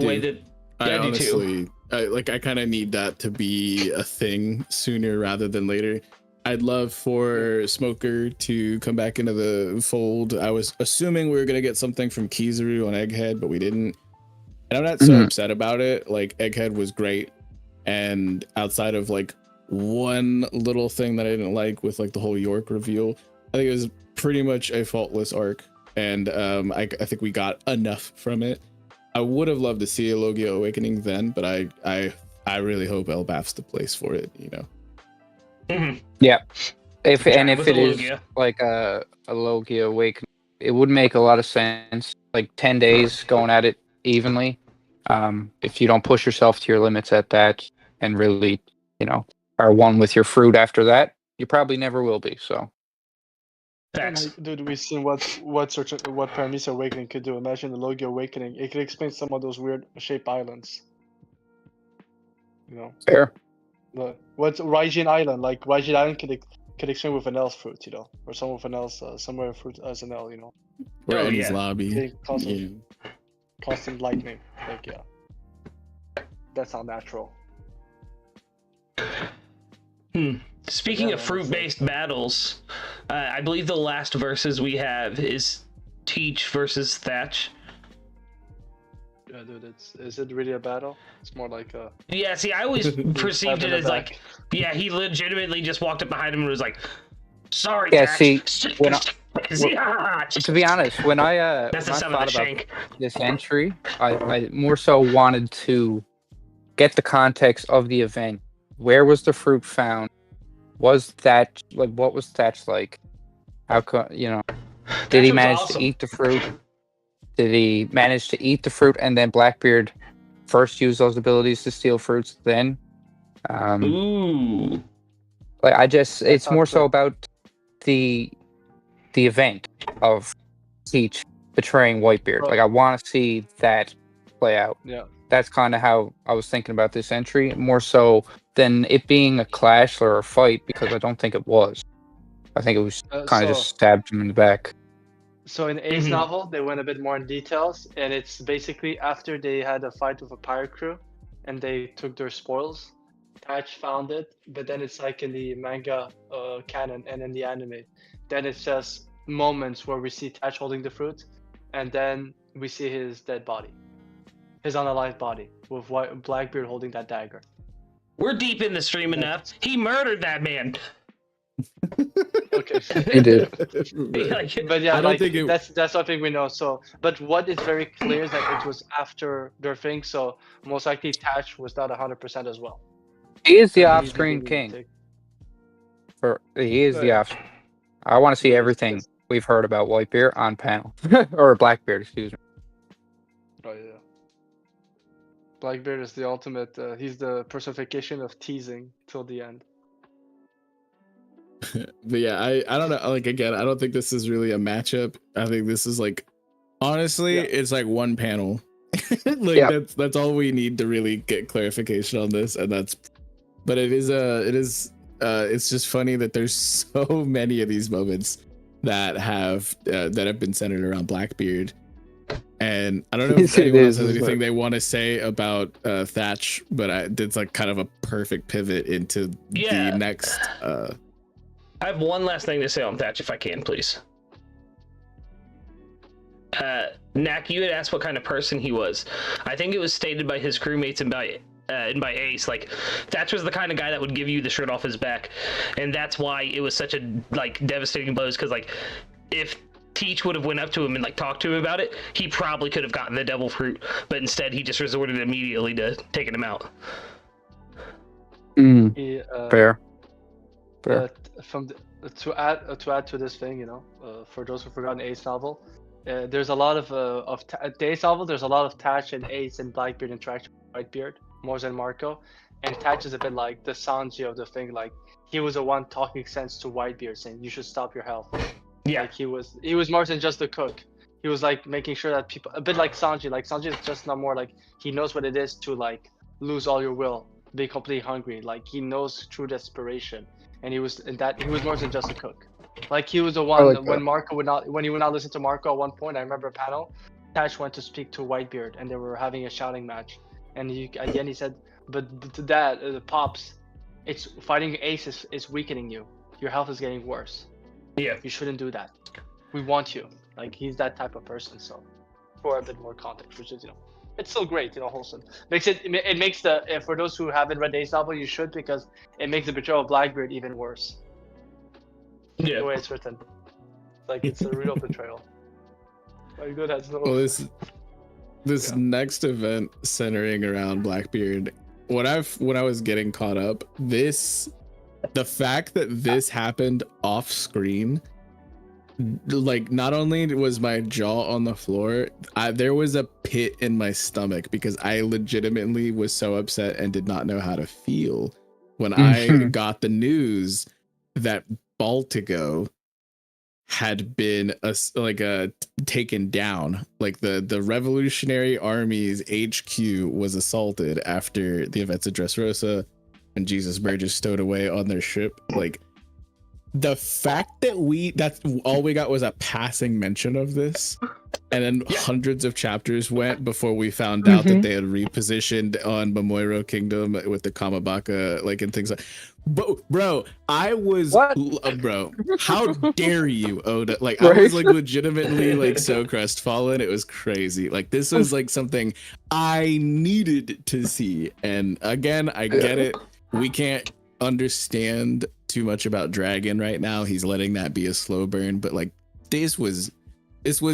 honestly, too. I kind of need that to be a thing sooner rather than later. I'd love for Smoker to come back into the fold. I was assuming we were going to get something from Kizaru on Egghead, but we didn't. And I'm not so upset about it. Like, Egghead was great. And outside of like one little thing that I didn't like with like the whole York reveal, I think it was pretty much a faultless arc. And I think we got enough from it. I would have loved to see a Logia awakening then, but I really hope Elbaf's the place for it, Mm-hmm. Yeah. If it is Logia. like a Logia awakening, it would make a lot of sense. Like 10 days going at it evenly. If you don't push yourself to your limits at that and really, are one with your fruit after that, you probably never will be. So. Dude, we've seen what Paramecia Awakening could do. Imagine the Logia Awakening. It could explain some of those weird shaped islands. Fair. What's Raijin Island? Like Raijin Island could explain with an L's fruit, or some with an L's somewhere fruit as an L, We're in his lobby. Constant lightning. Like, yeah. That's not natural. Speaking of fruit-based battles, I believe the last verses we have is Teach versus Thatch. Yeah, dude, is it really a battle? It's more like a... Yeah, see, I always perceived it as like, yeah, he legitimately just walked up behind him and was like, sorry, yeah, Thatch. See, to be honest, when I thought about this entry, I more so wanted to get the context of the event. Where was the fruit found? Was Thatch like, what was Thatch like? How come, did he manage to eat the fruit? Did he manage to eat the fruit and then Blackbeard first use those abilities to steal fruits then? Ooh. Like it's more so about the event of Teach betraying Whitebeard. Like I want to see that play out. Yeah. That's kind of how I was thinking about this entry, more so than it being a clash or a fight, because I don't think it was. I think it was kind of just stabbed him in the back. So in A's novel, they went a bit more in details, and it's basically after they had a fight with a pirate crew, and they took their spoils. Thatch found it, but then it's like in the manga canon and in the anime, then it's just moments where we see Thatch holding the fruit, and then we see his dead body. His unalive body with Blackbeard holding that dagger. We're deep in the stream enough. He murdered that man. Okay. He did. But yeah, I don't think that's something we know. So, but what is very clear is that it was after their thing. So most likely Thatch was not 100% as well. He is the off-screen king. He is the off. I want to see everything we've heard about Whitebeard on panel or Blackbeard. Excuse me. Oh yeah. Blackbeard is the ultimate. He's the personification of teasing till the end. But yeah, I don't know. Like again, I don't think this is really a matchup. I think this is like, honestly, it's like one panel. Like that's all we need to really get clarification on this, and that's. But it's just funny that there's so many of these moments that have been centered around Blackbeard. And I don't know if anyone has anything they want to say about Thatch, but it's like kind of a perfect pivot into the next. I have one last thing to say on Thatch, if I can, please. Nak, you had asked what kind of person he was. I think it was stated by his crewmates and by Ace, like Thatch was the kind of guy that would give you the shirt off his back, and that's why it was such a devastating blow. Because if Teach would have went up to him and talked to him about it, he probably could have gotten the devil fruit, but instead he just resorted immediately to taking him out. Fair. To add to this thing, for those who forgot an Ace novel, there's a lot of the Ace novel. There's a lot of Thatch and Ace and Blackbeard interaction with Whitebeard more than Marco, and Thatch is a bit like the Sanji of the thing. Like he was the one talking sense to Whitebeard, saying you should stop your health. Yeah, like he was more than just a cook. He was making sure that people, a bit like Sanji. Like Sanji is just not more he knows what it is to lose all your will, be completely hungry. He knows true desperation, and he was more than just a cook. He was the one when Marco when he would not listen to Marco at one point. I remember a panel, Thatch went to speak to Whitebeard, and they were having a shouting match, and at the end he said, "But to that, Pops, it's fighting Ace is weakening you. Your health is getting worse. Yeah, you shouldn't do that. We want you." He's that type of person. So, for a bit more context, which is it's still great, wholesome. It makes for those who haven't read Ace novel, you should, because it makes the betrayal of Blackbeard even worse. Yeah, the way it's written, it's a real betrayal. Good has no. Well, this next event centering around Blackbeard, when I was getting caught up, the fact that this happened off screen, not only was my jaw on the floor, there was a pit in my stomach, because I legitimately was so upset and did not know how to feel when I got the news that Baltigo had been taken down. The Revolutionary Army's HQ was assaulted after the events of Dressrosa and Jesus Burgess stowed away on their ship. The fact that that's all we got was a passing mention of this, and then hundreds of chapters went before we found out that they had repositioned on Momoiro Kingdom with the Kamabaka, and things like. But bro, I was bro. How dare you, Oda? I was legitimately so crestfallen. It was crazy. This was something I needed to see. And again, I get it. We can't understand too much about Dragon right now. He's letting that be a slow burn. But this was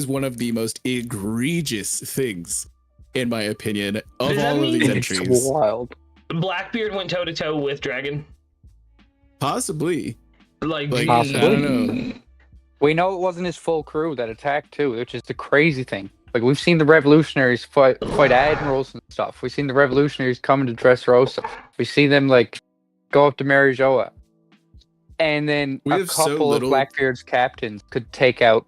one of the most egregious things, in my opinion, of all of these entries. It's wild. Blackbeard went toe to toe with Dragon. Possibly. Possibly. I don't know. We know it wasn't his full crew that attacked too, which is the crazy thing. We've seen the revolutionaries fight admirals and stuff. We've seen the revolutionaries come to Dressrosa. We see them go up to Marijoa. and then We a have so couple of little- Blackbeard's captains could take out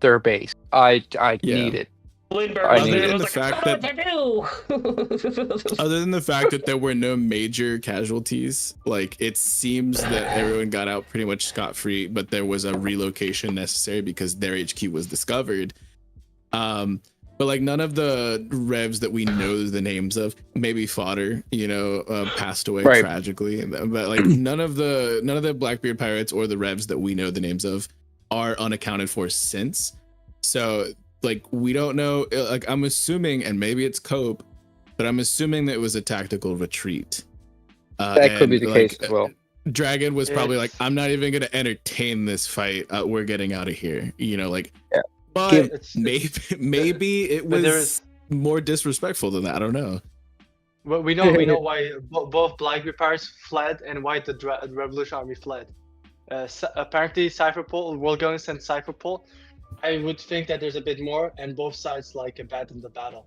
their base. I Yeah. need it. Lindbergh I was need there it. and was The like, fact I don't know what to do. Other than the fact that there were no major casualties, like it seems that everyone got out pretty much scot-free, but there was a relocation necessary because their HQ was discovered. But like none of the revs that we know the names of, maybe Fodder, passed away Right. tragically, but like none of the Blackbeard pirates or the revs that we know the names of are unaccounted for since. So like we don't know, like I'm assuming, and maybe it's cope, but I'm assuming that it was a tactical retreat. That could be the case as well. Dragon was probably like, I'm not even gonna entertain this fight. We're getting out of here. Yeah. But maybe it But there was more disrespectful than that. I don't know. Well, we know why both Blackbeard pirates fled and why the Revolution Army fled. Apparently, Cipher Pol, we're going to send Cipher Pol. I would think that there's a bit more, and both sides like abandoned the battle.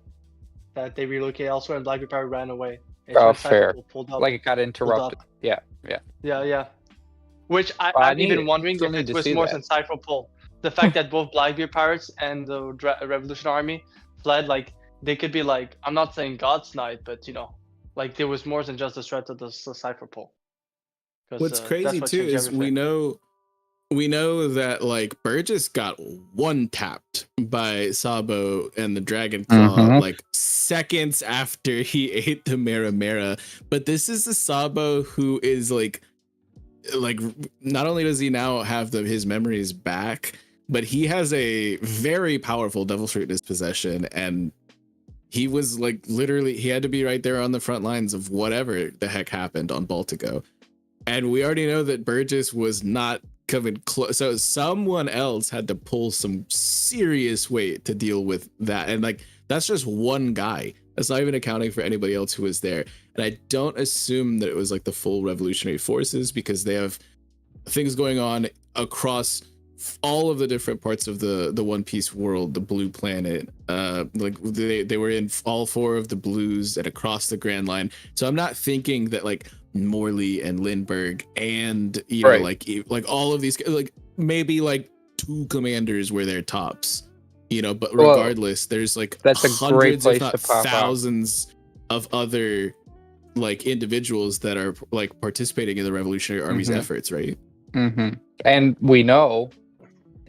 That they relocated elsewhere, and Blackbeard pirate ran away. And Oh, Cipher fair. Pol pulled up. Like it got interrupted. Yeah. Yeah. Which I I'm need even it. wondering Still if need it to was see more that. than Cipher Pol. The fact that both Blackbeard pirates and the Revolution Army fled, like they could be like, I'm not saying God's night, but like there was more than just the threat of the Cipher Pol. What's crazy too is we know that like Burgess got one tapped by Sabo and the Dragon Claw like seconds after he ate the Mera, but this is the Sabo who is like not only does he now have his memories back, but he has a very powerful Devil's Fruit in his possession, and he was like literally he had to be right there on the front lines of whatever the heck happened on Baltigo. And we already know that Burgess was not coming close. So someone else had to pull some serious weight to deal with that. And like, that's just one guy. That's not even accounting for anybody else who was there. And I don't assume that it was like the full revolutionary forces, because they have things going on across all of the different parts of the One Piece world, the Blue Planet. Like they were in all four of the blues and across the Grand Line. So I'm not thinking that like Morley and Lindbergh and Right. like all of these, like maybe like two commanders were their tops, but Well, regardless, there's like that's a great hundreds place if not to pop out. thousands of other like individuals that are like participating in the Revolutionary Army's efforts, right? And we know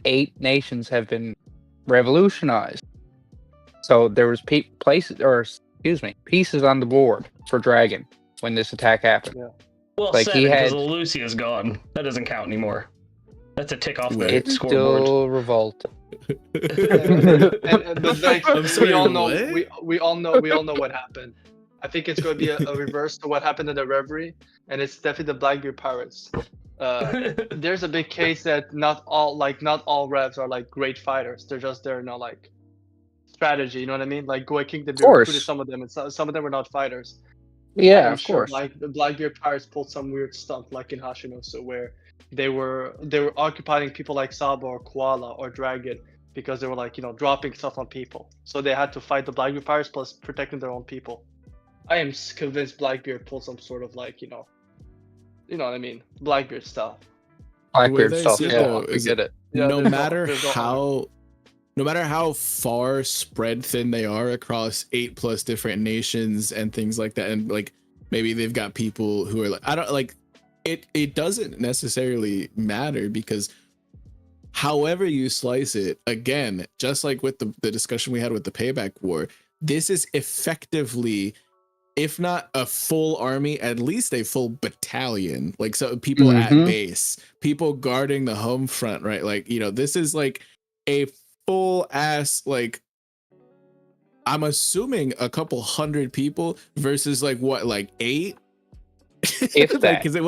8 nations have been revolutionized. So there was pieces on the board for Dragon when this attack happened. Yeah. Well, Like, 7 he because had- Lucia's gone. That doesn't count anymore. That's a tick off the It's scoreboard. still revolt. But like I'm sorry, we all know, what? we all know what happened. I think it's going to be a reverse to what happened in the Reverie, and it's definitely the Blackbeard pirates. There's a big case that not all revs are like great fighters. They're just like strategy. You know what I mean? Like Goy King did course. recruited some of them, and some of them were not fighters. Yeah, I'm of sure course. like the Blackbeard pirates pulled some weird stunt like in Hashimoto, where they were occupying people like Sabo or Koala or Dragon because they were like dropping stuff on people. So they had to fight the Blackbeard pirates plus protecting their own people. I am convinced Blackbeard pulled some sort of like you know what I mean, Blackbeard stuff. Blackbeard The way they stuff. see it, Yeah, though, we is get it. Yeah, no there's matter no- how far spread thin they are across 8+ different nations and things like that, and like maybe they've got people who are like, I don't like it doesn't necessarily matter, because however you slice it, again, just like with the discussion we had with the Payback War, this is effectively, if not a full army, at least a full battalion. Like, so people at base, people guarding the home front, right? Like, this is like a full ass, like, I'm assuming a couple hundred people versus like 8? If that. Because it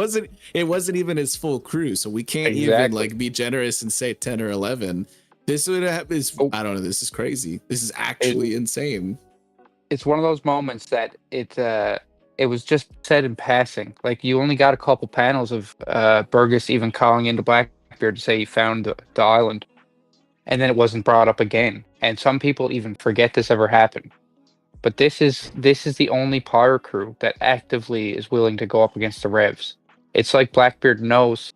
wasn't even his full crew, so we can't even Exactly. like be generous and say 10 or 11. This would have I don't know. This is crazy. This is actually insane. It's one of those moments that it was just said in passing. Like, you only got a couple panels of Burgess even calling into Blackbeard to say he found the island, and then it wasn't brought up again. And some people even forget this ever happened. But this is the only pirate crew that actively is willing to go up against the Revs. It's like Blackbeard knows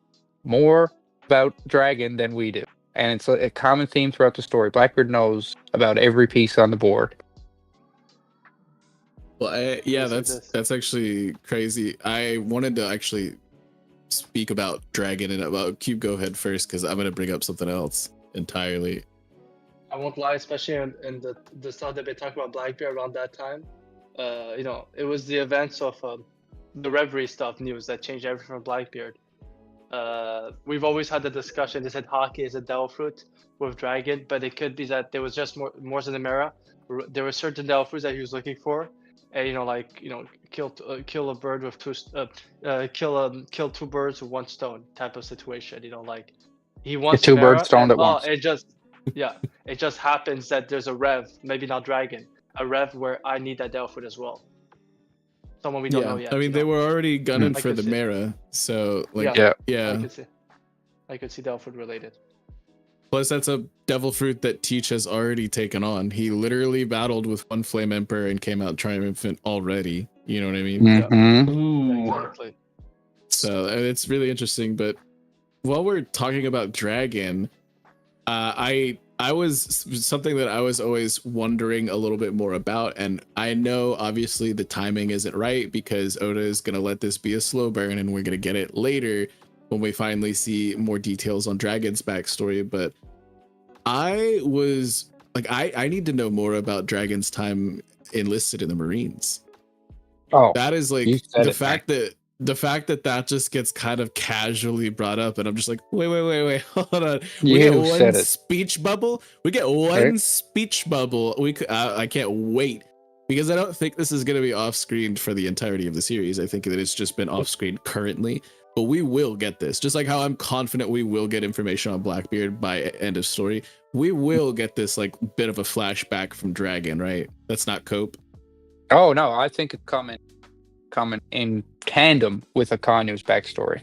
more about Dragon than we do. And it's a common theme throughout the story. Blackbeard knows about every piece on the board. Well, that's actually crazy. I wanted to actually speak about Dragon and about Cube. Go ahead first, because I'm going to bring up something else entirely. I won't lie, especially in the stuff that they talk about Blackbeard around that time. It was the events of the Reverie stuff news that changed everything from Blackbeard. We've always had the discussion. They said Haki is a devil fruit with Dragon, but it could be that there was just more than the Mera. There were certain devil fruits that he was looking for, and kill a bird with kill two birds with one stone type of situation. He wants two Mera, birds stoned at once. It just happens that there's a rev, maybe not Dragon, a rev where I need that devil fruit as well. Someone we don't know yet. I mean, they were already gunning for the Mera, so yeah. I could see devil fruit related. Plus, that's a devil fruit that Teach has already taken on. He literally battled with one Flame Emperor and came out triumphant already. You know what I mean? Mm-hmm. Yeah, exactly. So it's really interesting. But while we're talking about Dragon, I was something that I was always wondering a little bit more about, and I know obviously the timing isn't right because Oda is going to let this be a slow burn and we're going to get it later when we finally see more details on Dragon's backstory. But I was like, I need to know more about Dragon's time enlisted in the Marines. Oh, that is like the fact that just gets kind of casually brought up, and I'm just like, wait, hold on. We get one speech bubble. Speech bubble. I can't wait, because I don't think this is going to be off screen for the entirety of the series. I think that it's just been off screen currently, but we will get this. Just like how I'm confident we will get information on Blackbeard by end of story, we will get this like bit of a flashback from Dragon, right? That's not Cope. Oh no, I think it's coming in tandem with Akainu's backstory.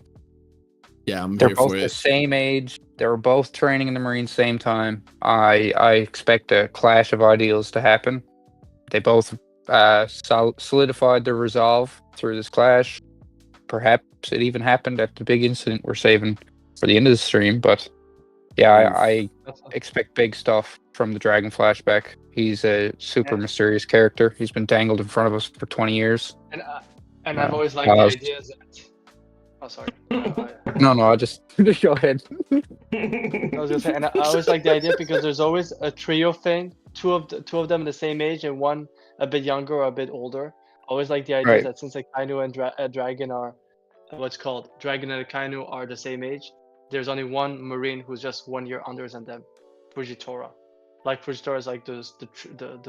Yeah, they're both the same age. They were both training in the Marines same time. I expect a clash of ideals to happen. They both solidified their resolve through this clash. Perhaps it even happened at the big incident we're saving for the end of the stream. But yeah, I expect big stuff from the Dragon flashback. He's a super mysterious character. He's been dangled in front of us for 20 years. And I've always liked the idea that... Oh, sorry. No, I just go ahead. I was gonna say, and I always like the idea because there's always a trio thing. Two of them the same age and one a bit younger or a bit older. I always like the idea that since Akainu and Dragon are Dragon and Akainu are the same age, there's only one Marine who's just 1 year under than them, Fujitora. Like Fujitora is like the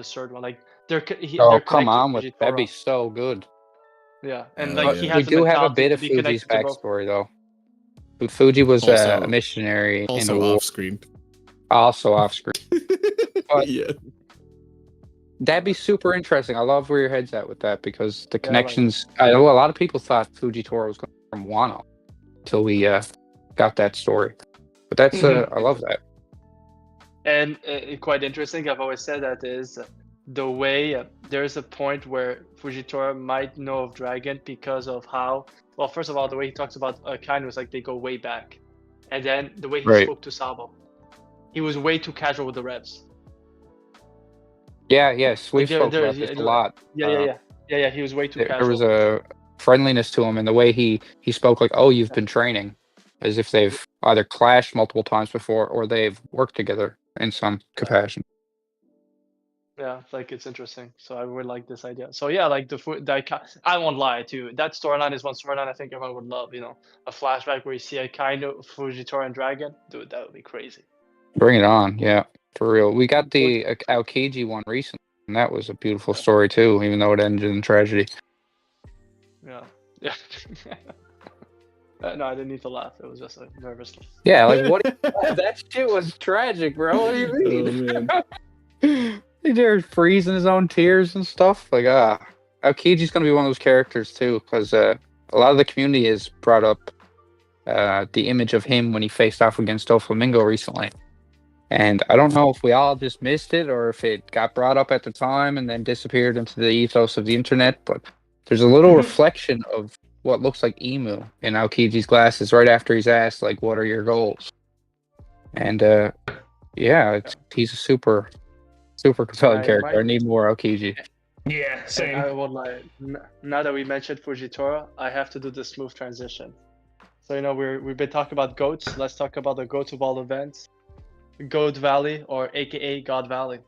third one. Like they're come on with that. That'd be so good. Yeah, and he has. We do have a bit of Fuji's backstory though. Fuji was also, a missionary in the war. Off-screen. Also off-screen. Yeah. That'd be super interesting. I love where your head's at with that because the connections. I know a lot of people thought Fujitora was going from Wano until we got that story. But that's I love that. And quite interesting. I've always said that is the way there's a point where Fujitora might know of Dragon because of how. Well, first of all, the way he talks about Akainu is like they go way back, and then the way he spoke to Sabo, he was way too casual with the revs. Yeah, yes, we spoke about this a lot. Yeah. He was way too casual. There was a friendliness to him, and the way he spoke, like, "Oh, you've been training," as if they've either clashed multiple times before or they've worked together in some capacity. Yeah, like it's interesting. So I really like this idea. So yeah, like I won't lie to you. That storyline is one storyline I think everyone would love. A flashback where you see Akainu, Fujitora, and Dragon. Dude, that would be crazy. Bring it on, yeah, for real. We got the Aokiji one recently, and that was a beautiful story too, even though it ended in tragedy. Yeah. No, I didn't need to laugh. It was just nervous. Yeah, like what? That shit was tragic, bro. What do you mean? They're freezing his own tears and stuff. Like, Aokiji's gonna be one of those characters too, because a lot of the community has brought up the image of him when he faced off against Doflamingo recently. And I don't know if we all just missed it or if it got brought up at the time and then disappeared into the ethos of the internet, but there's a little reflection of what looks like Emu in Aokiji's glasses right after he's asked, like, what are your goals? And he's a super compelling character. I need more Aokiji. Yeah, same. I would like, now that we mentioned Fujitora, I have to do the smooth transition. So, we've been talking about goats. Let's talk about the goats of all events. Goat Valley, or AKA God Valley.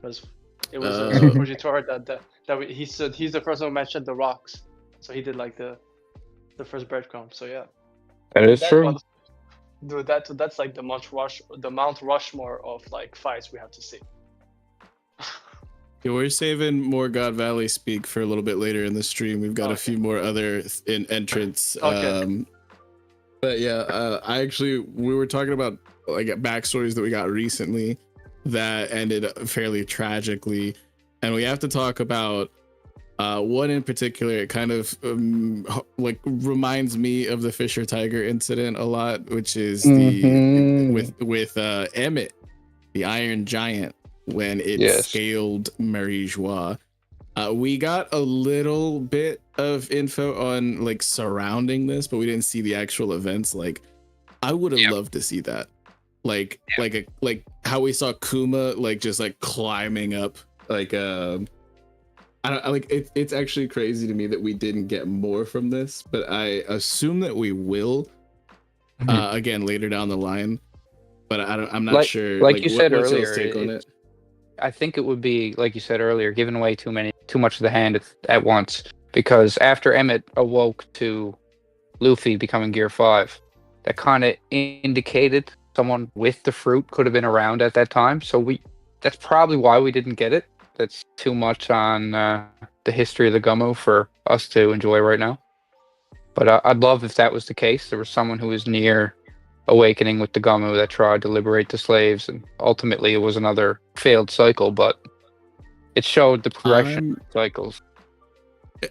Because it was Fujitora he's the first one who mentioned the rocks. So he did like the first breadcrumb. So yeah. That is true. Dude, that's like the Mount Rushmore of like fights we have to see. Yeah, we're saving more God Valley speak for a little bit later in the stream. We've got a few more other entrants. Okay. But yeah, we were talking about like backstories that we got recently that ended fairly tragically, and we have to talk about one in particular. It kind of like reminds me of the Fisher Tiger incident a lot, which is the with Emmett, the Iron Giant, when it scaled Marie-Joie. We got a little bit of info on like surrounding this, but we didn't see the actual events. Like, I would have loved to see that. Like how we saw Kuma like just like climbing up like it's actually crazy to me that we didn't get more from this, but I assume that we will again later down the line. But I'm not sure. Like you said what's earlier, y'all's take on it? I think it would be, like you said earlier, giving away too much of the hand at once. Because after Emmett awoke to Luffy becoming Gear 5, that kind of indicated someone with the fruit could have been around at that time. So that's probably why we didn't get it. That's too much on the history of the Gummo for us to enjoy right now. But I'd love if that was the case. There was someone who was near awakening with the Gummo that tried to liberate the slaves, and ultimately it was another failed cycle, but it showed the progression of cycles.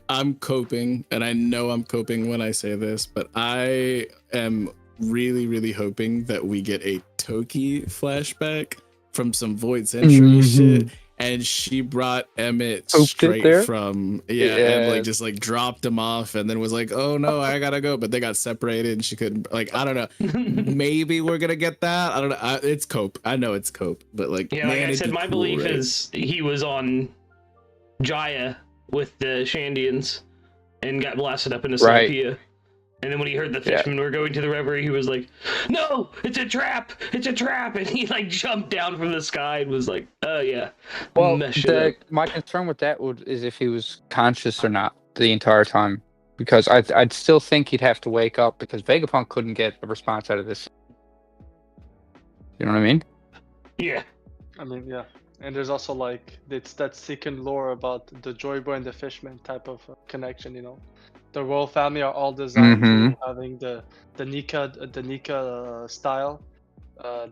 I'm coping, and I know I'm coping when I say this, but I am really, really hoping that we get a Toki flashback from some Void Century shit, and she brought Emmett straight from and like just like dropped him off, and then was like, oh no, I gotta go, but they got separated and she couldn't, like, I don't know. Maybe we're gonna get that. I don't know. It's cope. I know it's cope, but like, yeah, man, like I said, my belief is he was on Jaya with the Shandians and got blasted up into Sylvia. And then when he heard the fishermen were going to the reverie, he was like, no, it's a trap, it's a trap. And he like jumped down from the sky and was like, oh yeah. Well, my concern with that is if he was conscious or not the entire time. Because I'd still think he'd have to wake up, because Vegapunk couldn't get a response out of this. You know what I mean? Yeah. I mean, yeah. And there's also like, it's that second lore about the Joy Boy and the Fishman type of connection, The royal family are all designed to having the Nika style.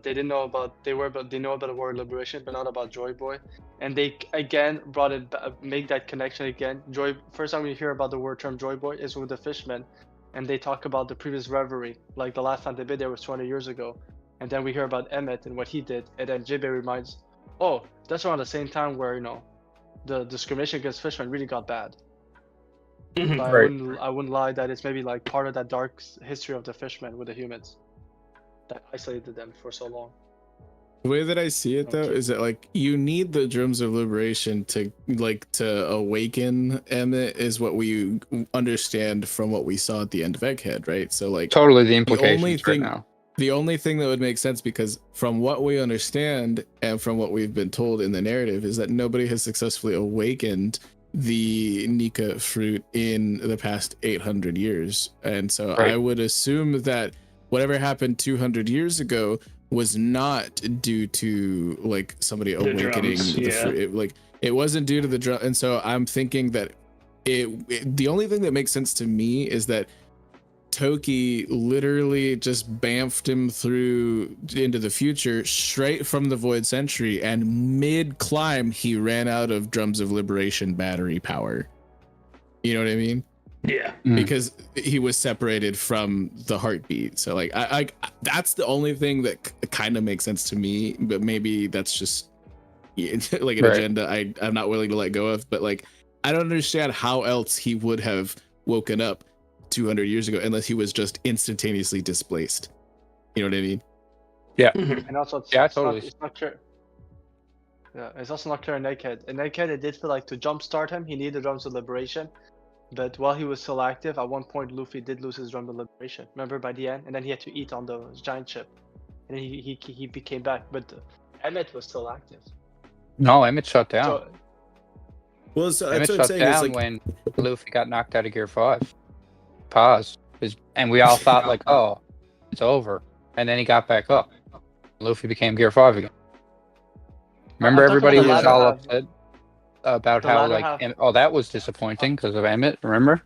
They know about the word liberation, but not about Joy Boy. And they again make that connection again. First time we hear about the term Joy Boy is with the Fishmen, and they talk about the previous reverie, like the last time they been there was 20 years ago. And then we hear about Emmett and what he did, and then Jimbe reminds, oh, that's around the same time where the discrimination against fishermen really got bad. But I wouldn't lie that it's maybe like part of that dark history of the fishmen with the humans that isolated them for so long. The way that I see it though is that like you need the drums of liberation to awaken Emmett, is what we understand from what we saw at the end of Egghead, right? So like totally the implications right now. The only thing that would make sense, because from what we understand and from what we've been told in the narrative, is that nobody has successfully awakened the Nika fruit in the past 800 years. And so I would assume that whatever happened 200 years ago was not due to like somebody awakening the fruit. It wasn't due to the drum. And so I'm thinking that the only thing that makes sense to me is that Toki literally just bamfed him through into the future straight from the Void Century, and mid-climb he ran out of Drums of Liberation battery power. You know what I mean? Yeah. Because he was separated from the heartbeat. So like I that's the only thing that kind of makes sense to me, but maybe that's just like an agenda I'm not willing to let go of. But like I don't understand how else he would have woken up. 200 years ago, unless he was just instantaneously displaced. You know what I mean? Yeah. And also, it's not clear. Yeah, it's also not clear in Egghead. In Egghead, it did feel like to jumpstart him, he needed drums of liberation. But while he was still active, at one point, Luffy did lose his drum of liberation. Remember, by the end? And then he had to eat on the giant ship. And then he became back. But Emmett was still active. No, Emmett shut down. So, Well, so Emmett that's what shut I'm saying. down Is like, when Luffy got knocked out of Gear 5. Pause. And we all thought, like, oh, it's over. And then he got back up. Luffy became Gear 5 again. Remember, everybody was all upset about how, like, that was disappointing because of Emmett, remember?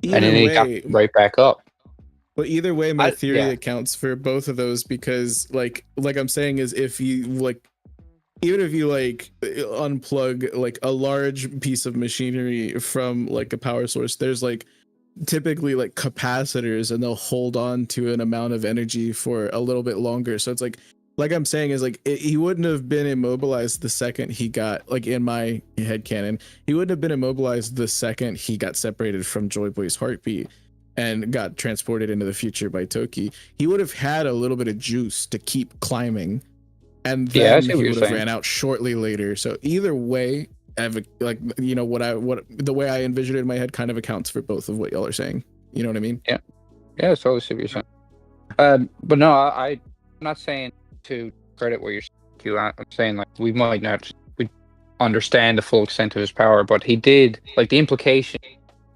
And then he got right back up. But either way, my theory accounts for both of those, because like I'm saying is, if you like, even if you like unplug like a large piece of machinery from like a power source, there's like typically like capacitors, and they'll hold on to an amount of energy for a little bit longer. So it's like I'm saying is like he wouldn't have been immobilized the second he got, like in my head canon, he wouldn't have been immobilized the second he got separated from Joy Boy's heartbeat and got transported into the future by Toki. He would have had a little bit of juice to keep climbing, and then he would have ran out shortly later. So either way, like, you know, what the way I envisioned it in my head kind of accounts for both of what y'all are saying. You know what I mean? Yeah, it's totally see what you're saying. But no, I'm not saying to credit what you're saying. I'm saying like we might not understand the full extent of his power, but he did. Like, the implication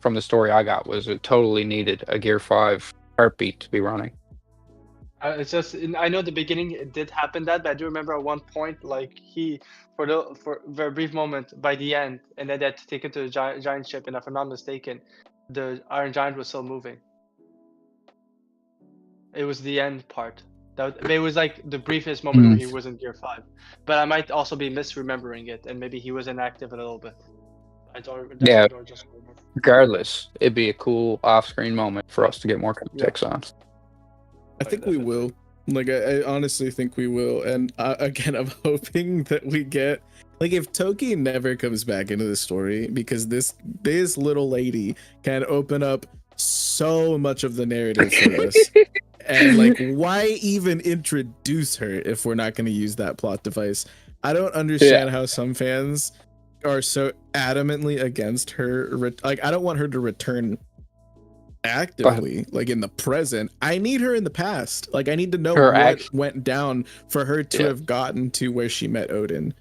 from the story I got was it totally needed a Gear 5 heartbeat to be running. It's just, I know the beginning it did happen that, but I do remember at one point, like, he for a very brief moment by the end, and then they had to take it to the giant ship, and if I'm not mistaken, the Iron Giant was still moving. It was the end part. It was like the briefest moment where he was in Gear 5. But I might also be misremembering it, and maybe he was inactive a little bit. I don't. Yeah. Regardless, it'd be a cool off-screen moment for us to get more context on. I think we will. Like, I honestly think we will. And again, I'm hoping that we get, like, if Toki never comes back into the story, because this little lady can open up so much of the narrative for us. And like, why even introduce her if we're not going to use that plot device? I don't understand how some fans are so adamantly against her. Like, I don't want her to return actively, like in the present. I need her in the past. Like, I need to know what went down for her to have gotten to where she met Odin.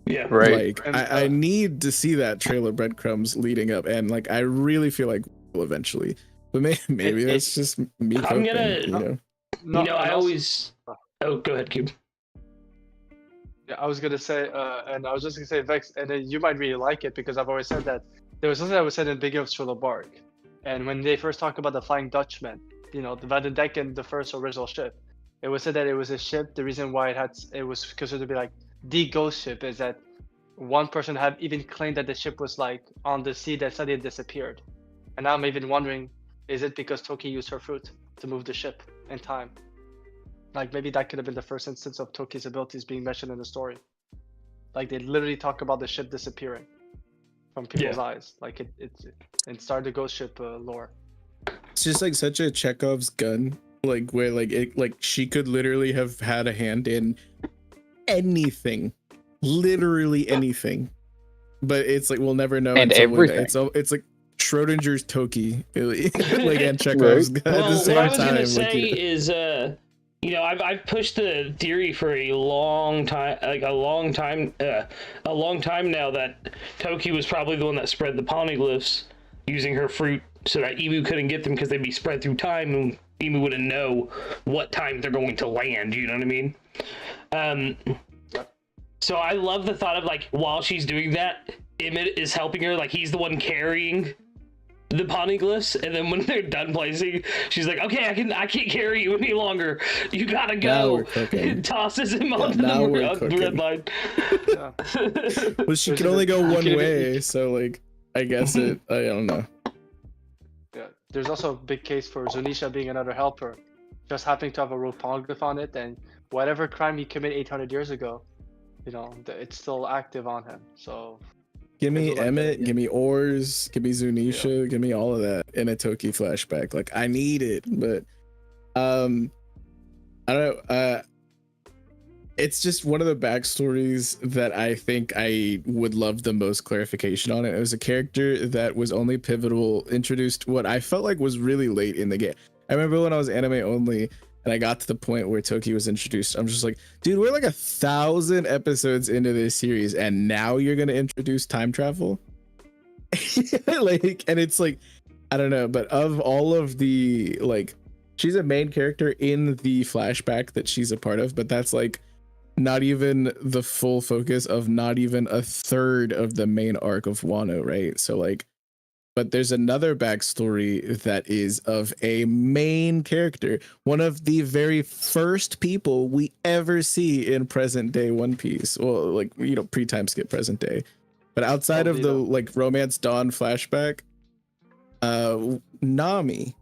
Yeah, right. Like, I need to see that trail of breadcrumbs leading up, and like, I really feel like we'll eventually. But maybe that's just me. I'm hoping, gonna, I always. Oh, go ahead, Cube. Yeah, I was gonna say, and I was just gonna say, Vex, and you might really like it because I've always said that there was something that was said in Big of Thriller Bark, and when they first talked about the Flying Dutchman, you know, the deck in the first original ship, it was said that it was a ship. The reason why it was considered to be like the ghost ship is that one person had even claimed that the ship was like on the sea that suddenly disappeared, and now I'm even wondering, is it because Toki used her fruit to move the ship in time? Like, maybe that could have been the first instance of Toki's abilities being mentioned in the story. Like, they literally talk about the ship disappearing from people's eyes. Like, it started the ghost ship lore. It's just like such a Chekhov's gun, like where like she could literally have had a hand in anything, literally anything. But it's like we'll never know. And everything. It's like Schrodinger's Toki, like, and Chekhov's gun at the same time. What I was gonna say is, you know, I've pushed the theory for a long time, like a long time now, that Toki was probably the one that spread the poneglyphs using her fruit so that Emu couldn't get them because they'd be spread through time and Emu wouldn't know what time they're going to land. You know what I mean? So I love the thought of, like, while she's doing that, Emmett is helping her, like he's the one carrying the poneglyphs, and then when they're done placing, she's like, okay, I can't carry you any longer, you gotta go. Tosses him on the red line. Well, she can only go one way, so like, I guess I don't know. Yeah, there's also a big case for Zunisha being another helper, just happening to have a rogue poneglyph on it, and whatever crime he committed 800 years ago, you know, it's still active on him. So Give me People like Emmett, that, give me Oars, give me Zunisha, give me all of that in a Toki flashback. Like I need it, but I don't know. It's just one of the backstories that I think I would love the most clarification on. It was a character that was only pivotal, introduced what I felt like was really late in the game. I remember when I was anime only and I got to the point where Toki was introduced, I'm just like, dude, we're like 1,000 episodes into this series and now you're going to introduce time travel? Like, and it's like, I don't know, but of all of the, like, she's a main character in the flashback that she's a part of, but that's like not even the full focus of not even a third of the main arc of Wano, right? So like, but there's another backstory that is of a main character, one of the very first people we ever see in present day One Piece. Well, like, you know, pre-time skip present day, but outside of the like Romance Dawn flashback, Nami,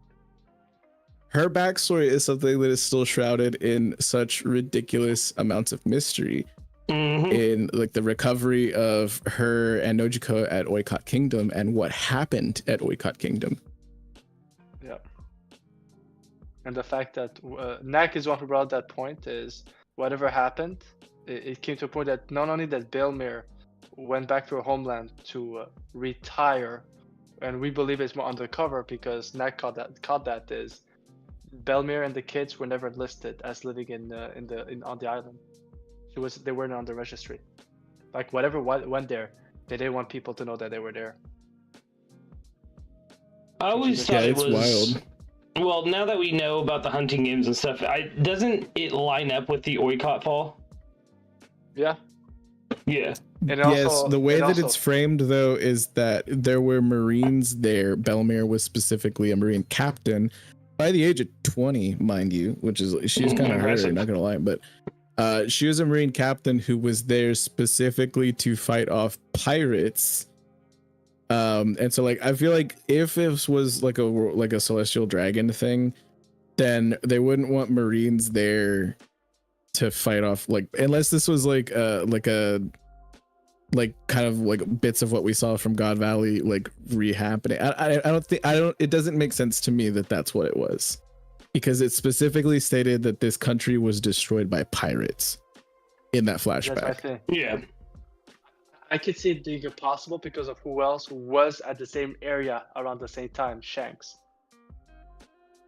her backstory is something that is still shrouded in such ridiculous amounts of mystery. In like the recovery of her and Nojiko at Ocott Kingdom and what happened at Ocott Kingdom. Yeah. And the fact that Nak is one who brought that point is whatever happened, it came to a point that not only that Bel-mère went back to her homeland to retire, and we believe it's more undercover because Nak caught that is Bel-mère and the kids were never listed as living on the island. They weren't on the registry. Like whatever went there, they didn't want people to know that they were there. I always thought it was wild. Well, now that we know about the hunting games and stuff, doesn't it line up with the Ocott fall? Yeah. Yeah. And yes, also, the way that it's framed though is that there were Marines there. Bel-mère was specifically a Marine captain by the age of 20, mind you, which is she's kind of hurt, not gonna lie, but she was a Marine captain who was there specifically to fight off pirates. And so like I feel like if this was like a celestial dragon thing, then they wouldn't want Marines there to fight off, like, unless this was like kind of like bits of what we saw from God Valley like re-happening. I don't it doesn't make sense to me that that's what it was, because it specifically stated that this country was destroyed by pirates in that flashback. Yeah. I could see it being impossible because of who else was at the same area around the same time, Shanks.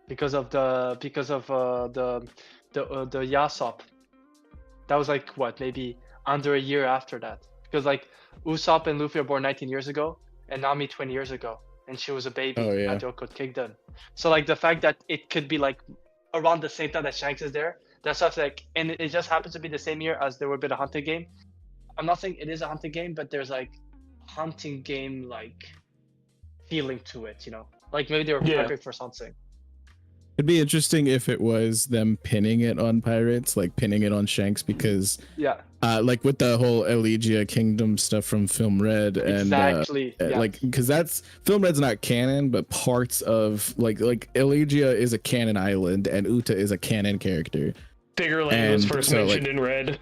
Because of the Yasop. That was like what, maybe under a year after that. Because like Usopp and Luffy are born 19 years ago and Nami 20 years ago, and she was a baby at the Ocott Kingdom. So like the fact that it could be like around the same time that Shanks is there, that's stuff like, and it just happens to be the same year as there would be a hunting game. I'm not saying it is a hunting game, but there's like hunting game like feeling to it, you know? Like maybe they were prepping for something. It'd be interesting if it was them pinning it on pirates, like pinning it on Shanks, because like with the whole Elegia Kingdom stuff from Film Red, and like because that's Film Red's not canon, but parts of like Elegia is a canon island and Uta is a canon character. Figureland was first mentioned in Red.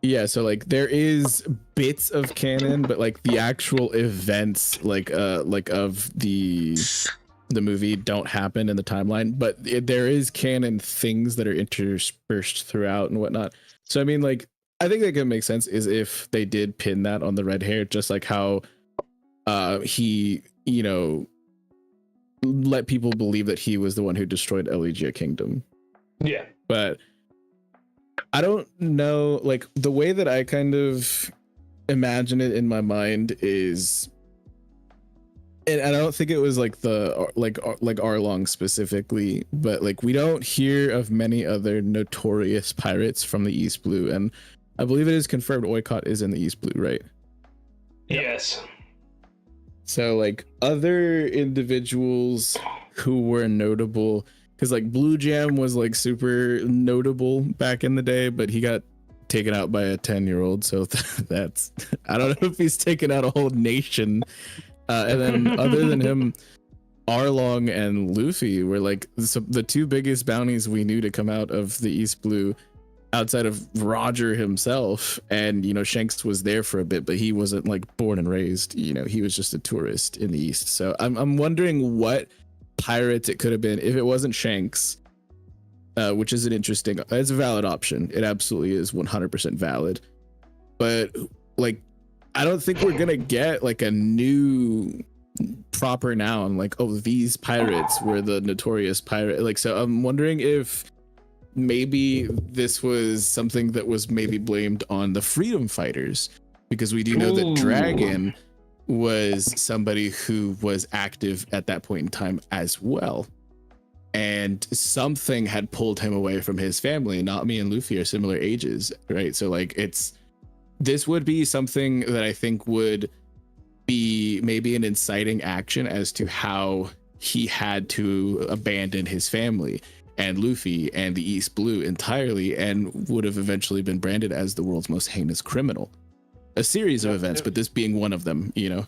Yeah, so like there is bits of canon, but like the actual events like of the movie don't happen in the timeline, but there is canon things that are interspersed throughout and whatnot. So I mean, like, I think that could make sense is if they did pin that on the red hair, just like how he, you know, let people believe that he was the one who destroyed Elegia Kingdom. Yeah. But I don't know, like the way that I kind of imagine it in my mind is, and I don't think it was like like Arlong specifically, but like we don't hear of many other notorious pirates from the East Blue, and I believe it is confirmed Ocott is in the East Blue, right? Yes. So like other individuals who were notable, because like Blue Jam was like super notable back in the day, but he got taken out by a 10-year-old, so that's, I don't know if he's taken out a whole nation. And then other than him, Arlong and Luffy were like the two biggest bounties we knew to come out of the East Blue. outside of Roger himself. And, you know, Shanks was there for a bit, but he wasn't like born and raised, you know, he was just a tourist in the East. So I'm wondering what pirates it could have been if it wasn't Shanks, which is it's a valid option. It absolutely is 100% valid. But like, I don't think we're gonna get like a new proper noun like, oh, these pirates were the notorious pirate. Like, so I'm wondering if maybe this was something that was maybe blamed on the freedom fighters, because we do know that Dragon was somebody who was active at that point in time as well. And something had pulled him away from his family. Not me and Luffy are similar ages, right? So like this would be something that I think would be maybe an inciting action as to how he had to abandon his family and Luffy and the East Blue entirely, and would have eventually been branded as the world's most heinous criminal. A series of events, but this being one of them, you know?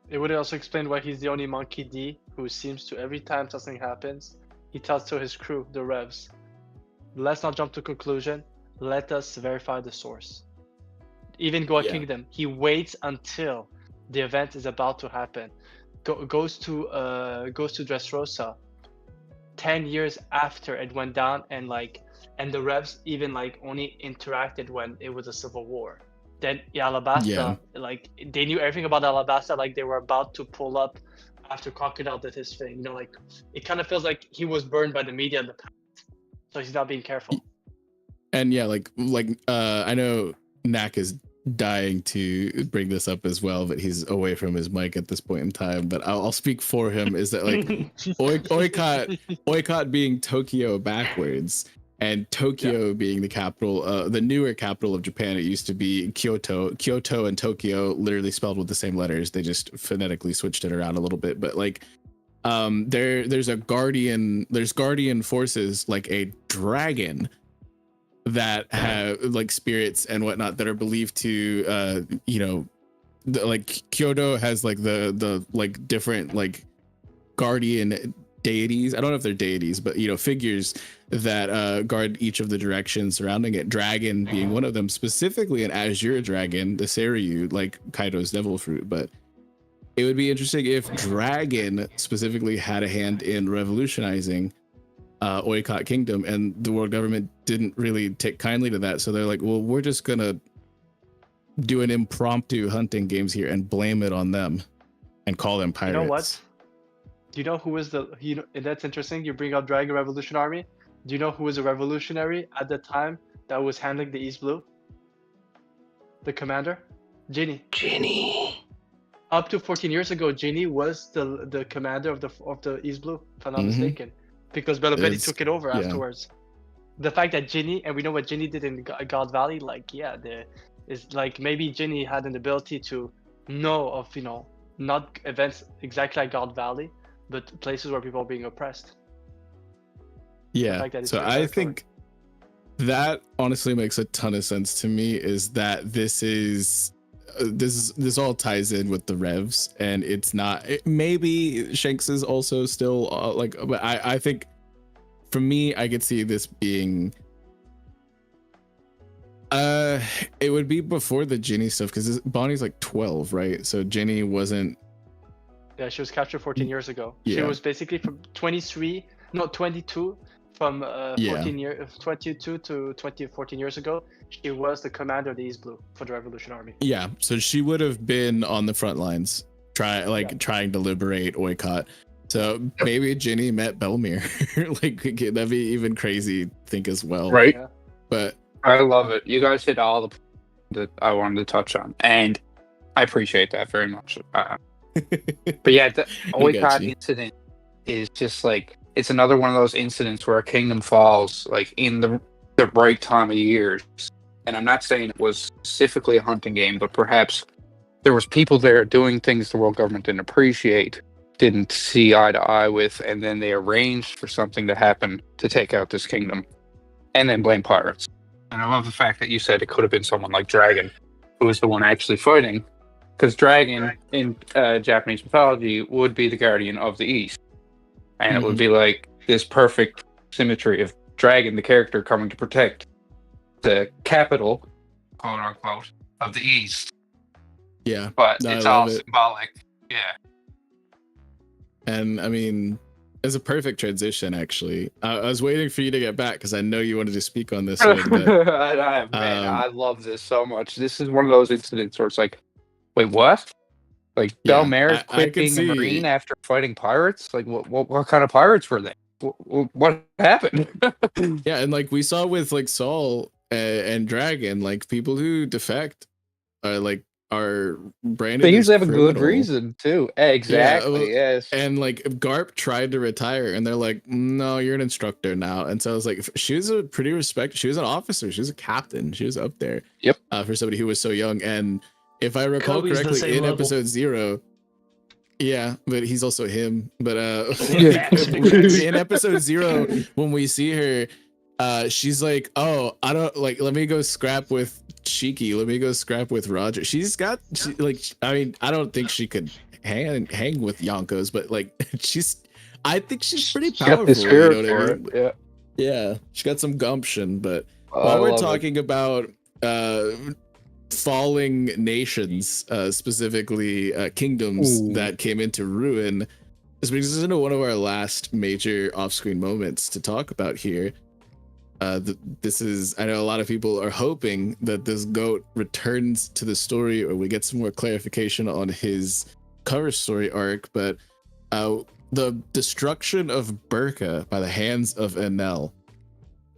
It would also explain why he's the only Monkey D who seems to, every time something happens, he tells to his crew, the Revs, let's not jump to conclusion, let us verify the source. Even Goa Kingdom, he waits until the event is about to happen. Goes to Dressrosa 10 years after it went down, and the Revs even like only interacted when it was a civil war. Then Alabasta, like they knew everything about Alabasta, like they were about to pull up after Crocodile did his thing. You know, like it kind of feels like he was burned by the media in the past, so he's not being careful. And yeah, I know Nak is dying to bring this up as well, but he's away from his mic at this point in time. But I'll speak for him. Is that like Oikot being Tokyo backwards, and Tokyo being the capital, the newer capital of Japan. It used to be Kyoto. Kyoto and Tokyo literally spelled with the same letters. They just phonetically switched it around a little bit. But like, there's guardian forces like a dragon that have like spirits and whatnot that are believed to like Kyoto has like the like different like guardian deities. I don't know if they're deities, but you know, figures that guard each of the directions surrounding it, dragon being one of them, specifically an azure dragon, the Seiryu, like Kaido's devil fruit. But it would be interesting if dragon specifically had a hand in revolutionizing Oikot Kingdom, and the world government didn't really take kindly to that, so they're like, well, we're just gonna do an impromptu hunting games here and blame it on them and call them pirates. You know what? Do you know who was and that's interesting, you bring up Dragon Revolution Army. Do you know who was a revolutionary at the time that was handling the East Blue? The commander? Ginny. Up to 14 years ago, Ginny was the commander of the East Blue, if I'm not mistaken. Because Bel-mère took it over afterwards. The fact that Ginny, and we know what Ginny did in God Valley, is like maybe Ginny had an ability to know of, you know, not events exactly like God Valley, but places where people are being oppressed. Yeah, so I think that honestly makes a ton of sense to me, is that this all ties in with the Revs, and it's not, maybe Shanks is also still but I think for me, I could see this being it would be before the Ginny stuff, because Bonnie's like 12, right? So Ginny wasn't, she was captured 14 years ago. She was basically from 22 from 22 to 14 years ago. She was the commander of the East Blue for the Revolution Army. Yeah, so she would have been on the front lines, trying to liberate Oikot. So maybe Ginny met Bel-mère. Like, that'd be even crazy, think as well. Right. Yeah. But I love it. You guys hit all the points that I wanted to touch on, and I appreciate that very much. But yeah, the Oikot incident is just like, it's another one of those incidents where a kingdom falls like in the right time of year. And I'm not saying it was specifically a hunting game, but perhaps there was people there doing things the world government didn't appreciate, didn't see eye to eye with, and then they arranged for something to happen to take out this kingdom, and then blame pirates. And I love the fact that you said it could have been someone like Dragon, who was the one actually fighting, because Dragon in Japanese mythology would be the guardian of the East. And it would be like this perfect symmetry of Dragon, the character, coming to protect the capital, quote unquote, of the East. Yeah, But no, it's I all love it. symbolic. Yeah. And I mean, it's a perfect transition. Actually, I was waiting for you to get back because I know you wanted to speak on this one. But I love this so much. This is one of those incidents where it's like, wait, what? Like Bel-mère quit being a Marine after fighting pirates? Like, what kind of pirates were they? What happened? Yeah, and like we saw with like Saul and Dragon, like people who defect are branded. They usually as have a criminal. good reason too. Exactly. Yes. And like Garp tried to retire, and they're like, "No, you're an instructor now." And so I was like, she was a pretty respected. She was an officer. She was a captain. She was up there. Yep. For somebody who was so young. And if I recall Kobe's correctly, in level. episode 0. Yeah, but he's also him. But in episode 0, when we see her, she's like, "Oh, I don't like. Let me go scrap with Shiki. Let me go scrap with Roger." I mean, I don't think she could hang with Yonkos, but like, I think she's pretty powerful. Got the spirit you know what I mean? Yeah. Yeah, she got some gumption. But while we're talking about falling nations, specifically kingdoms that came into ruin, this brings us into one of our last major off-screen moments to talk about here. This is, I know a lot of people are hoping that this goat returns to the story, or we get some more clarification on his cover story arc, but the destruction of Birka by the hands of Enel,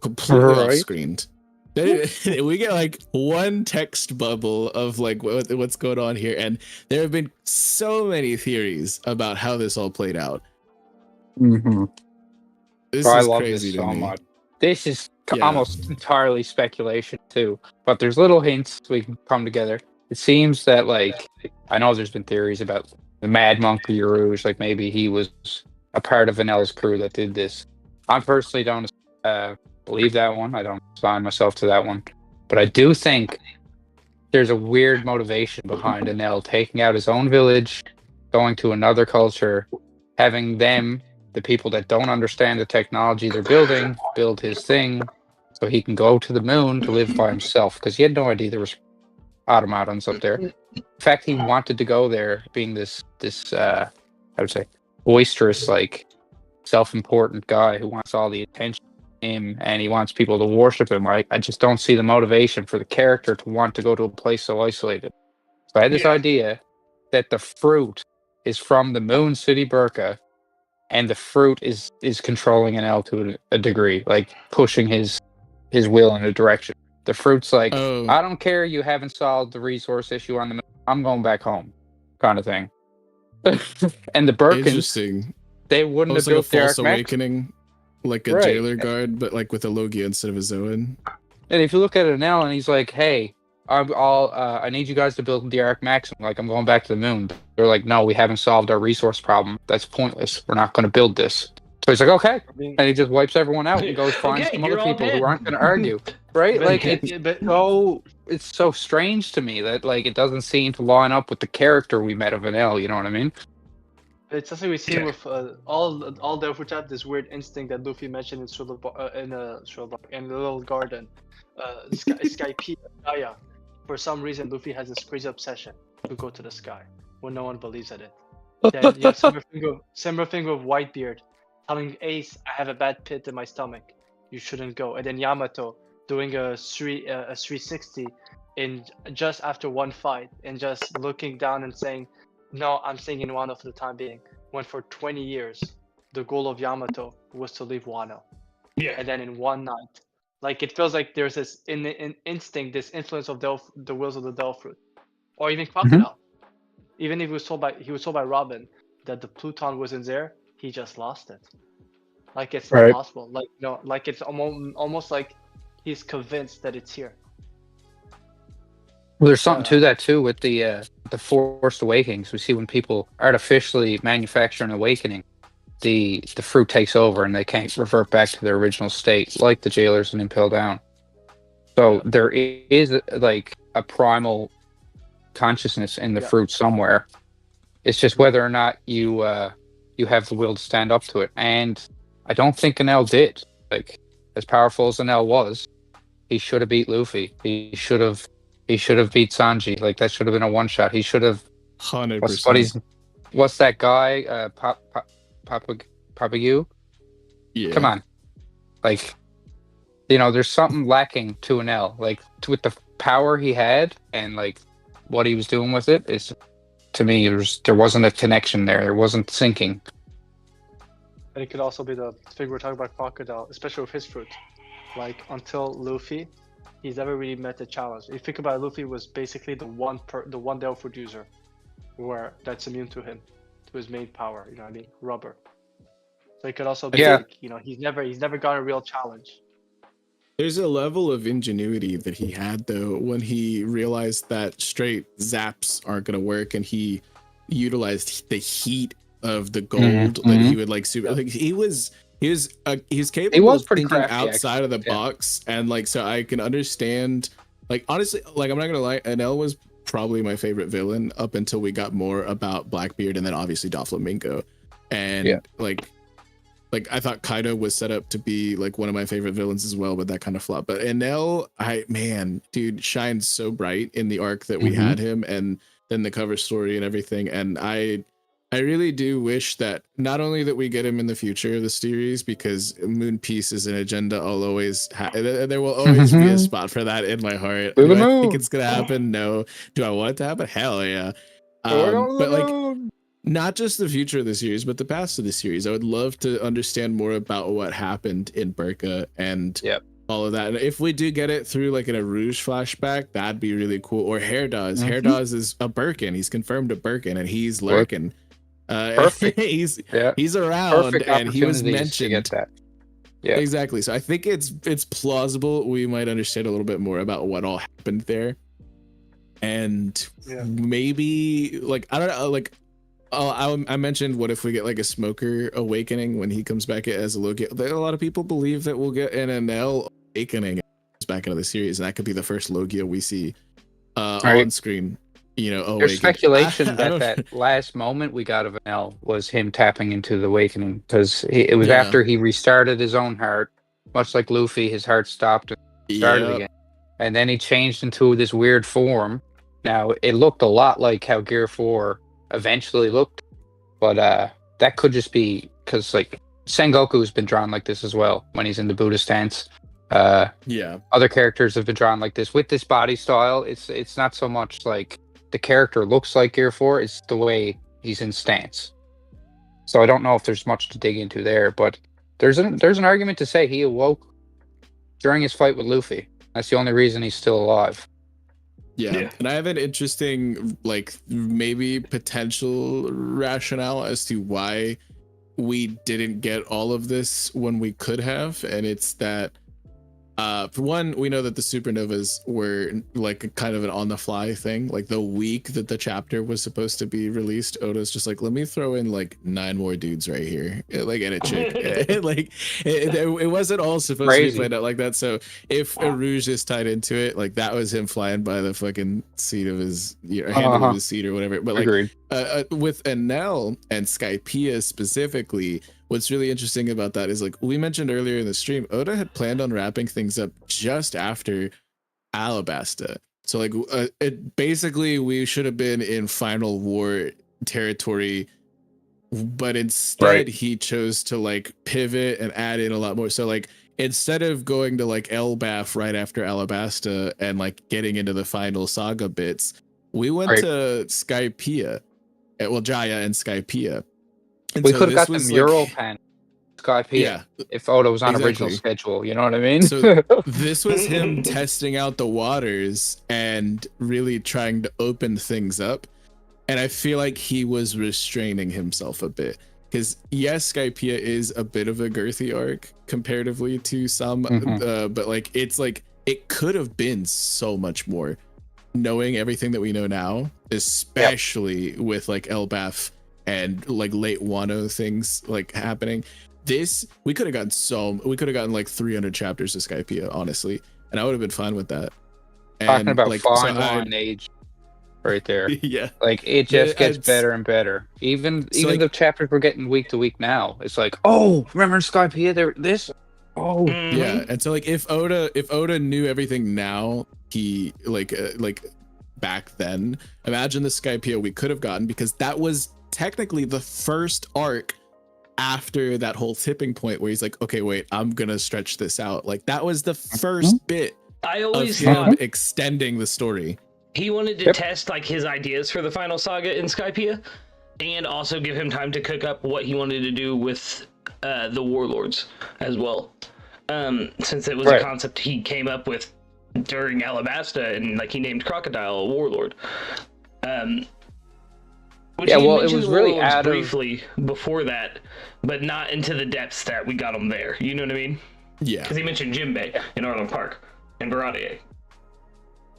completely off-screened. We get like one text bubble of like what's going on here, and there have been so many theories about how this all played out. Mm-hmm. This I is love crazy this to so me. much. This is almost entirely speculation too, but there's little hints we can come together. It seems that, like, I know there's been theories about the Mad Monkey Rouge, like maybe he was a part of Vanel's crew that did this. I personally don't believe that one. I don't assign myself to that one, but I do think there's a weird motivation behind Enel taking out his own village, going to another culture, having them, the people that don't understand the technology they're building, build his thing so he can go to the moon to live by himself, because he had no idea there was automatons up there. In fact, he wanted to go there, being this I would say boisterous, like, self-important guy who wants all the attention from him, and he wants people to worship him. Like, I just don't see the motivation for the character to want to go to a place so isolated. So I had this idea that the fruit is from the moon city Birka, and the fruit is controlling Enel to a degree, like pushing his will in a direction. The fruit's like, I don't care, you haven't solved the resource issue on the moon, I'm going back home, kind of thing. And the Birkans, they wouldn't have built the False Awakening, like a jailer guard, but like with a Logia instead of a Zoan. And if you look at it now, and he's like, "Hey, I need you guys to build the Arc Maxim. Like, I'm going back to the moon." They're like, "No, we haven't solved our resource problem. That's pointless. We're not going to build this." So he's like, "Okay," and he just wipes everyone out and goes find some other people who aren't going to argue, right? Like, it's so strange to me that, like, it doesn't seem to line up with the character we met of Enel. You know what I mean? It's something we see with all the Delphi have this weird instinct that Luffy mentioned in the little garden. Skypiea. For some reason, Luffy has this crazy obsession to go to the sky when no one believes in it. Then you have similar thing with Whitebeard telling Ace, "I have a bad pit in my stomach. You shouldn't go." And then Yamato doing a 360 in just after one fight and just looking down and saying, "No, I'm staying in Wano for the time being." When for 20 years, the goal of Yamato was to leave Wano. Yeah. And then in one night, like, it feels like there's this instinct, this influence of the wills of the Delphi, or even Crocodile. Even if he was told by Robin that the Pluton wasn't there, he just lost it. Like, it's not possible. Like, like it's almost like he's convinced that it's here. Well, there's something to that too with the forced awakenings. We see when people artificially manufacture an awakening, the fruit takes over and they can't revert back to their original state, like the jailers in Impel Down. So there is like a primal consciousness in the fruit somewhere. It's just whether or not you have the will to stand up to it. And I don't think Enel did. Like, as powerful as Enel was, he should have beat Luffy. He should have beat Sanji. Like that should have been a one shot. He should have. 100%. What's that guy? Papagu? Yeah. Come on, like, you know, there's something lacking to an L. Like with the power he had and like what he was doing with it, is to me there wasn't a connection there. There wasn't syncing. And it could also be the thing we're talking about Crocodile, especially with his fruit. Like until Luffy, he's never really met the challenge. If you think about it, Luffy was basically the one Delta fruit user, where that's immune to him, to his main power. You know what I mean? Rubber. So it could also be like, you know, he's never got a real challenge. There's a level of ingenuity that he had though when he realized that straight zaps aren't gonna work, and he utilized the heat of the gold that he would like super. Like he was capable of thinking crafty, outside of the box, and like so I can understand. Like honestly, like I'm not gonna lie, NL was probably my favorite villain up until we got more about Blackbeard, and then obviously Doflamingo, and like I thought Kaido was set up to be like one of my favorite villains as well, but that kind of flopped. But NL, dude, shines so bright in the arc that we had him, and then the cover story and everything. And I really do wish that not only that we get him in the future of the series, because Moon Piece is an agenda I'll always there will always be a spot for that in my heart. Do I think it's gonna happen? No. Do I want it to happen? Hell yeah. But like not just the future of the series, but the past of the series. I would love to understand more about what happened in Birka and all of that. And if we do get it through like in a Rouge flashback, that'd be really cool. Or Hair Dawes. Hair Dawes is a Birkin. He's confirmed a Birkin, and he's lurking. Perfect. He's around, and he was mentioned. To get that. Yeah, exactly. So I think it's plausible we might understand a little bit more about what all happened there, and maybe like I don't know, like I mentioned what if we get like a Smoker awakening when he comes back as a Logia. A lot of people believe that we'll get an NL awakening back into the series, and that could be the first Logia we see on screen. You know, there's speculation that last moment we got of an L was him tapping into the awakening, because it was after he restarted his own heart, much like Luffy. His heart stopped and started again, and then he changed into this weird form. Now it looked a lot like how Gear 4 eventually looked, but that could just be because like Sengoku's been drawn like this as well when he's in the Buddha stance. Other characters have been drawn like this with this body style. It's not so much like the character looks like Gear 4, it's the way he's in stance. So I don't know if there's much to dig into there, but there's an argument to say he awoke during his fight with Luffy. That's the only reason he's still alive. Yeah. And I have an interesting, like, maybe potential rationale as to why we didn't get all of this when we could have. And it's that, for one, we know that the supernovas were like a kind of an on-the-fly thing. Like the week that the chapter was supposed to be released, Oda's just like, let me throw in like 9 more dudes right here, like, and a chick. Like it wasn't all supposed to be played out like that. So if Rouge is tied into it, like that was him flying by the fucking seat of his, handle of his seat or whatever. But like with Enel and Skypiea specifically, what's really interesting about that is, like we mentioned earlier in the stream, Oda had planned on wrapping things up just after Alabasta. So like basically we should have been in final war territory, but instead he chose to like pivot and add in a lot more. So like instead of going to like Elbaf right after Alabasta and like getting into the final saga bits, we went to Skypiea. Well, Jaya and Skypiea. And we could have got the mural pen Skypiea if Oda was on original schedule, you know what I mean? So this was him testing out the waters and really trying to open things up. And I feel like he was restraining himself a bit. Because yes, Skypiea is a bit of a girthy arc comparatively to some, but like it's like it could have been so much more, knowing everything that we know now, especially with like Elbaf and like late Wano things like happening. This we could have gotten like 300 chapters of Skypiea, honestly, and I would have been fine with that. And talking about like, fine age right there. Like it just gets better and better. Even like, the chapters we're getting week to week now, it's like, oh, remember in Skypiea there this Oh, Yeah, and so like if Oda knew everything now, he like back then, imagine the Skypiea we could have gotten, because that was technically the first arc after that whole tipping point where he's like, okay, wait, I'm gonna stretch this out. Like that was the first bit I always of him thought extending the story. he wanted to test like his ideas for the final saga in Skypiea, and also give him time to cook up what he wanted to do with the warlords as well, since it was a concept he came up with during Alabasta, and like he named Crocodile a warlord. Which Yeah, he well, it mentioned was the really warlords out of- briefly before that, but not into the depths that we got them there. You know what I mean? Yeah, Because he mentioned Jimbe in Arlen Park and Baradier.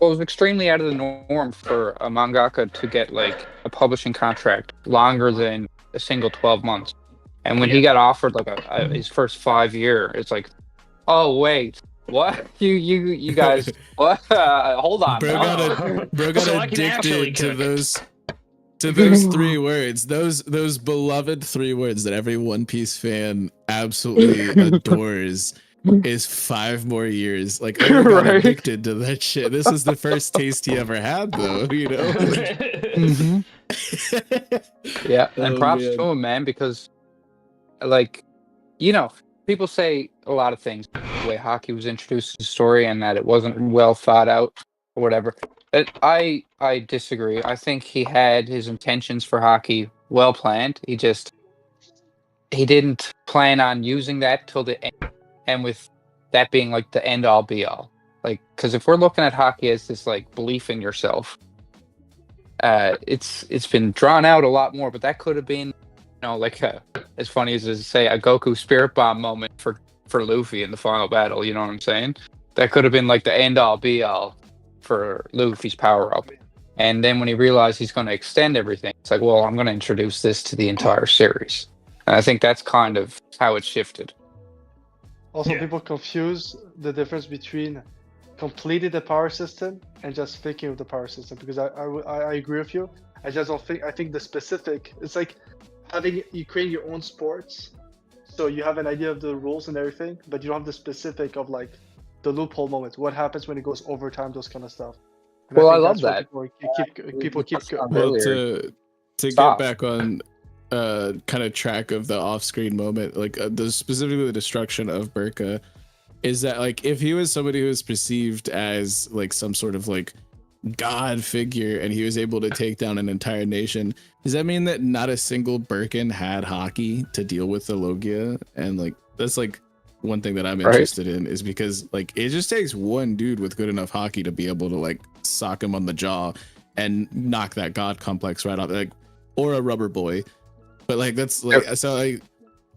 Well, it was extremely out of the norm for a mangaka to get like a publishing contract longer than a single 12 months. And when he got offered like his first 5 year, it's like, oh wait, what? You guys, what? Hold on. Bro got So I can actually addicted cook. to those 3 words, those beloved 3 words that every One Piece fan absolutely adores. Is 5 more years. Like I got addicted to that shit. This is the first taste he ever had, though. You know. Yeah, and props to him, man, because like, you know, people say a lot of things the way Haki was introduced to the story and that it wasn't well thought out or whatever. But I disagree. I think he had his intentions for Haki well planned. He didn't plan on using that till the end, and with that being like the end all be all. Like, because if we're looking at Haki as this like belief in yourself, it's been drawn out a lot more. But that could have been, you know, like as funny as to say a Goku Spirit Bomb moment for Luffy in the final battle. You know what I'm saying? That could have been like the end all be all for Luffy's power up. And then when he realized he's going to extend everything, it's like, well, I'm going to introduce this to the entire series. And I think that's kind of how it shifted. Also, people confuse the difference between completing the power system and just thinking of the power system, because I agree with you. I just don't think, I think the specific, it's like you create your own sports, so you have an idea of the rules and everything, but you don't have the specific of like the loophole moments, what happens when it goes overtime, those kind of stuff. And Well, I think love that's that. what people keep Well, to get back on kind of track of the off-screen moment, like specifically the destruction of Birka, is that like if he was somebody who was perceived as like some sort of like god figure and he was able to take down an entire nation, does that mean that not a single Birkin had Haki to deal with the Logia? And like that's like one thing that I'm interested in, is because like it just takes one dude with good enough Haki to be able to like sock him on the jaw and knock that god complex right off, like, or a rubber boy. But like that's like so like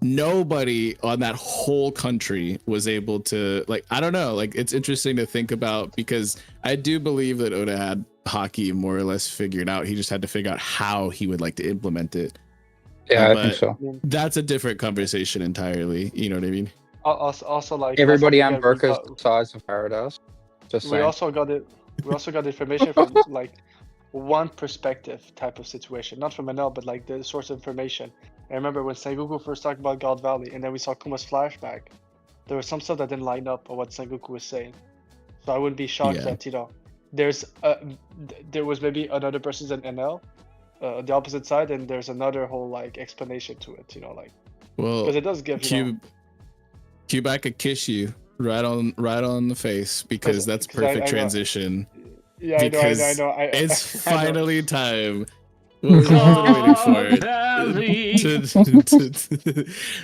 nobody on that whole country was able to, like, I don't know, like it's interesting to think about, because I do believe that Oda had Haki more or less figured out. He just had to figure out how he would like to implement it. Yeah, I think so. That's a different conversation entirely. You know what I mean? Also, like Everybody on Birka's size of Paradise. Just saying. We also got information from like one perspective type of situation, not from NL, but like the source of information. I remember when Sengoku first talked about God Valley, and then we saw Kuma's flashback, there was some stuff that didn't line up with what Sengoku was saying. So I wouldn't be shocked that, you know, there was maybe another person's in NL, the opposite side, and there's another whole like explanation to it, you know, like, well, because it does give Kube, I could kiss you right on the face, because that's perfect transition. Yeah, because I know. It's finally time. What we've been waiting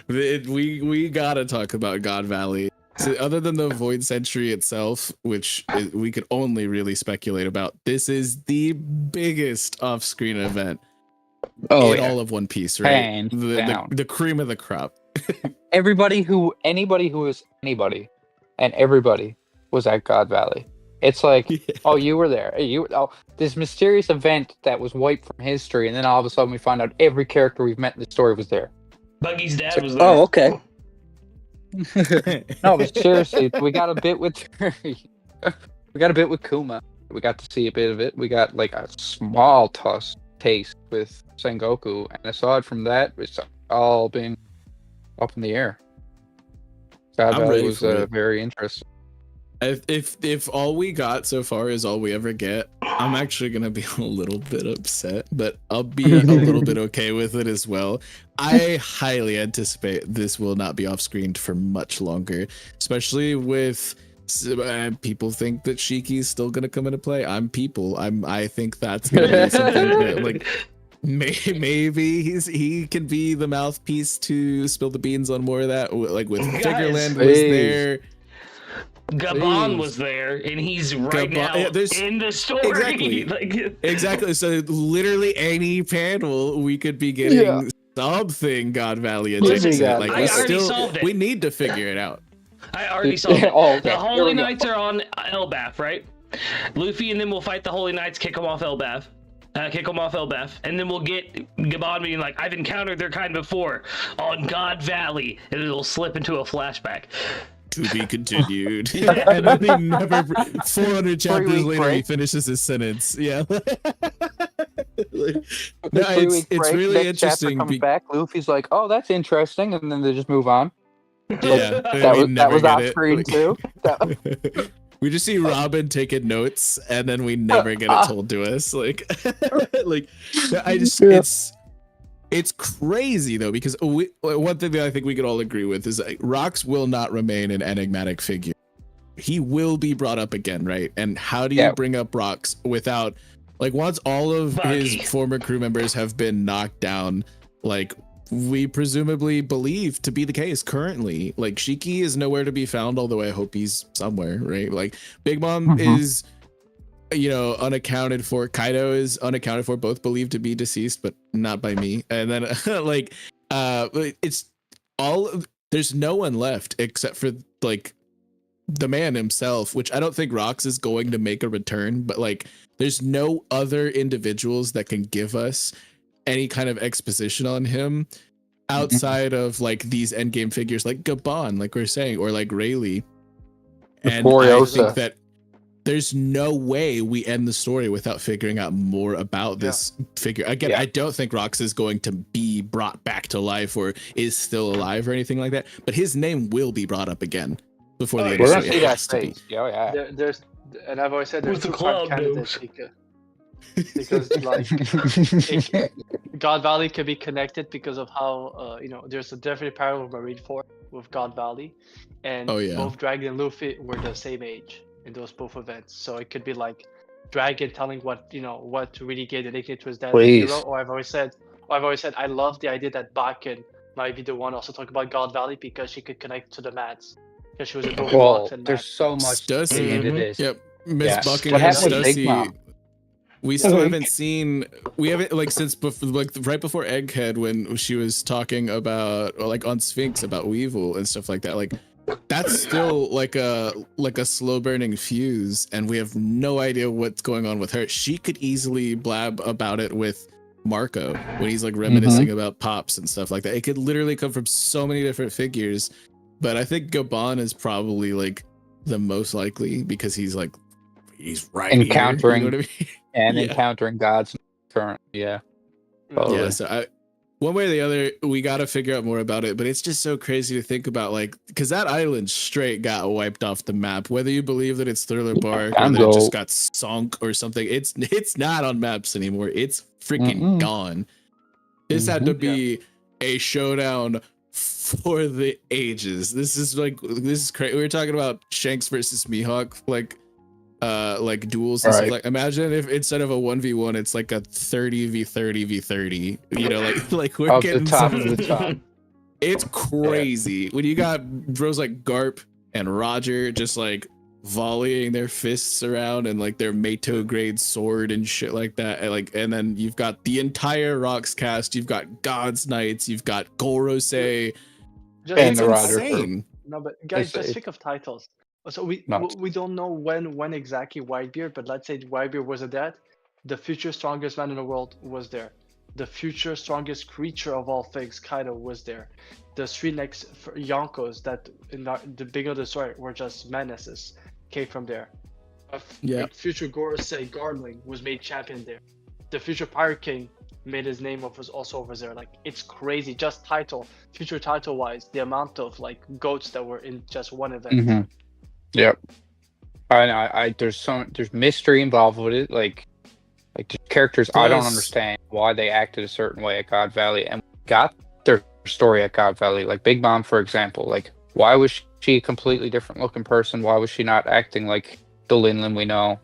for. We gotta talk about God Valley. So other than the Void Century itself, which we could only really speculate about, this is the biggest off-screen event in all of One Piece, right? The cream of the crop. Anybody who was anybody, and everybody was at God Valley. It's like, oh, you were there. This mysterious event that was wiped from history, and then all of a sudden we find out every character we've met in the story was there. Buggy's dad was there. Oh, okay. No, but seriously, we got a bit with Kuma. We got to see a bit of it. We got like a small taste with Sengoku, and aside from that, it's all being up in the air. God I'm Valley ready was for it. very interesting. If all we got so far is all we ever get, I'm actually gonna be a little bit upset, but I'll be a little bit okay with it as well. I highly anticipate this will not be off-screened for much longer, especially with people think that Shiki is still gonna come into play. I think that's gonna be something that, like, maybe he can be the mouthpiece to spill the beans on more of that. Like with Figureland was there. Gabon was there, and he's now in the story. Exactly. So literally any panel we could be getting something God Valley adjacent. Like we need to figure it out. I already solved it. The Holy Knights are on Elbaf, right? Luffy and then we'll fight the Holy Knights, kick them off Elbaf. And then we'll get Gabon being like, I've encountered their kind before on God Valley, and it'll slip into a flashback. To be continued. And then he never 400 chapters later he finishes his sentence. Yeah. It's really interesting. Comes back, Luffy's like, oh, that's interesting, and then they just move on. Yeah, that was Offscreen too. We just see Robin taking notes, and then we never get it told to us. It's crazy though, because one thing that I think we could all agree with is that Rox will not remain an enigmatic figure. He will be brought up again, right? And how do you bring up Rox without, like, once all of his former crew members have been knocked down, like we presumably believe to be the case currently. Like Shiki is nowhere to be found, although I hope he's somewhere, right? Like Big Mom is, unaccounted for. Kaido is unaccounted for, both believed to be deceased, but not by me. And then it's all, there's no one left except for like the man himself, which I don't think Rox is going to make a return, but like there's no other individuals that can give us any kind of exposition on him outside of like these endgame figures like Gabon, like we're saying, or like Rayleigh. And I think that there's no way we end the story without figuring out more about this figure. Again, I don't think Rox is going to be brought back to life or is still alive or anything like that, but his name will be brought up again before the end of the story. It has to be. There's, and I've always said there's two candidates, Nika. Because like God Valley can be connected because of how there's a definitely parallel with Marineford with God Valley, and both Dragon and Luffy were the same age in those both events, so it could be like Dragon telling what really gave the nickname to his dad, hero. Or I've always said I love the idea that Bakken might be the one also talk about God Valley because she could connect to the mats because she was in both blocks and there's so much into this. Yep, Miss Bakken and Stussy. We still haven't seen. We haven't since right before Egghead when she was talking about on Sphinx about Weevil and stuff like that. Like that's still like a slow burning fuse, and we have no idea what's going on with her. She could easily blab about it with Marco when he's like reminiscing about Pops and stuff like that. It could literally come from so many different figures, but I think Gabon is probably like the most likely because he's right encountering here, you know what I mean? And encountering gods currently. Totally. So one way or the other, we got to figure out more about it, but it's just so crazy to think about, because that island straight got wiped off the map. Whether you believe that it's Thriller Bark or that it just got sunk or something, it's not on maps anymore. It's freaking gone. This had to be a showdown for the ages. This is crazy. We were talking about Shanks versus Mihawk, duels and stuff. Like imagine if instead of a 1v1 it's like a 30v30v30, we're getting the top of the top. It's crazy when you got bros like Garp and Roger just volleying their fists around and their Meito grade sword and shit like that, and then you've got the entire Rox cast, you've got God's Knights, you've got Gorosei, and insane. No, but guys, just think of titles. So we don't know when exactly Whitebeard, but let's say Whitebeard wasn't dead. The future strongest man in the world was there. The future strongest creature of all things, Kaido, was there. The three next Yonkos that in the beginning of the story were just menaces came from there. Future Gorosei Garling was made champion there. The future Pirate King made his name was also over there. Like, it's crazy. Just future title wise, the amount of like goats that were in just one event. Yep. There's mystery involved with it. Like the characters, I don't understand why they acted a certain way at God Valley, and got their story at God Valley. Like Big Mom, for example. Like, why was she a completely different looking person? Why was she not acting like the Linlin we know?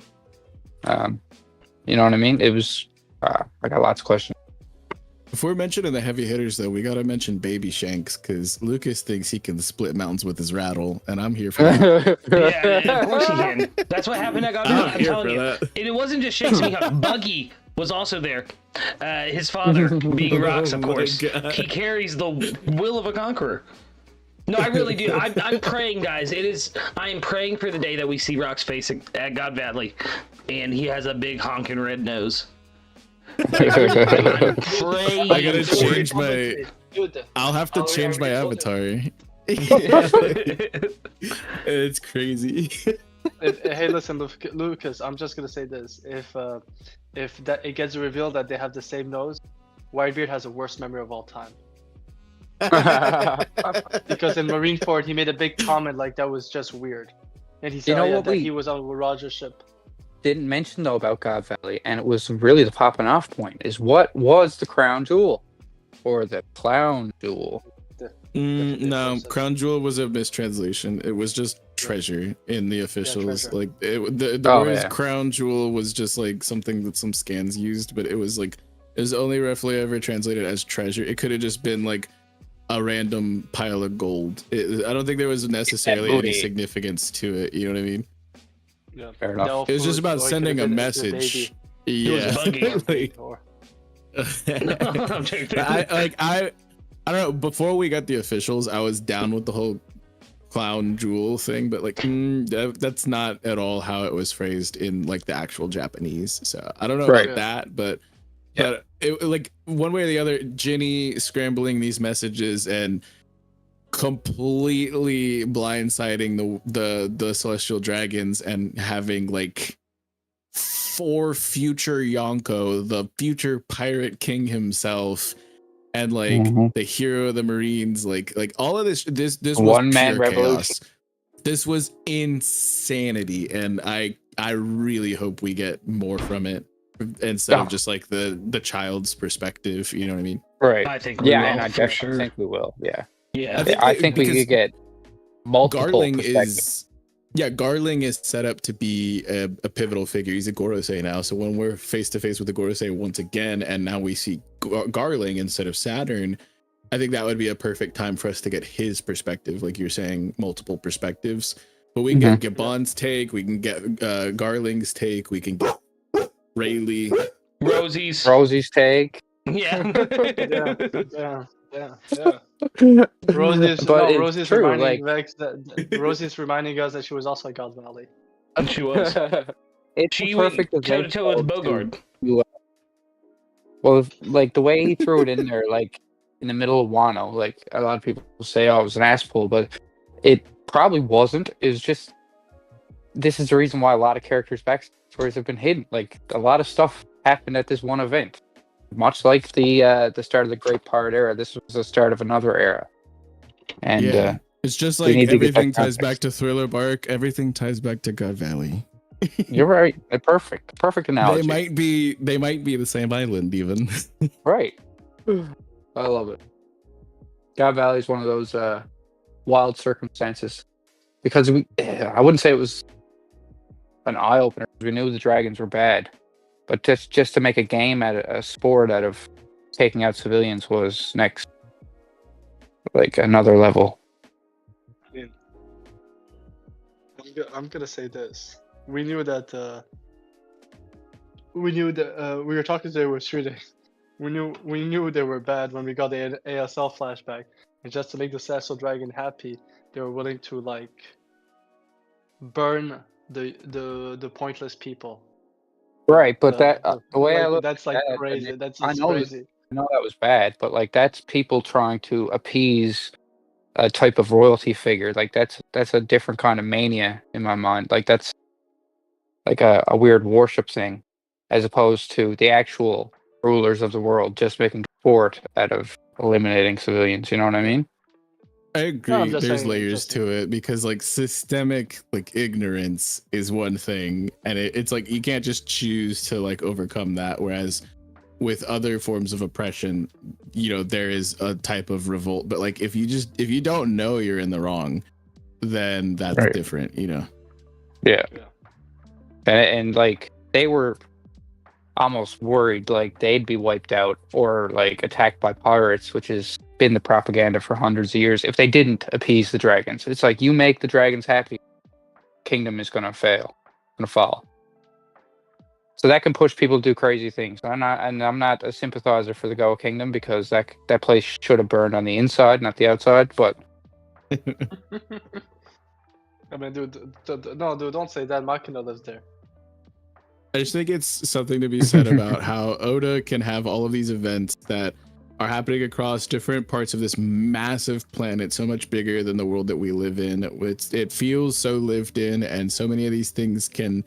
You know what I mean? It was. I got lots of questions. If we're mentioning the heavy hitters, though, we gotta mention Baby Shanks, because Lucas thinks he can split mountains with his rattle, and I'm here for that. Yeah, of course he can. That's what happened at God Valley. I'm telling you. And it wasn't just Shanks and Mihawk. Buggy was also there. His father being Rocks, of course. He carries the will of a conqueror. No, I really do. I'm praying, guys. I am praying for the day that we see Rock's face at God Valley, and he has a big honking red nose. I'm praying. I gotta change my. I'll have to change my avatar. It's crazy. Hey, listen, Lucas. I'm just gonna say this: if that it gets revealed that they have the same nose, Whitebeard has the worst memory of all time. Because in Marineford, he made a big comment like that was just weird, and he said that he was on Roger's ship. Didn't mention though about God Valley, and it was really the popping off point, is what was the crown jewel or the clown jewel? No, crown jewel was a mistranslation. It was just treasure in the officials. Like the words crown jewel was just like something that some scans used, but it was only roughly ever translated as treasure. It could have just been like a random pile of gold. I don't think there was necessarily any significance to it. You know what I mean? Yeah, fair enough. It was just about sending a message. Yeah. I don't know. Before we got the officials, I was down with the whole clown jewel thing, but like that's not at all how it was phrased in like the actual Japanese. So I don't know about that, but it, like one way or the other, Ginny scrambling these messages and completely blindsiding the celestial dragons and having like 4 future Yonko, the future pirate king himself, and like the hero of the Marines, like all of this was one man revolution. Chaos. This was insanity, and I really hope we get more from it instead of just like the child's perspective. You know what I mean? Right. I think we will, and I definitely think we will. Yeah. Yeah. I think we could get multiple Garling perspectives. Garling is set up to be a pivotal figure. He's a Gorosei now. So when we're face to face with the Gorosei once again, and now we see Garling instead of Saturn, I think that would be a perfect time for us to get his perspective. Like you're saying, multiple perspectives. But we can get Bond's take. We can get Garling's take. We can get Rayleigh. Rosie's take. Yeah. Rosie's reminding us that she was also at God Valley. She was. She perfect toe-to-toe with Bogard. Well, like the way he threw it in there, like in the middle of Wano, like a lot of people say, "Oh, it was an ass pull," but it probably wasn't. It's just this is the reason why a lot of characters' backstories have been hidden. Like a lot of stuff happened at this one event. Much like the start of the Great Pirate Era, this was the start of another era. And it's just like everything ties back to Thriller Bark. Everything ties back to God Valley. You're right. Perfect analogy. They might be the same island, even. Right. I love it. God Valley is one of those wild circumstances because I wouldn't say it was an eye opener. We knew the dragons were bad. But just to make a game a sport out of taking out civilians was next, like another level. I mean, I'm gonna say this: we knew that we were talking today with shooting. We knew they were bad when we got the ASL flashback, and just to make the Celestial Dragon happy, they were willing to like burn the pointless people. Right, but the way I look that's like crazy. That's just crazy. I know that was bad, but like that's people trying to appease a type of royalty figure. Like that's a different kind of mania in my mind. Like that's like a weird worship thing, as opposed to the actual rulers of the world just making sport out of eliminating civilians. You know what I mean? I agree. No, I'm just There's saying- layers to it because like systemic like ignorance is one thing, and it's like you can't just choose to like overcome that. Whereas with other forms of oppression, you know, there is a type of revolt. But like if you don't know you're in the wrong, then that's Right. different, you know. Yeah. Yeah. And like they were almost worried like they'd be wiped out or like attacked by pirates, which has been the propaganda for hundreds of years, if they didn't appease the dragons. It's like you make the dragons happy, kingdom is gonna fall. So that can push people to do crazy things. I'm not a sympathizer for the Goa Kingdom because that place should have burned on the inside, not the outside. But I mean, dude, no, dude, don't say that. Makina lives there. I just think it's something to be said about how Oda can have all of these events that are happening across different parts of this massive planet, so much bigger than the world that we live in. It feels so lived in, and so many of these things can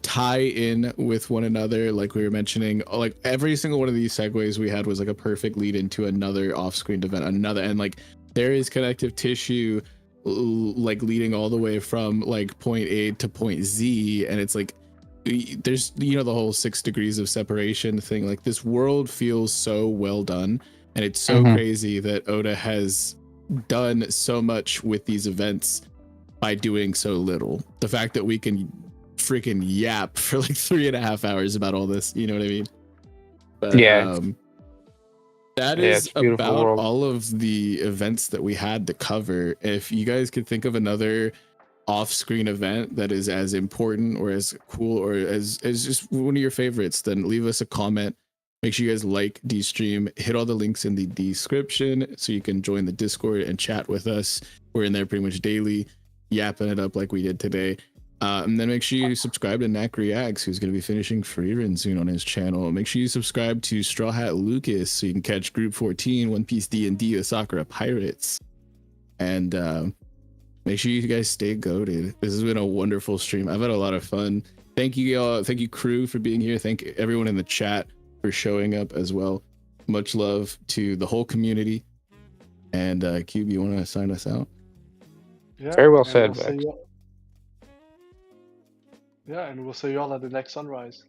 tie in with one another. Like we were mentioning, like every single one of these segues we had was like a perfect lead into another off-screen event, and like there is connective tissue like leading all the way from like point A to point Z, and it's like there's, you know, the whole 6 degrees of separation thing. Like this world feels so well done, and it's so crazy that Oda has done so much with these events by doing so little. The fact that we can freaking yap for like 3.5 hours about all this, you know what I mean? But yeah, that yeah, is it's a beautiful about world. all of the events that we had to cover. If you guys could think of another off-screen event that is as important or as cool or as just one of your favorites, then leave us a comment. Make sure you guys like D-Stream, hit all the links in the description so you can join the Discord and chat with us. We're in there pretty much daily, yapping it up like we did today. And then make sure you subscribe to Knack Reacts, who's going to be finishing Freerun soon on his channel. Make sure you subscribe to Straw Hat Lucas so you can catch Group 14, One Piece D&D with Sakura Pirates. And make sure you guys stay goated. This has been a wonderful stream. I've had a lot of fun. Thank you all. Thank you, crew, for being here. Thank everyone in the chat for showing up as well. Much love to the whole community. And Kube, you want to sign us out? Yeah, Very well and said, we'll see Vex. you- Yeah, and we'll see you all at the next sunrise.